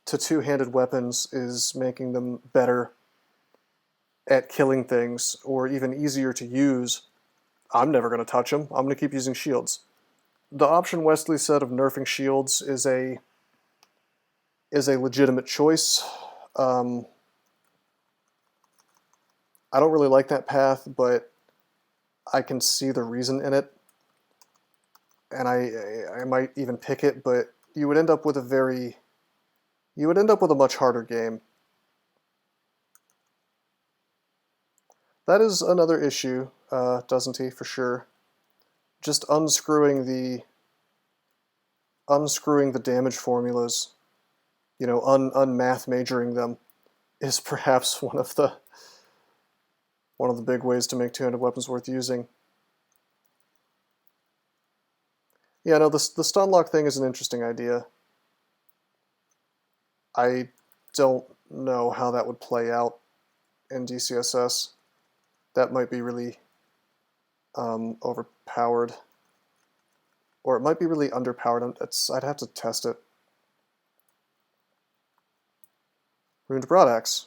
to two-handed weapons is making them better at killing things, or even easier to use, I'm never going to touch them. I'm going to keep using shields. The option Wesley said of nerfing shields is a legitimate choice. I don't really like that path, but I can see the reason in it, and I might even pick it. But you would end up with a much harder game. That is another issue, doesn't he? For sure. Just unscrewing the damage formulas, you know, unmath majoring them, is perhaps one of the big ways to make two-handed weapons worth using. Yeah, no, the stun lock thing is an interesting idea. I don't know how that would play out in DCSS. That might be really overpowered. Or it might be really underpowered. I'd have to test it. Ruined Broadaxe.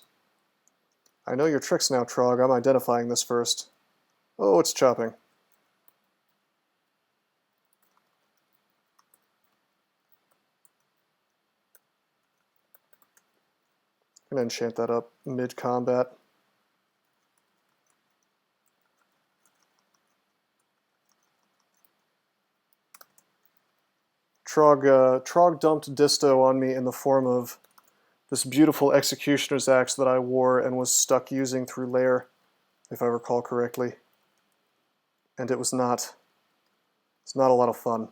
I know your tricks now, Trog. I'm identifying this first. Oh, it's chopping. I'm going to enchant that up mid-combat. Trog dumped Disto on me in the form of this beautiful Executioner's Axe that I wore and was stuck using through Lair, if I recall correctly. And it's not a lot of fun.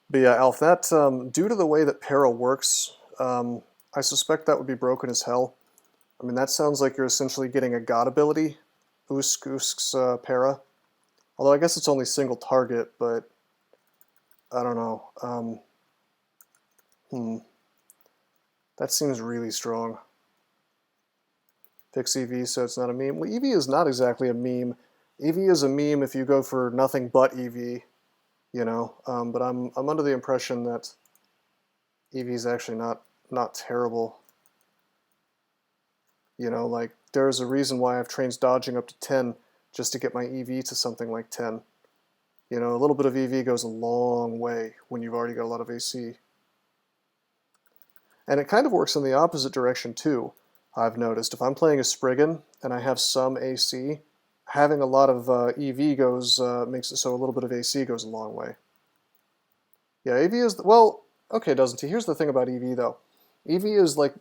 But yeah, Alf, that, due to the way that Para works, I suspect that would be broken as hell. I mean, that sounds like you're essentially getting a god ability, Usk's Para. Although I guess it's only single target, but I don't know. That seems really strong. Fix EV so it's not a meme. Well, EV is not exactly a meme. EV is a meme if you go for nothing but EV, you know. But I'm under the impression that EV is actually not terrible. You know, like, there's a reason why I have trains dodging up to 10 just to get my EV to something like 10. You know, a little bit of EV goes a long way when you've already got a lot of AC. And it kind of works in the opposite direction too, I've noticed. If I'm playing a Spriggan and I have some AC, having a lot of EV makes it so a little bit of AC goes a long way. Yeah, EV is, well, okay, doesn't he? Here's the thing about EV though. EV is like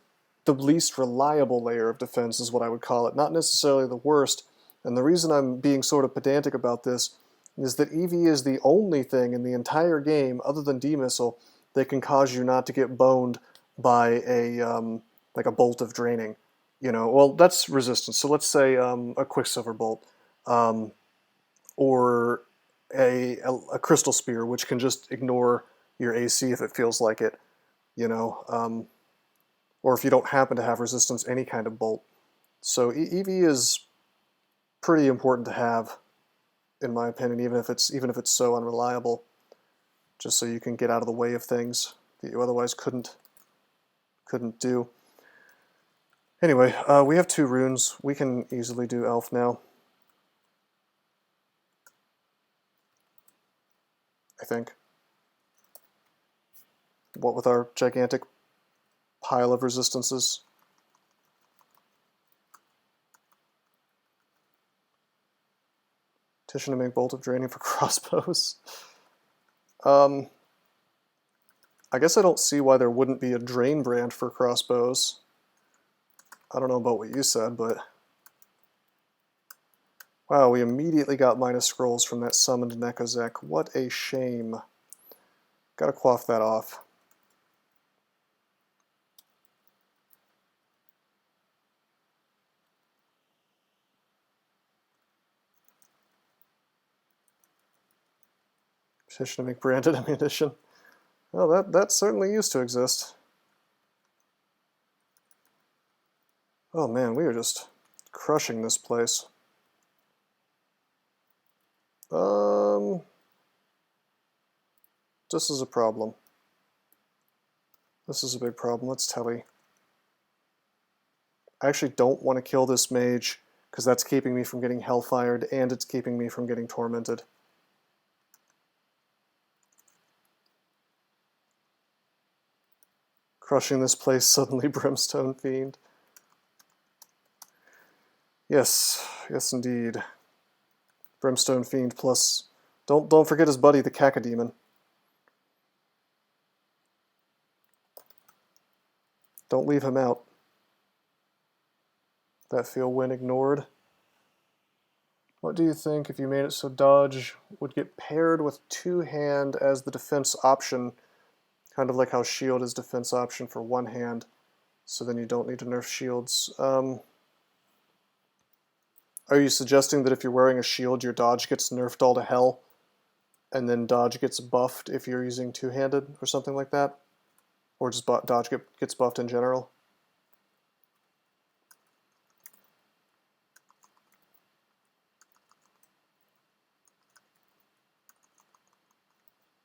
the least reliable layer of defense is what I would call it, not necessarily the worst. And the reason I'm being sort of pedantic about this is that EV is the only thing in the entire game, other than D-Missile, that can cause you not to get boned by a like a bolt of draining. You know, well, that's resistance. So let's say a Quicksilver Bolt, or a Crystal Spear, which can just ignore your AC if it feels like it. You know, or if you don't happen to have resistance, any kind of bolt. So EV is pretty important to have, in my opinion, even if it's so unreliable, just so you can get out of the way of things that you otherwise couldn't do. Anyway, we have 2 runes. We can easily do Elf now, I think. What with our gigantic pile of resistances. Petition to make Bolt of Draining for crossbows. I guess I don't see why there wouldn't be a Drain brand for crossbows. I don't know about what you said, but... Wow, we immediately got minus scrolls from that summoned Nekozek. What a shame. Gotta quaff that off. Petition to make branded ammunition. Well, that certainly used to exist. Oh man, we are just crushing this place. This is a problem. This is a big problem. Let's telly. I actually don't want to kill this mage, because that's keeping me from getting hellfired, and it's keeping me from getting tormented. Crushing this place, suddenly Brimstone Fiend. Yes, yes indeed. Brimstone Fiend plus... Don't forget his buddy, the Cacodemon. Don't leave him out. That field win ignored. What do you think if you made it so dodge would get paired with 2-hand as the defense option, kind of like how shield is defense option for 1 hand, so then you don't need to nerf shields? Are you suggesting that if you're wearing a shield, your dodge gets nerfed all to hell, and then dodge gets buffed if you're using 2-handed or something like that? Or just dodge gets buffed in general?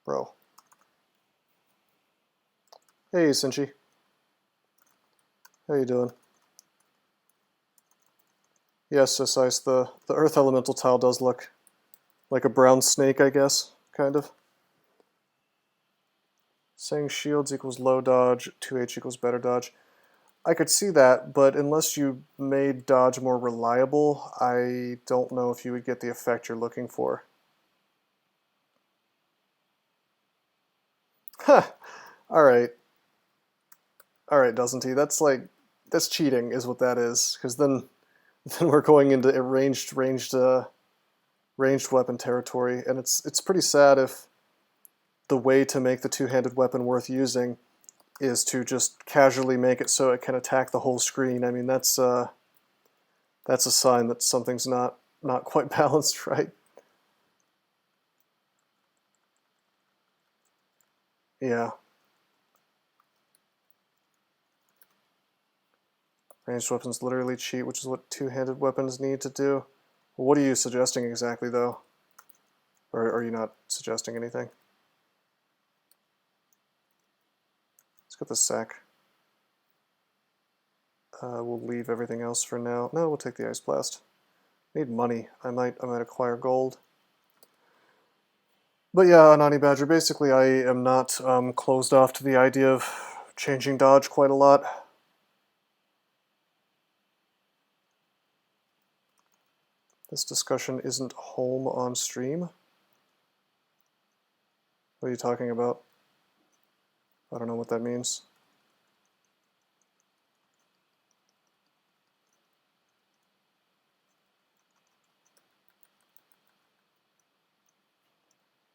Bro. Hey, CeCj. How you doing? Yes, Ice, the Earth Elemental tile does look like a brown snake, I guess, kind of. Saying shields equals low dodge, 2H equals better dodge. I could see that, but unless you made dodge more reliable, I don't know if you would get the effect you're looking for. Huh. Alright. Alright, doesn't he? That's cheating is what that is, because then we're going into a ranged weapon territory, and it's pretty sad if the way to make the 2-handed weapon worth using is to just casually make it so it can attack the whole screen. I mean, that's a sign that something's not quite balanced right. Yeah. Ranged weapons literally cheat, which is what 2-handed weapons need to do. Well, what are you suggesting exactly, though? Or are you not suggesting anything? Let's get the CeCK. We'll leave everything else for now. No, we'll take the Ice Blast. Need money. I might acquire gold. But yeah, NaNe Badger, basically I am not closed off to the idea of changing dodge quite a lot. This discussion isn't home on stream. What are you talking about? I don't know what that means.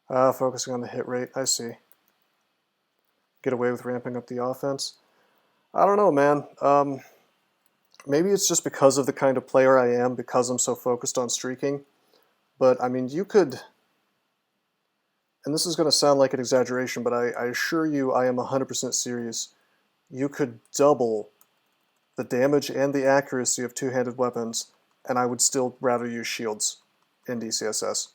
Focusing on the hit rate, I see. Get away with ramping up the offense. I don't know, man. Maybe it's just because of the kind of player I am, because I'm so focused on streaking. But, I mean, you could... And this is going to sound like an exaggeration, but I assure you I am 100% serious. You could double the damage and the accuracy of two-handed weapons, and I would still rather use shields in DCSS.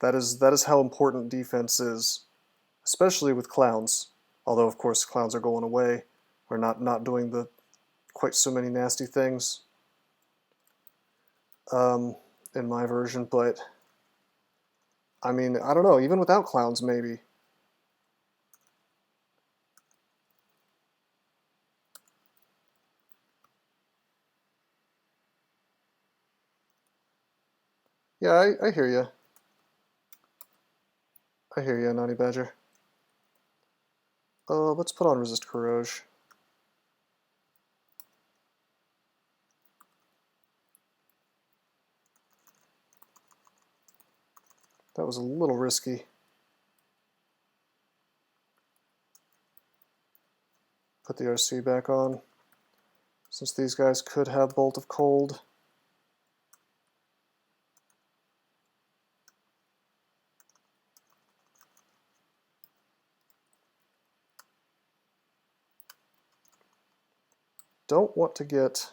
That is how important defense is, especially with clowns. Although, of course, clowns are going away, or not doing the quite so many nasty things in my version, but I mean, I don't know, even without clowns, maybe. Yeah, I hear you. I hear you, NaNe Badger. Let's put on resist corroge. That was a little risky. Put the RC back on, since these guys could have Bolt of Cold. I don't want to get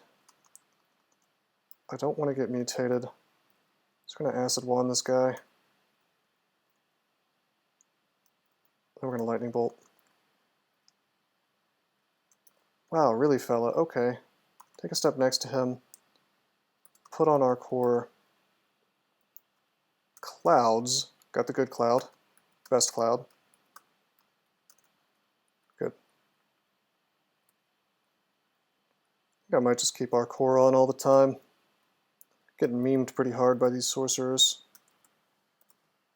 mutated. Just going to Acid Wand this guy. Then we're going to Lightning Bolt. Wow, really, fella? Okay. Take a step next to him. Put on our core clouds. Got the good cloud. Best cloud. Good. I think I might just keep our core on all the time. Getting memed pretty hard by these sorcerers.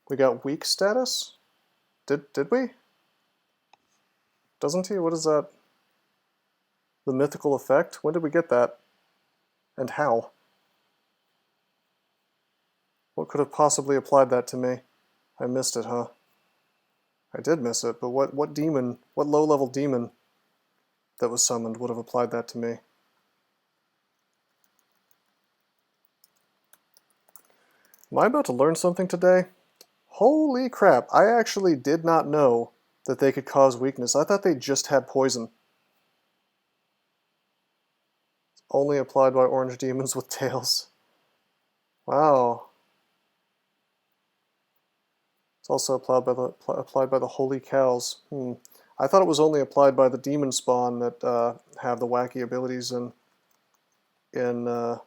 We got weak status? Did we? Doesn't he? What is that? The mythical effect? When did we get that? And how? What could have possibly applied that to me? I missed it, huh? I did miss it, but what demon, what low-level demon that was summoned would have applied that to me? Am I about to learn something today? Holy crap, I actually did not know that they could cause weakness. I thought they just had poison. Only applied by orange demons with tails. Wow. It's also applied by the holy cows. I thought it was only applied by the demon spawn that have the wacky abilities in Pan.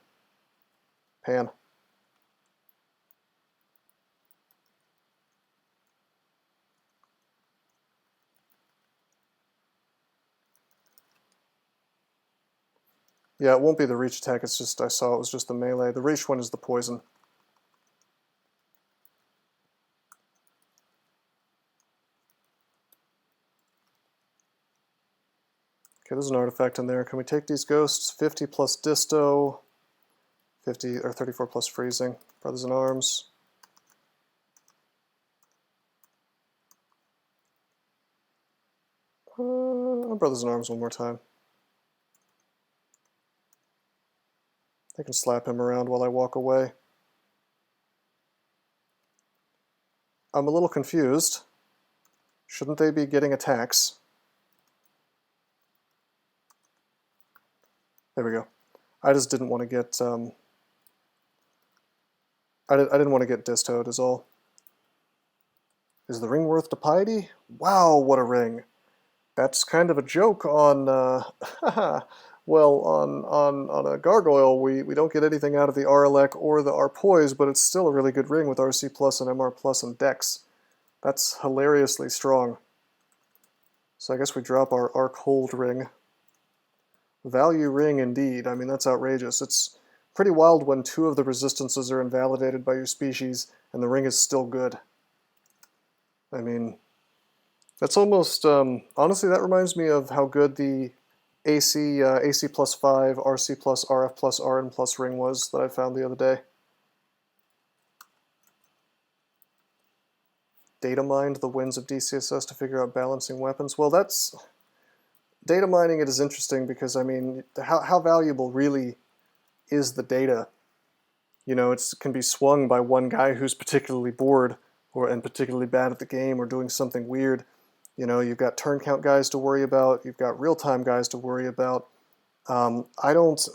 Yeah, it won't be the reach attack, it's just, I saw it was just the melee. The reach one is the poison. Okay, there's an artifact in there. Can we take these ghosts? 50 plus disto, 50 or 34 plus freezing. Brothers in Arms. Brothers in Arms one more time. I can slap him around while I walk away. I'm a little confused. Shouldn't they be getting attacks? There we go. I just didn't want to get I didn't want to get distoed is all. Is the ring worth to piety? Wow, what a ring. That's kind of a joke on, well, on a gargoyle, we don't get anything out of the RLEC or the RPoise, but it's still a really good ring with RC plus and MR plus and Dex. That's hilariously strong. So I guess we drop our arc hold ring. Value ring indeed. I mean, that's outrageous. It's pretty wild when 2 of the resistances are invalidated by your species and the ring is still good. I mean, that's almost, honestly, that reminds me of how good the AC plus 5, RC plus, RF plus, RN plus ring was that I found the other day. Data mined the wins of DCSS to figure out balancing weapons. Well, that's... Data mining it is interesting because, I mean, how valuable really is the data? You know, it can be swung by one guy who's particularly bored and particularly bad at the game or doing something weird. You know, you've got turn count guys to worry about, you've got real-time guys to worry about. I don't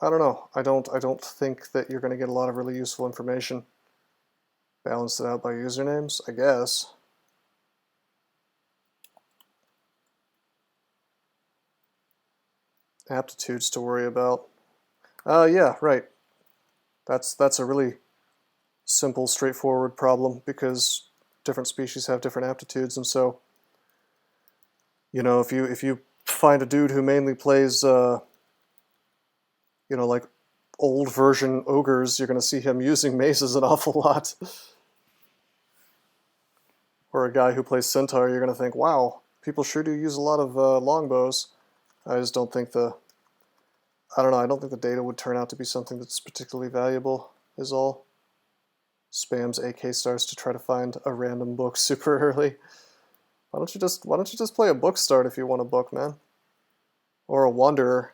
know. I don't think that you're going to get a lot of really useful information. Balance it out by usernames, I guess. Aptitudes to worry about. Yeah, right. That's a really simple, straightforward problem because different species have different aptitudes, and so, you know, if you find a dude who mainly plays, you know, like old version ogres, you're going to see him using maces an awful lot. Or a guy who plays centaur, you're going to think, wow, people sure do use a lot of longbows. I just don't think I don't know, I don't think the data would turn out to be something that's particularly valuable, is all. Spams AK stars to try to find a random book super early. Why don't you just play a book start if you want a book, man? Or a wanderer.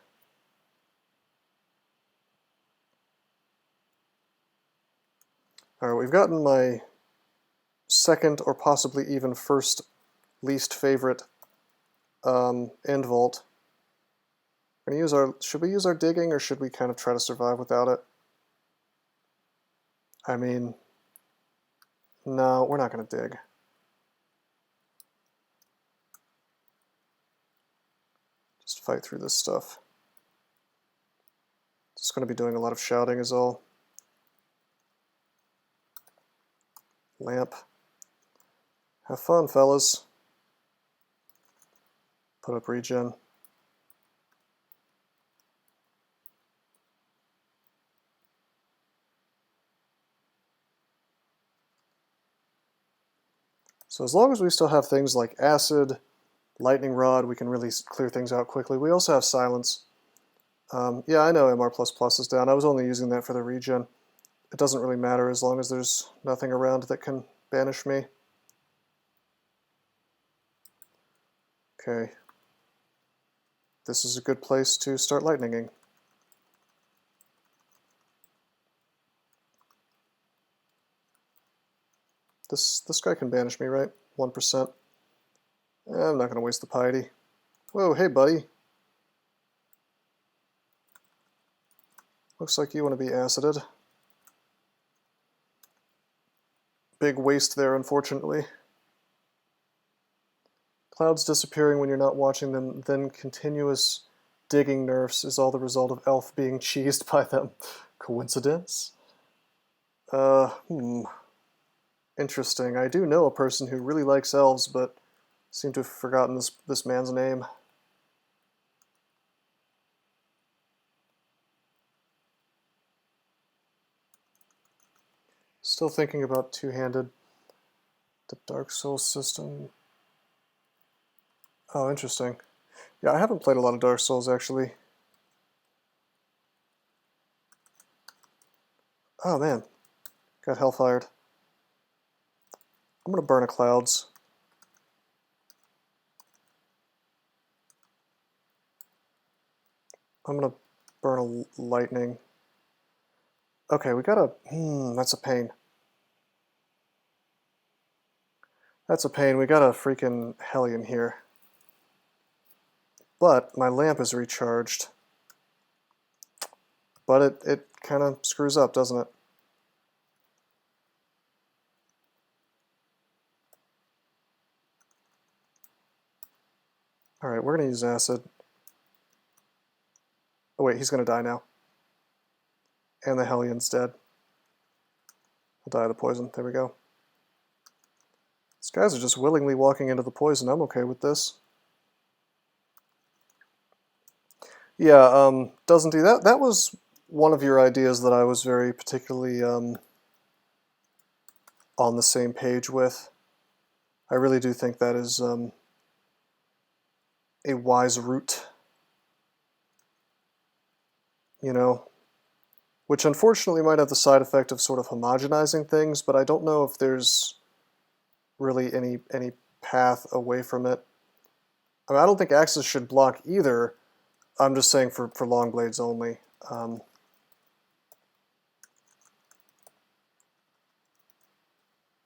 Alright, we've gotten my second or possibly even first least favorite end vault. We're gonna use should we use our digging or should we kind of try to survive without it? I mean, no, we're not gonna dig. Just fight through this stuff. Just gonna be doing a lot of shouting is all. Lamp. Have fun, fellas. Put up regen. So as long as we still have things like acid, lightning rod, we can really clear things out quickly. We also have silence. Yeah, I know MR++ is down. I was only using that for the regen. It doesn't really matter as long as there's nothing around that can banish me. Okay. This is a good place to start lightninging. This guy can banish me, right? 1%. I'm not going to waste the piety. Whoa, hey buddy. Looks like you want to be acided. Big waste there, unfortunately. Clouds disappearing when you're not watching them, then continuous digging nerfs is all the result of Elf being cheesed by them. Coincidence? Interesting. I do know a person who really likes elves, but seem to have forgotten this man's name. Still thinking about two-handed. The Dark Souls system. Oh, interesting. Yeah, I haven't played a lot of Dark Souls, actually. Oh, man. Got hellfired. I'm going to burn a clouds. I'm going to burn a lightning. Okay, we got a... that's a pain. That's a pain. We got a freaking Hellion here. But my lamp is recharged. But it kind of screws up, doesn't it? Alright, we're going to use acid. Oh wait, he's going to die now. And the Hellions dead. He'll die of the poison. There we go. These guys are just willingly walking into the poison. I'm okay with this. Yeah, doesn't do that. That was one of your ideas that I was very particularly on the same page with. I really do think that is a wise route. You know, which unfortunately might have the side effect of sort of homogenizing things, but I don't know if there's really any path away from it. I mean, I don't think axes should block either. I'm just saying for long blades only. What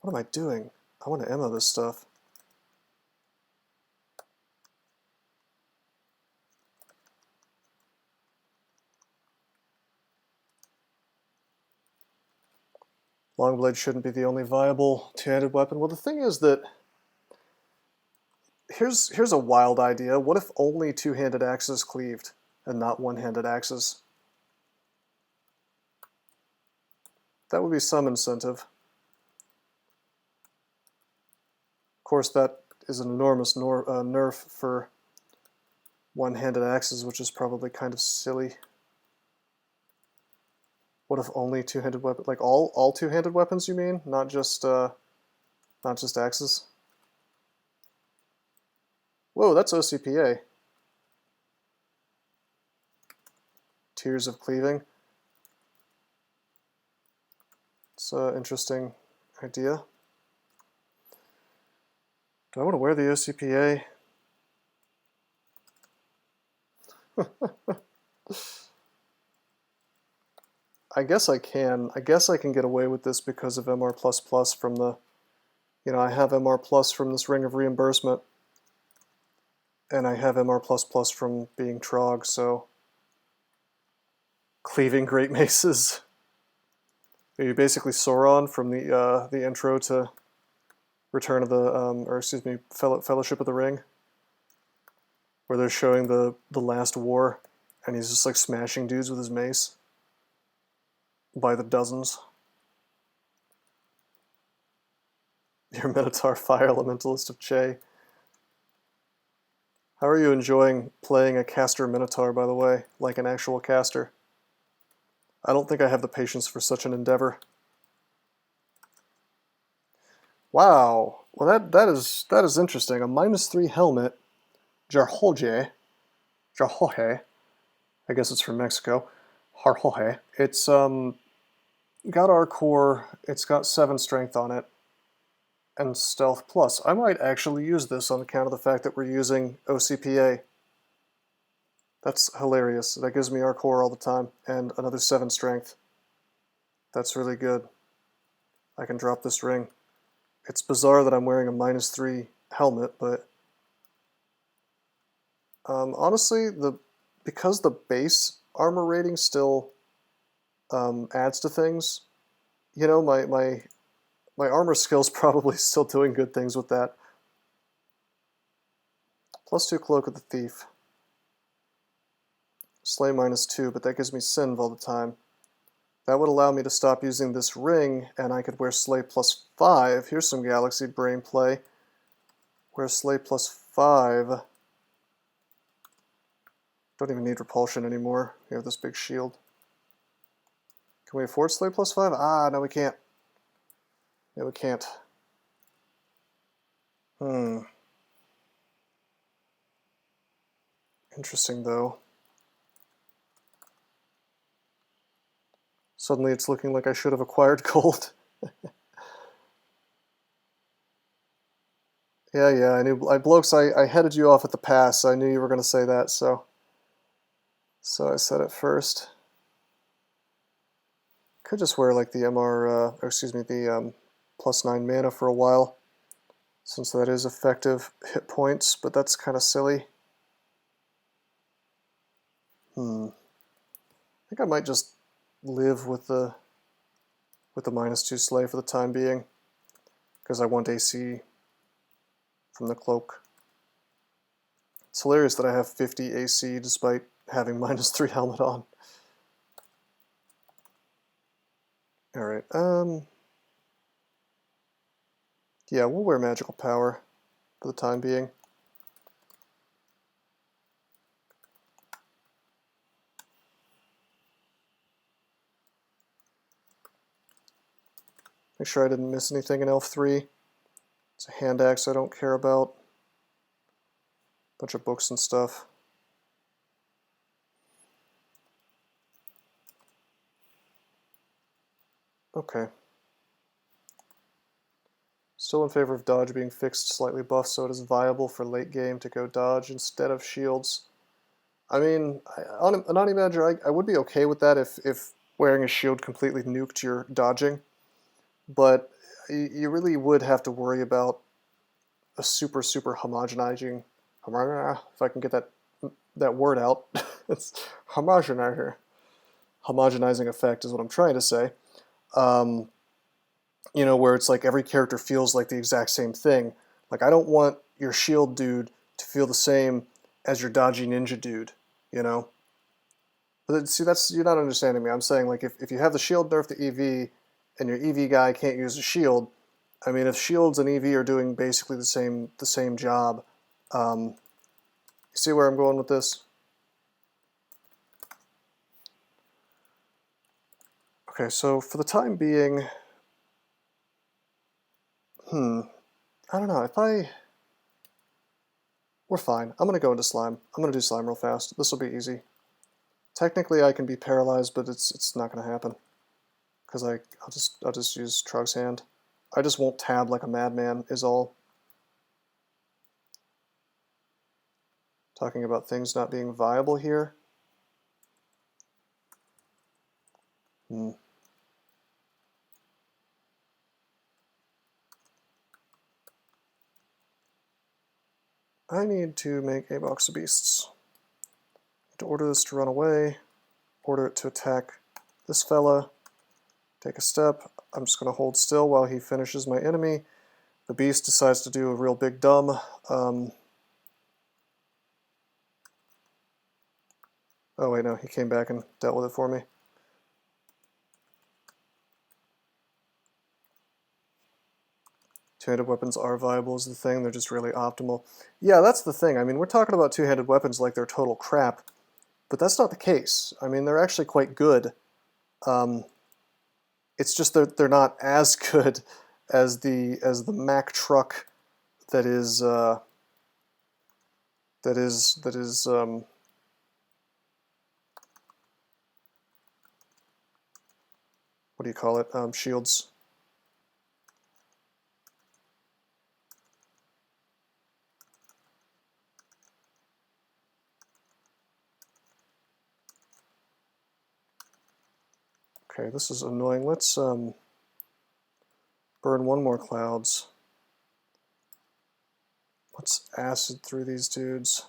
am I doing? I want to ammo this stuff. Long blade shouldn't be the only viable two-handed weapon. Well, the thing is that here's a wild idea. What if only two-handed axes cleaved and not one-handed axes? That would be some incentive. Of course, that is an enormous nerf for one-handed axes, which is probably kind of silly. What if only two-handed weapons? Like all two-handed weapons, you mean? Not just axes? Whoa, that's OCPA. Tiers of cleaving. It's an interesting idea. Do I want to wear the OCPA? I guess I can. I guess I can get away with this because of MR++ from the, you know, I have MR+ from this ring of reimbursement, and I have MR++ from being Trog, so cleaving great maces. Are you basically Sauron from the intro to Return of the, or excuse me, Fellowship of the Ring, where they're showing the last war, and he's just like smashing dudes with his mace by the dozens. Your Minotaur Fire Elementalist of Che. How are you enjoying playing a caster Minotaur, by the way, like an actual caster? I don't think I have the patience for such an endeavor. Wow, well that is interesting. A -3 helmet, GrHoJ, I guess it's from Mexico, GrHoJ. It's got our core, it's got 7 strength on it, and stealth plus. I might actually use this on account of the fact that we're using OCPA. That's hilarious. That gives me our core all the time, and another 7 strength. That's really good. I can drop this ring. It's bizarre that I'm wearing a -3 helmet, but honestly, because the base armor rating still adds to things, you know, my armor skill's probably still doing good things with that. +2 Cloak of the Thief. Slay -2, but that gives me Sinv all the time. That would allow me to stop using this ring, and I could wear Slay +5. Here's some Galaxy Brain play. Wear Slay +5. Don't even need Repulsion anymore. We have this big shield. Can we afford Slay +5? Ah, no we can't. No we can't. Interesting though. Suddenly it's looking like I should have acquired gold. Yeah, I knew. I headed you off at the pass, so I knew you were going to say that, so I said it first. Could just wear like the MR, or excuse me, the +9 mana for a while, since that is effective hit points, but that's kind of silly. I think I might just live with the -2 Slay for the time being, because I want AC from the cloak. It's hilarious that I have 50 AC despite having -3 helmet on. Alright, yeah, we'll wear magical power for the time being. Make sure I didn't miss anything in Elf3. It's a hand axe I don't care about. Bunch of books and stuff. Okay. Still in favor of dodge being fixed, slightly buffed, so it is viable for late game to go dodge instead of shields. I mean, on a NaNe manager, I would be okay with that if wearing a shield completely nuked your dodging, but you really would have to worry about a super homogenizing, if I can get that word out, it's homogenizing effect is what I'm trying to say. You know, where it's like every character feels like the exact same thing. Like, I don't want your shield dude to feel the same as your dodgy ninja dude, you know? But see, you're not understanding me. I'm saying, like, if you have the shield nerf the EV, and your EV guy can't use a shield, I mean, if shields and EV are doing basically the same job, you see where I'm going with this? Okay, so for the time being, I don't know, we're fine. I'm gonna go into slime. I'm gonna do slime real fast. This will be easy. Technically I can be paralyzed, but it's not gonna happen. Because I'll just use Trog's hand. I just won't tab like a madman is all. Talking about things not being viable here. I need to make a box of beasts. To order this to run away, order it to attack this fella, take a step. I'm just going to hold still while he finishes my enemy. The beast decides to do a real big dumb. Oh wait, no, he came back and dealt with it for me. Two-handed weapons are viable is the thing, they're just really optimal. Yeah, that's the thing. I mean, we're talking about two-handed weapons like they're total crap, but that's not the case. I mean, they're actually quite good. It's just they're not as good as the MiAK truck that is what do you call it? Shields. Okay, this is annoying. Let's burn one more clouds. Let's acid through these dudes.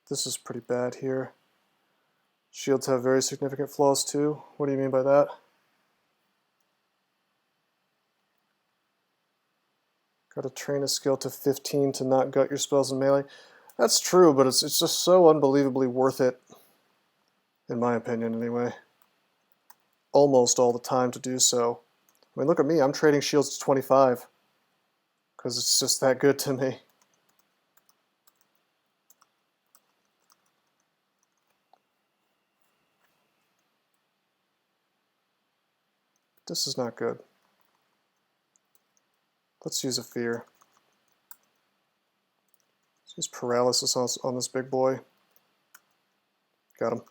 This is pretty bad here. Shields have very significant flaws too. What do you mean by that? Got to train a skill to 15 to not gut your spells in melee. That's true, but it's just so unbelievably worth it, in my opinion anyway. Almost all the time to do so. I mean, look at me, I'm trading shields to 25. Because it's just that good to me. This is not good. Let's use a fear. Let's use paralysis on this big boy. Got him.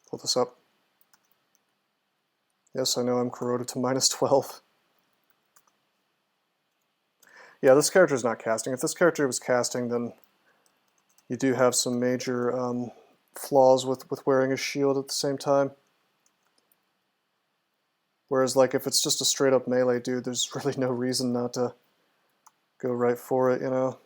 Pull this up. Yes, I know I'm corroded to -12. Yeah, this character is not casting. If this character was casting, then you do have some major flaws with wearing a shield at the same time. Whereas, like, if it's just a straight-up melee dude, there's really no reason not to go right for it, you know?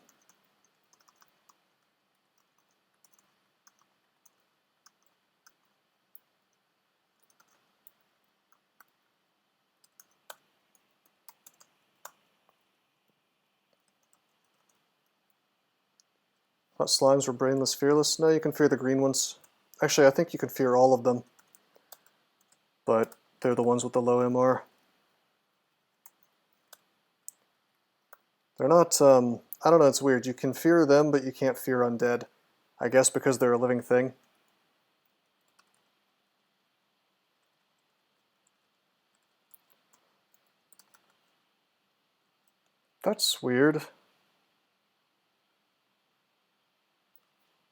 Thought slimes were brainless, fearless. No, you can fear the green ones. Actually, I think you can fear all of them. But they're the ones with the low MR. They're not, I don't know, it's weird. You can fear them, but you can't fear undead. I guess because they're a living thing. That's weird.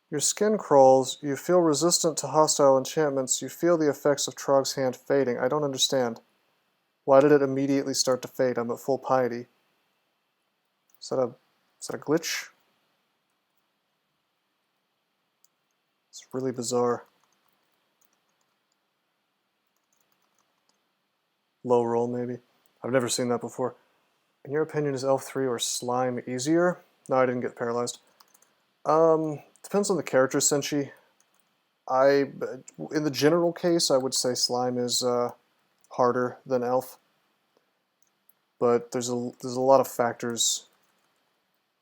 Your skin crawls, you feel resistant to hostile enchantments, you feel the effects of Trog's hand fading. I don't understand. Why did it immediately start to fade? I'm at full piety. Is that a glitch? It's really bizarre. Low roll, maybe. I've never seen that before. In your opinion, is Elf 3 or Slime easier? No, I didn't get paralyzed. Depends on the character, CeCj. In the general case, I would say Slime is harder than Elf. But there's a lot of factors.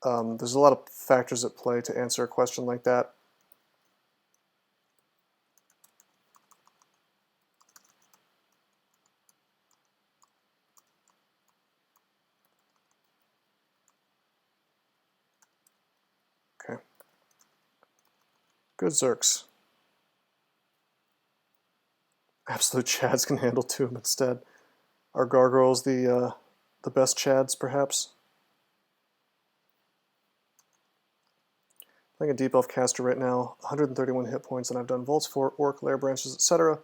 There's a lot of factors at play to answer a question like that. Okay. Good Zerks. Absolute Chads can handle 2 instead. Are gargoyles the best Chads, perhaps? Playing a Deep Elf caster right now, 131 hit points, and I've done Vaults for Orc, Lair Branches, etc.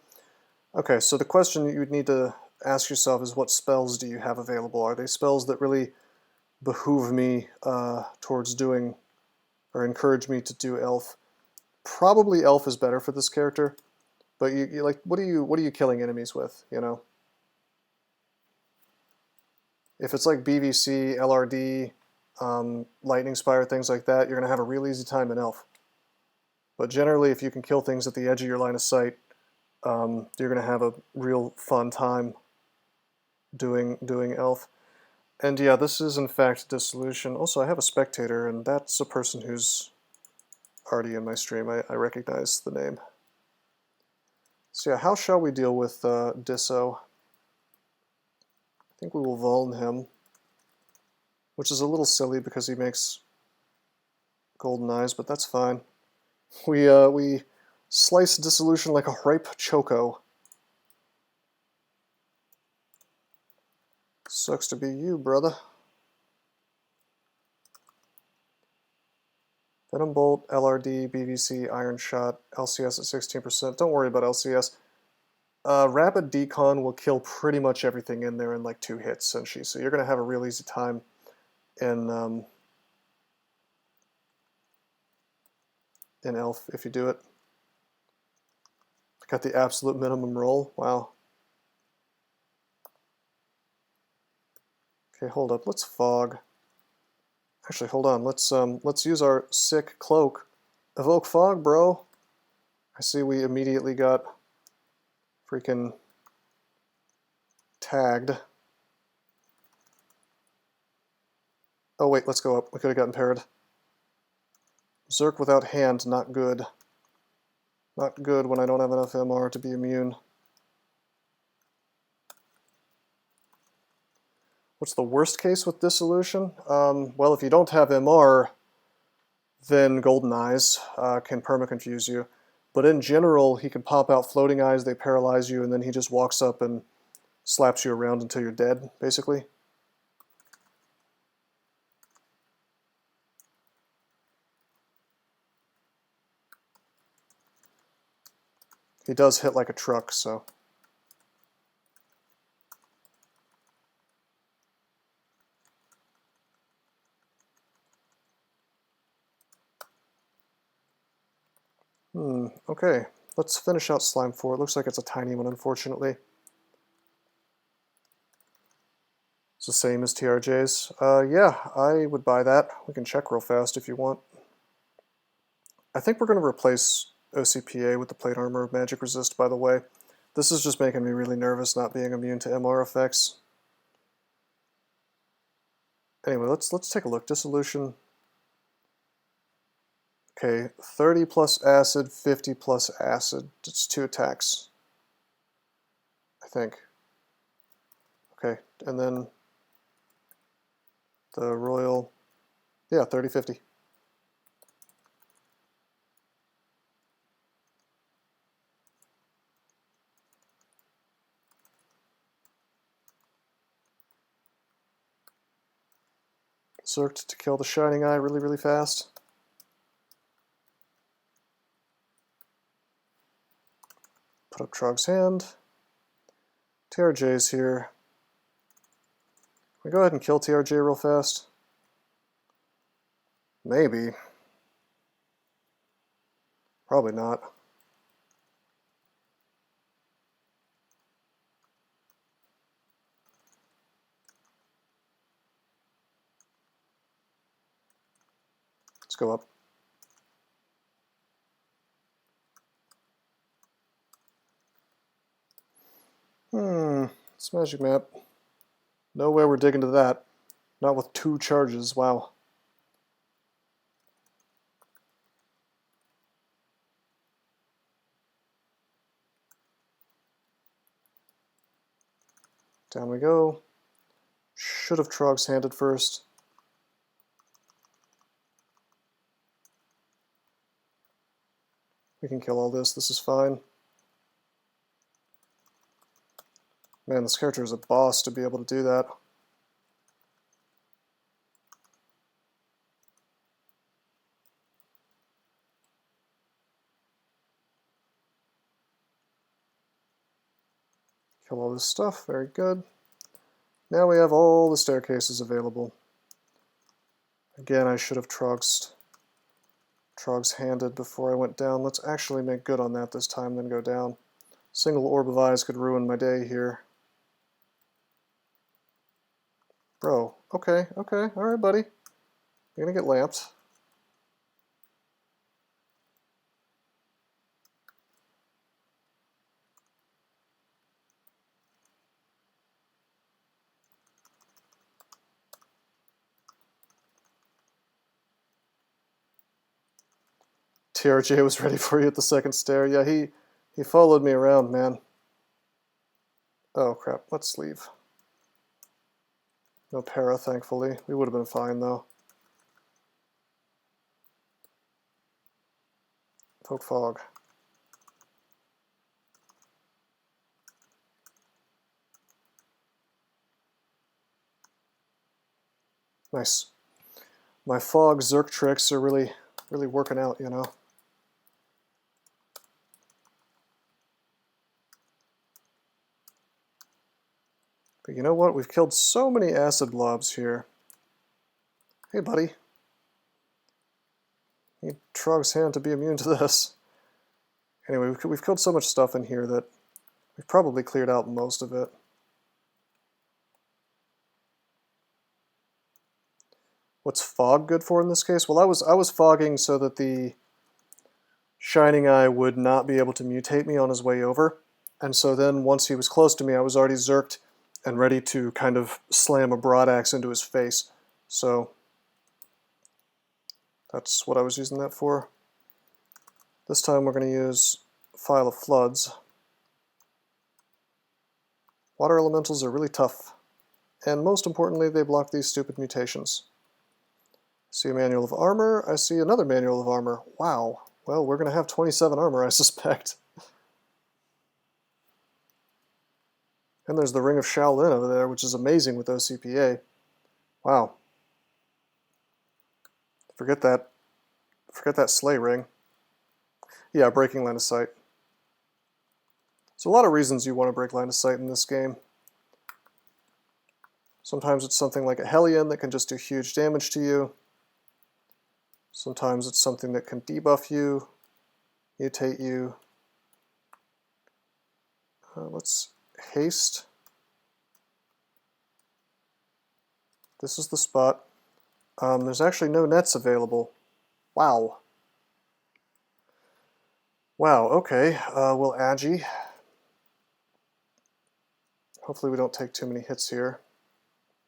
Okay, so the question you would need to ask yourself is what spells do you have available? Are they spells that really behoove me towards doing, or encourage me to do Elf? Probably Elf is better for this character, but you like, what are you killing enemies with, you know? If it's like BVC, LRD, Lightning Spire, things like that, you're going to have a real easy time in Elf. But generally, if you can kill things at the edge of your line of sight, you're going to have a real fun time doing Elf. And yeah, this is in fact Dissolution. Also, I have a spectator, and that's a person who's already in my stream. I recognize the name. So yeah, how shall we deal with Disso? I think we will Vuln him, which is a little silly because he makes golden eyes, but that's fine. We slice Dissolution like a ripe choco. Sucks to be you, brother. Venom Bolt, LRD, BVC, Iron Shot, LCS at 16%. Don't worry about LCS. Rapid Decon will kill pretty much everything in there in like 2 hits, essentially. So you're going to have a real easy time in Elf if you do it. Got the absolute minimum roll. Wow. Okay, hold up. Let's fog. Actually, hold on. Let's use our sick cloak. Evoke fog, bro. I see we immediately got freaking tagged. Oh wait, let's go up. We could have gotten parried. Zerk without hand, not good. Not good when I don't have enough MR to be immune. What's the worst case with Dissolution? Well, if you don't have MR, then Golden Eyes can perma-confuse you. But in general, he can pop out Floating Eyes, they paralyze you, and then he just walks up and slaps you around until you're dead, basically. He does hit like a truck, so... Okay. Let's finish out Slime 4. It looks like it's a tiny one, unfortunately. It's the same as TRJ's. Yeah, I would buy that. We can check real fast if you want. I think we're going to replace OCPA with the Plate Armor of Magic Resist, by the way. This is just making me really nervous not being immune to MR effects. Anyway, let's take a look. Dissolution. Okay, 30 plus acid, 50 plus acid. It's 2 attacks, I think. Okay, and then the royal, yeah, 30, 50. Zerked to kill the Shining Eye really, really fast. Put up Trog's hand. TRJ's here. Can we go ahead and kill TRJ real fast? Maybe. Probably not. Let's go up. It's magic map. No way we're digging to that. Not with 2 charges, wow. Down we go. Should have Trog's handed first. We can kill all this is fine. Man, this character is a boss to be able to do that. Kill all this stuff, very good. Now we have all the staircases available. Again, I should have Trog's handed before I went down. Let's actually make good on that this time, then go down. Single Orb of Eyes could ruin my day here. Bro, okay, alright buddy. You're gonna get lamped. TRJ was ready for you at the second stair. Yeah, he followed me around, man. Oh crap, let's leave. No para, thankfully. We would have been fine, though. Poke Fog. Nice. My Fog Zerk tricks are really working out, you know. But you know what? We've killed so many acid blobs here. Hey, buddy. Need Trog's hand to be immune to this. Anyway, we've killed so much stuff in here that we've probably cleared out most of it. What's Fog good for in this case? Well, I was fogging so that the Shining Eye would not be able to mutate me on his way over. And so then once he was close to me, I was already zerked and ready to kind of slam a broad axe into his face. So that's what I was using that for. This time we're going to use File of Floods. Water elementals are really tough. And most importantly, they block these stupid mutations. See a manual of armor. I see another manual of armor. Wow. Well, we're going to have 27 armor, I suspect. And there's the Ring of Shaolin over there, which is amazing with OCPA. Wow. Forget that Slay Ring. Yeah, breaking line of sight. There's a lot of reasons you want to break line of sight in this game. Sometimes it's something like a Hellion that can just do huge damage to you. Sometimes it's something that can debuff you, mutate you. Let's haste. This is the spot. There's actually no nets available. Wow. Wow, okay. We'll agi. Hopefully we don't take too many hits here.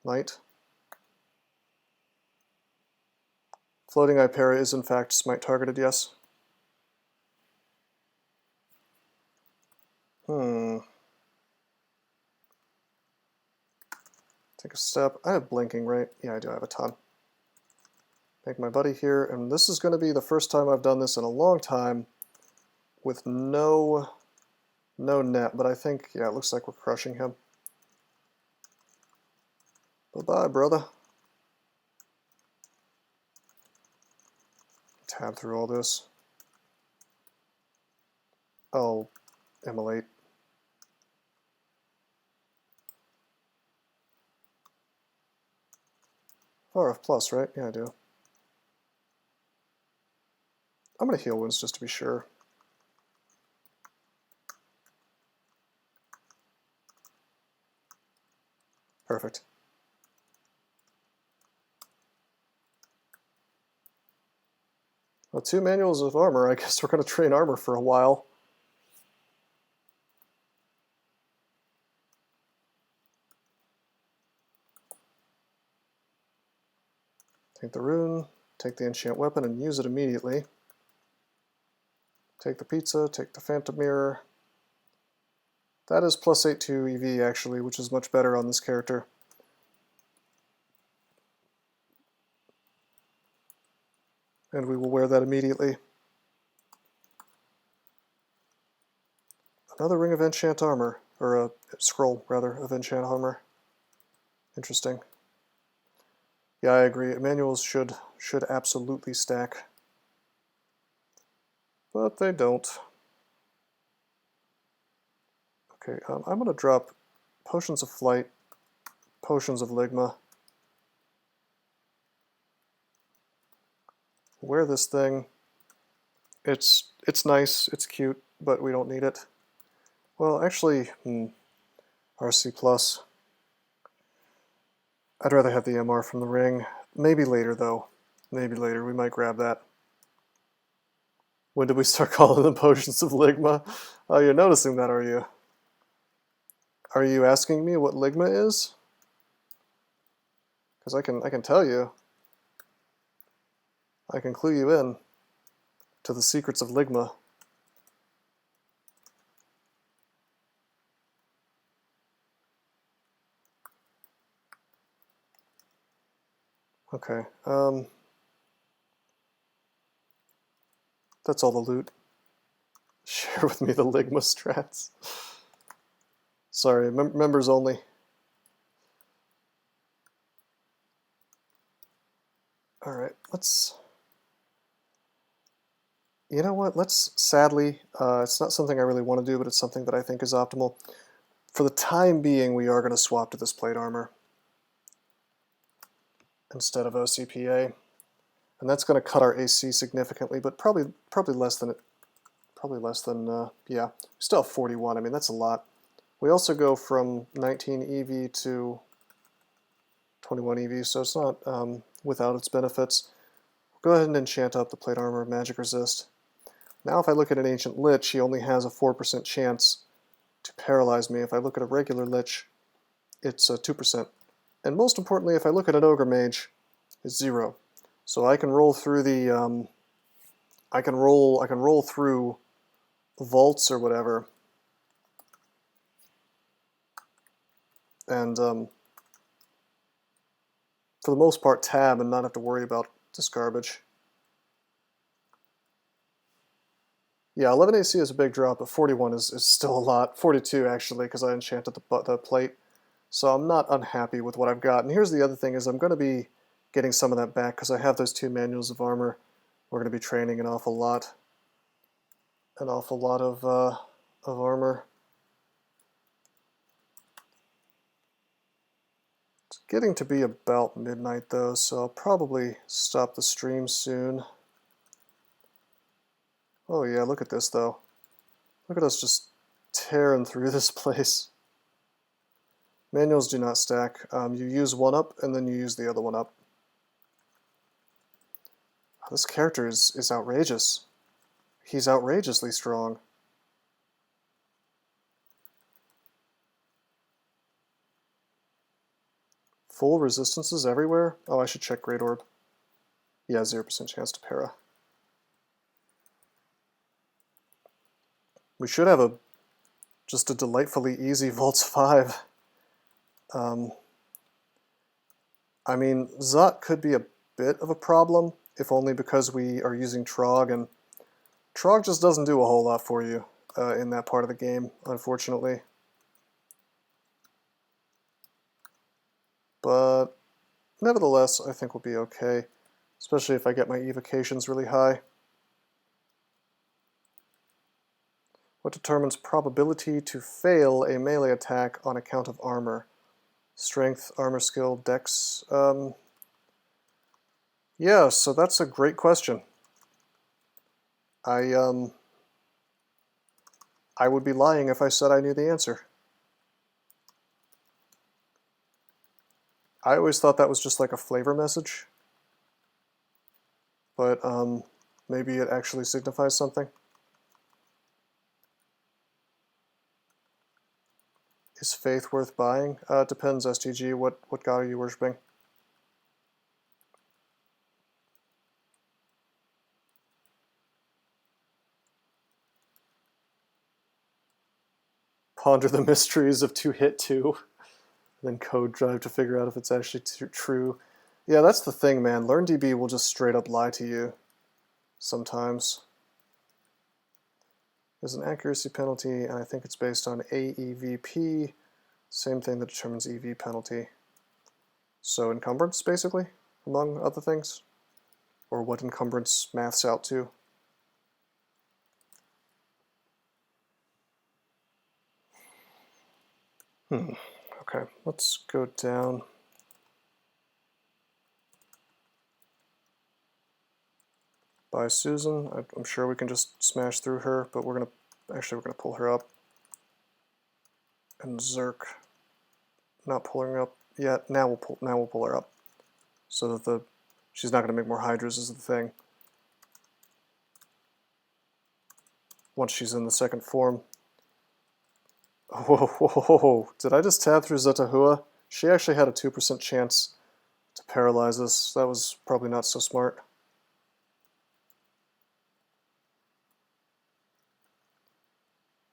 Light. Floating Hypera is in fact smite targeted, yes. Take a step. I have blinking, right? Yeah, I do. I have a ton. Make my buddy here, and this is going to be the first time I've done this in a long time with no net, but I think, yeah, it looks like we're crushing him. Bye-bye, brother. Tab through all this. Oh, immolate. RF plus, right? Yeah, I do. I'm going to heal wounds just to be sure. Perfect. Well, 2 manuals of armor. I guess we're going to train armor for a while. Take the rune, take the enchant weapon, and use it immediately. Take the pizza, take the phantom mirror. That is +8 to EV, actually, which is much better on this character. And we will wear that immediately. Another ring of enchant armor, or a scroll, rather, of enchant armor. Interesting. Yeah, I agree. Manuals should absolutely stack. But they don't. Okay, I'm going to drop Potions of Flight, Potions of Ligma. Wear this thing. It's nice, it's cute, but we don't need it. Well, actually, RC Plus. I'd rather have the MR from the ring. Maybe later, though. Maybe later. We might grab that. When did we start calling them Potions of Ligma? Oh, you're noticing that, are you? Are you asking me what Ligma is? Because I can tell you. I can clue you in to the secrets of Ligma. Okay, that's all the loot. Share with me the Ligma strats. Sorry, members only. Alright, let's... You know what, let's, sadly, it's not something I really want to do, but it's something that I think is optimal. For the time being, we are going to swap to this plate armor instead of OCPA. And that's going to cut our AC significantly, but probably less than yeah. We still have 41. I mean, that's a lot. We also go from 19 EV to 21 EV, so it's not without its benefits. Go ahead and enchant up the plate armor of magic resist. Now if I look at an ancient lich, he only has a 4% chance to paralyze me. If I look at a regular lich, it's 2%. And most importantly, if I look at an ogre mage, it's 0. So I can roll through the I can roll through vaults or whatever, and for the most part tab and not have to worry about this garbage. Yeah, 11 AC is a big drop, but 41 is still a lot. 42 actually, because I enchanted the plate. So I'm not unhappy with what I've got. And here's the other thing is I'm going to be getting some of that back because I have those 2 manuals of armor. We're going to be training an awful lot of armor. It's getting to be about midnight though, so I'll probably stop the stream soon. Oh yeah, look at this though. Look at us just tearing through this place. Manuals do not stack. You use one up and then you use the other one up. Oh, this character is outrageous. He's outrageously strong. Full resistances everywhere? Oh, I should check Great Orb. Yeah, 0% chance to para. We should have just a delightfully easy Volts 5. I mean, Zot could be a bit of a problem, if only because we are using Trog, and Trog just doesn't do a whole lot for you in that part of the game, unfortunately. But nevertheless, I think we'll be okay, especially if I get my evocations really high. What determines probability to fail a melee attack on account of armor? Strength, armor skill, dex. Yeah, so that's a great question. I would be lying if I said I knew the answer. I always thought that was just like a flavor message, but maybe it actually signifies something. Is faith worth buying? Depends, STG. What god are you worshipping? Ponder the mysteries of 2-hit-2, then code drive to figure out if it's actually true. Yeah, that's the thing, man. LearnDB will just straight up lie to you sometimes. There's an accuracy penalty, and I think it's based on AEVP, same thing that determines EV penalty. So encumbrance, basically, among other things, or what encumbrance maths out to. Okay, let's go down. By Susan, I'm sure we can just smash through her, but we're gonna pull her up. And Zerk, not pulling her up yet. Now we'll pull her up, so that she's not gonna make more Hydras is the thing. Once she's in the second form. Whoa, whoa, whoa, whoa. Did I just tab through Zetahua? She actually had a 2% chance to paralyze us. That was probably not so smart.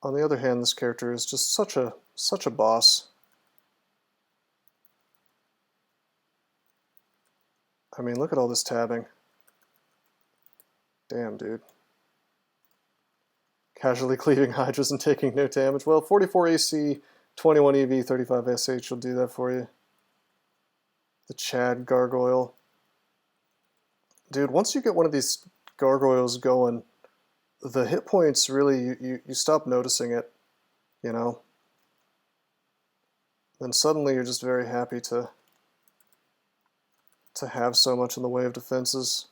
On the other hand, this character is just such a boss. I mean, look at all this tabbing. Damn, dude. Casually cleaving Hydras and taking no damage. Well, 44 AC, 21 EV, 35 SH will do that for you. The Chad Gargoyle. Dude, once you get one of these gargoyles going, the hit points really, you stop noticing it, you know? Then suddenly you're just very happy to have so much in the way of defenses.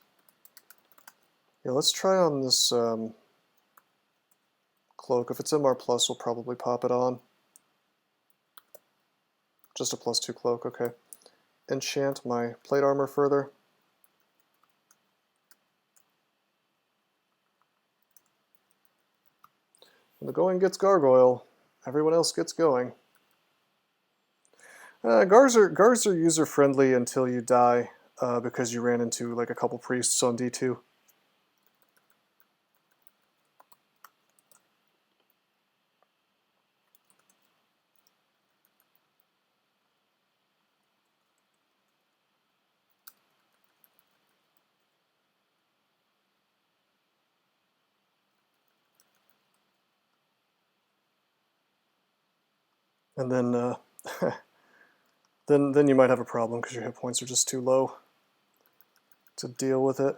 Yeah, let's try on this cloak. If it's MR+, we'll probably pop it on. Just a +2 cloak, okay. Enchant my plate armor further. When the going gets gargoyle, everyone else gets going. Gars are user-friendly until you die, because you ran into like a couple priests on D2. And then, then you might have a problem because your hit points are just too low to deal with it.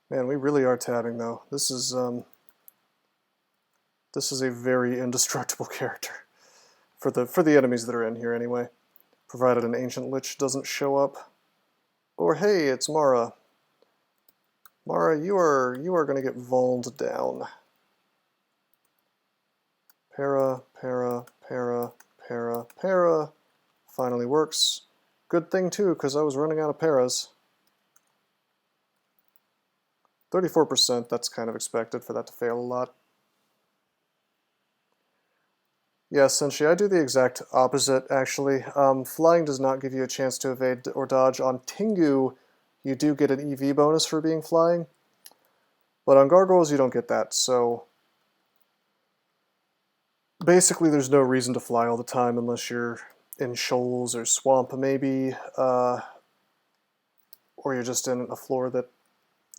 Man, we really are tabbing though. This is a very indestructible character for the enemies that are in here anyway, provided an Ancient Lich doesn't show up. Or hey, it's Mara. Mara, you are going to get volned down. Para, para, para, para, para. Finally works. Good thing too, because I was running out of paras. 34%, that's kind of expected for that to fail a lot. Yeah, Senshi, I do the exact opposite, actually. Flying does not give you a chance to evade or dodge. On Tengu, you do get an EV bonus for being flying, but on Gargoyles, you don't get that, so basically there's no reason to fly all the time unless you're in shoals or swamp, maybe, or you're just in a floor that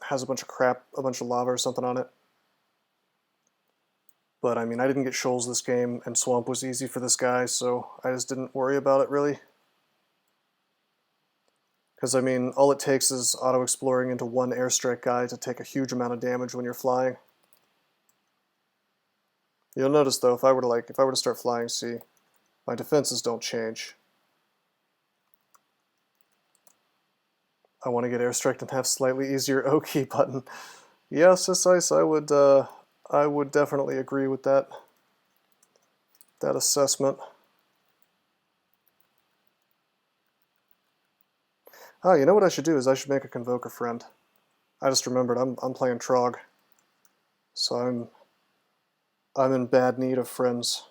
has a bunch of crap, a bunch of lava or something on it. But I mean, I didn't get shoals this game, and swamp was easy for this guy, so I just didn't worry about it really. Because I mean, all it takes is auto-exploring into one airstrike guy to take a huge amount of damage when you're flying. You'll notice though, if I were to start flying, see, my defenses don't change. I want to get airstriked and have slightly easier O key button. Yes, ice, I would definitely agree with that assessment. Oh, you know what I should do is I should make a Convoker friend. I just remembered I'm playing Trog, so I'm in bad need of friends.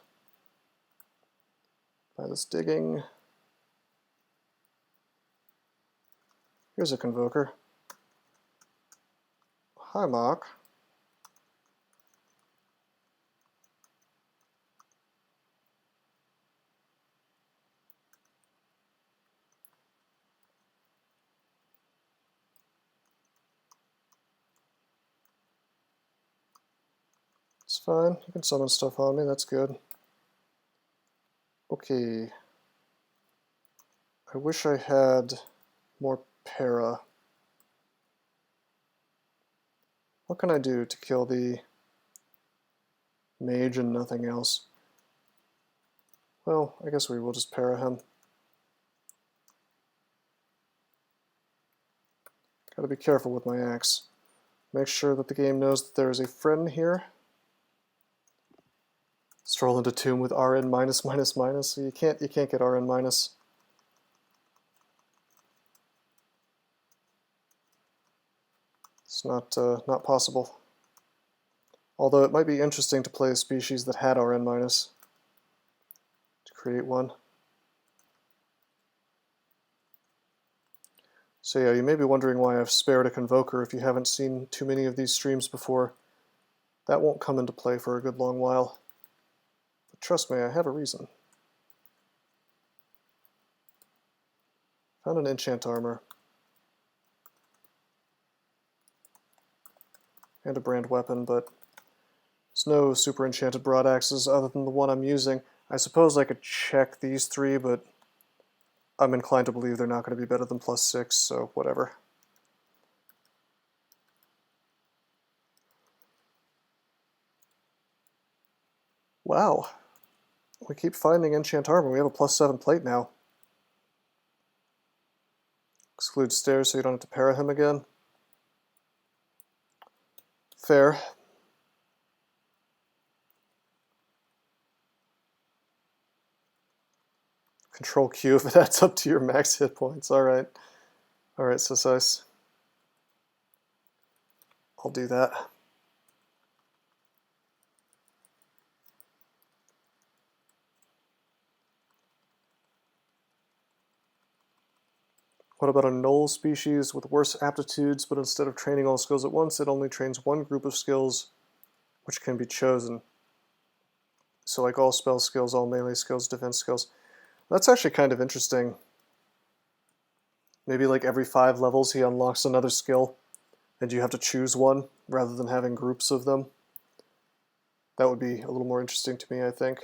By this digging. Here's a Convoker. Hi, MiAK. It's fine. You can summon stuff on me. That's good. Okay. I wish I had more para. What can I do to kill the mage and nothing else? Well, I guess we will just para him. Gotta be careful with my axe. Make sure that the game knows that there is a friend here. Stroll into tomb with RN minus minus minus. So you can't get RN minus. It's not possible. Although it might be interesting to play a species that had RN minus to create one. So yeah, you may be wondering why I've spared a Convoker if you haven't seen too many of these streams before. That won't come into play for a good long while. But trust me, I have a reason. Found an enchant armor. And a brand weapon, but there's no super enchanted broadaxes other than the one I'm using. I suppose I could check these three, but I'm inclined to believe they're not going to be better than +6, so whatever. Wow. We keep finding enchant armor. We have a +7 plate now. Exclude stairs so you don't have to para him again. Fair. Control Q if it adds up to your max hit points. Alright. Alright, CeCj. I'll do that. What about a null species with worse aptitudes, but instead of training all skills at once, it only trains one group of skills which can be chosen? So like all spell skills, all melee skills, defense skills. That's actually kind of interesting. Maybe like every 5 levels he unlocks another skill, and you have to choose one rather than having groups of them. That would be a little more interesting to me, I think.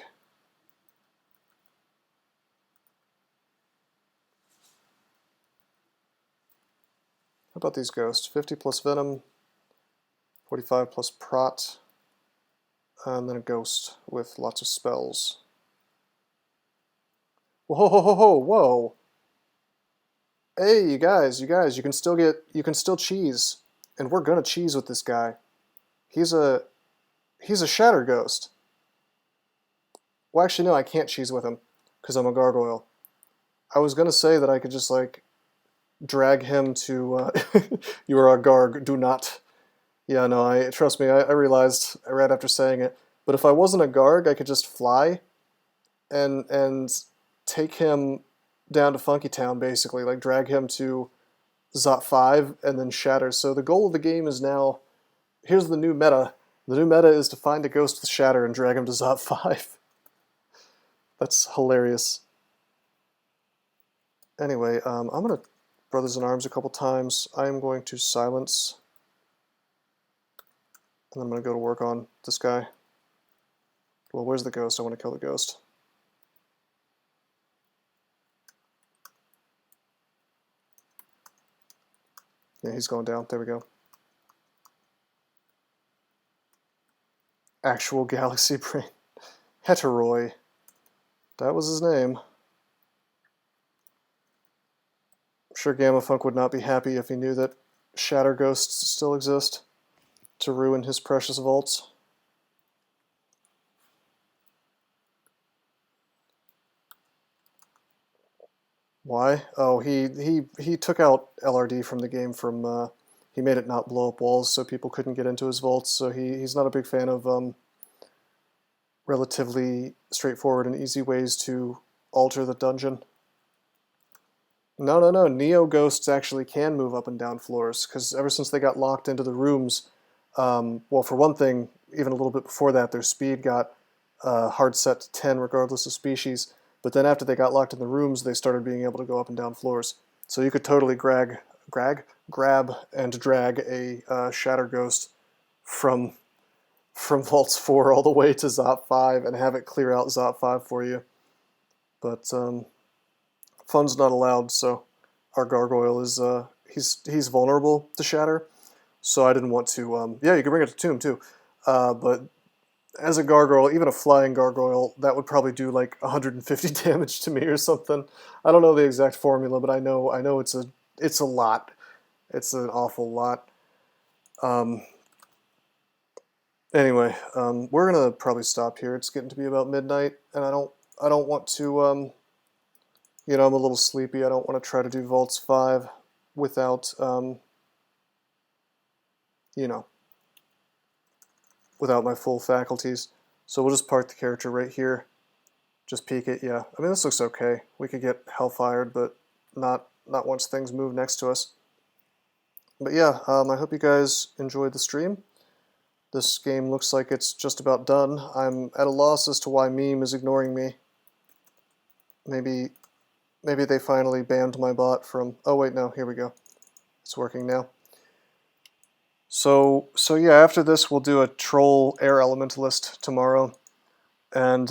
How about these ghosts? 50 plus venom, 45 plus prot, and then a ghost with lots of spells. Whoa, whoa, whoa, whoa, whoa! Hey, you guys, you can still cheese, and we're gonna cheese with this guy. He's a shatter ghost. Well, actually, no, I can't cheese with him because I'm a gargoyle. I was gonna say that I could just like drag him to. You are a garg. Do not. Yeah, no. Trust me. I realized right after saying it. But if I wasn't a garg, I could just fly and take him down to Funky Town, basically, like drag him to Zot 5 and then shatter. So the goal of the game is now, here's the new meta. The new meta is to find a ghost with shatter and drag him to Zot 5. That's hilarious. Anyway, I'm going to Brothers in Arms a couple times. I'm going to silence, and I'm going to go to work on this guy. Well, where's the ghost? I want to kill the ghost. Yeah, he's going down. There we go. Actual galaxy brain. Heteroi. That was his name. I'm sure GammaFunk would not be happy if he knew that shatter ghosts still exist to ruin his precious vaults. Why? Oh, he took out LRD from the game from he made it not blow up walls so people couldn't get into his vaults, so he's not a big fan of relatively straightforward and easy ways to alter the dungeon. No, Neo Ghosts actually can move up and down floors, because ever since they got locked into the rooms, well, for one thing, even a little bit before that, their speed got hard set to 10 regardless of species, but then after they got locked in the rooms, they started being able to go up and down floors. So you could totally grab and drag a Shatter Ghost from Vaults 4 all the way to Zot 5 and have it clear out Zot 5 for you. But fun's not allowed, so our gargoyle is he's vulnerable to shatter, so I didn't want to yeah, you can bring it to tomb too, but as a gargoyle, even a flying gargoyle, that would probably do like 150 damage to me or something. I don't know the exact formula, but I know it's a lot. It's an awful lot. Anyway, we're gonna probably stop here. It's getting to be about midnight, and I don't want to you know, I'm a little sleepy. I don't want to try to do Vaults 5 without, you know, without my full faculties. So we'll just park the character right here. Just peek it, yeah. I mean, this looks okay. We could get hellfired, but not once things move next to us. But yeah, I hope you guys enjoyed the stream. This game looks like it's just about done. I'm at a loss as to why Meme is ignoring me. Maybe they finally banned my bot from... Oh wait, no, here we go. It's working now. So yeah, after this we'll do a troll air elementalist tomorrow, and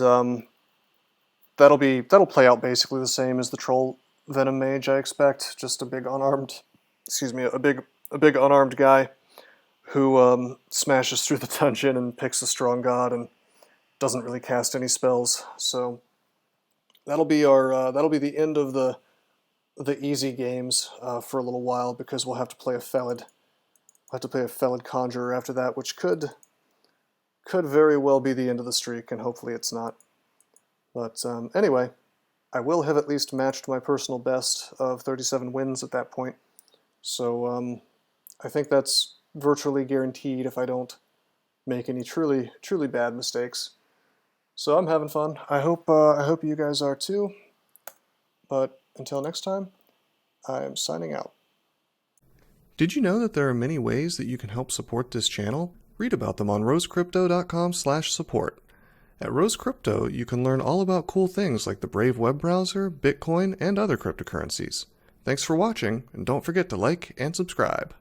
that'll play out basically the same as the troll venom mage, I expect. Just a big unarmed, a big unarmed guy who smashes through the dungeon and picks a strong god and doesn't really cast any spells. So that'll be our the end of the easy games for a little while, because we'll have to play a Felid. We'll have to play a Felid Conjurer after that, which could very well be the end of the streak, and hopefully it's not. But anyway, I will have at least matched my personal best of 37 wins at that point. So I think that's virtually guaranteed if I don't make any truly bad mistakes. So I'm having fun. I hope you guys are too. But until next time, I am signing out. Did you know that there are many ways that you can help support this channel? Read about them on rosecrypto.com/support. At Rose Crypto, you can learn all about cool things like the Brave web browser, Bitcoin, and other cryptocurrencies. Thanks for watching, and don't forget to like and subscribe.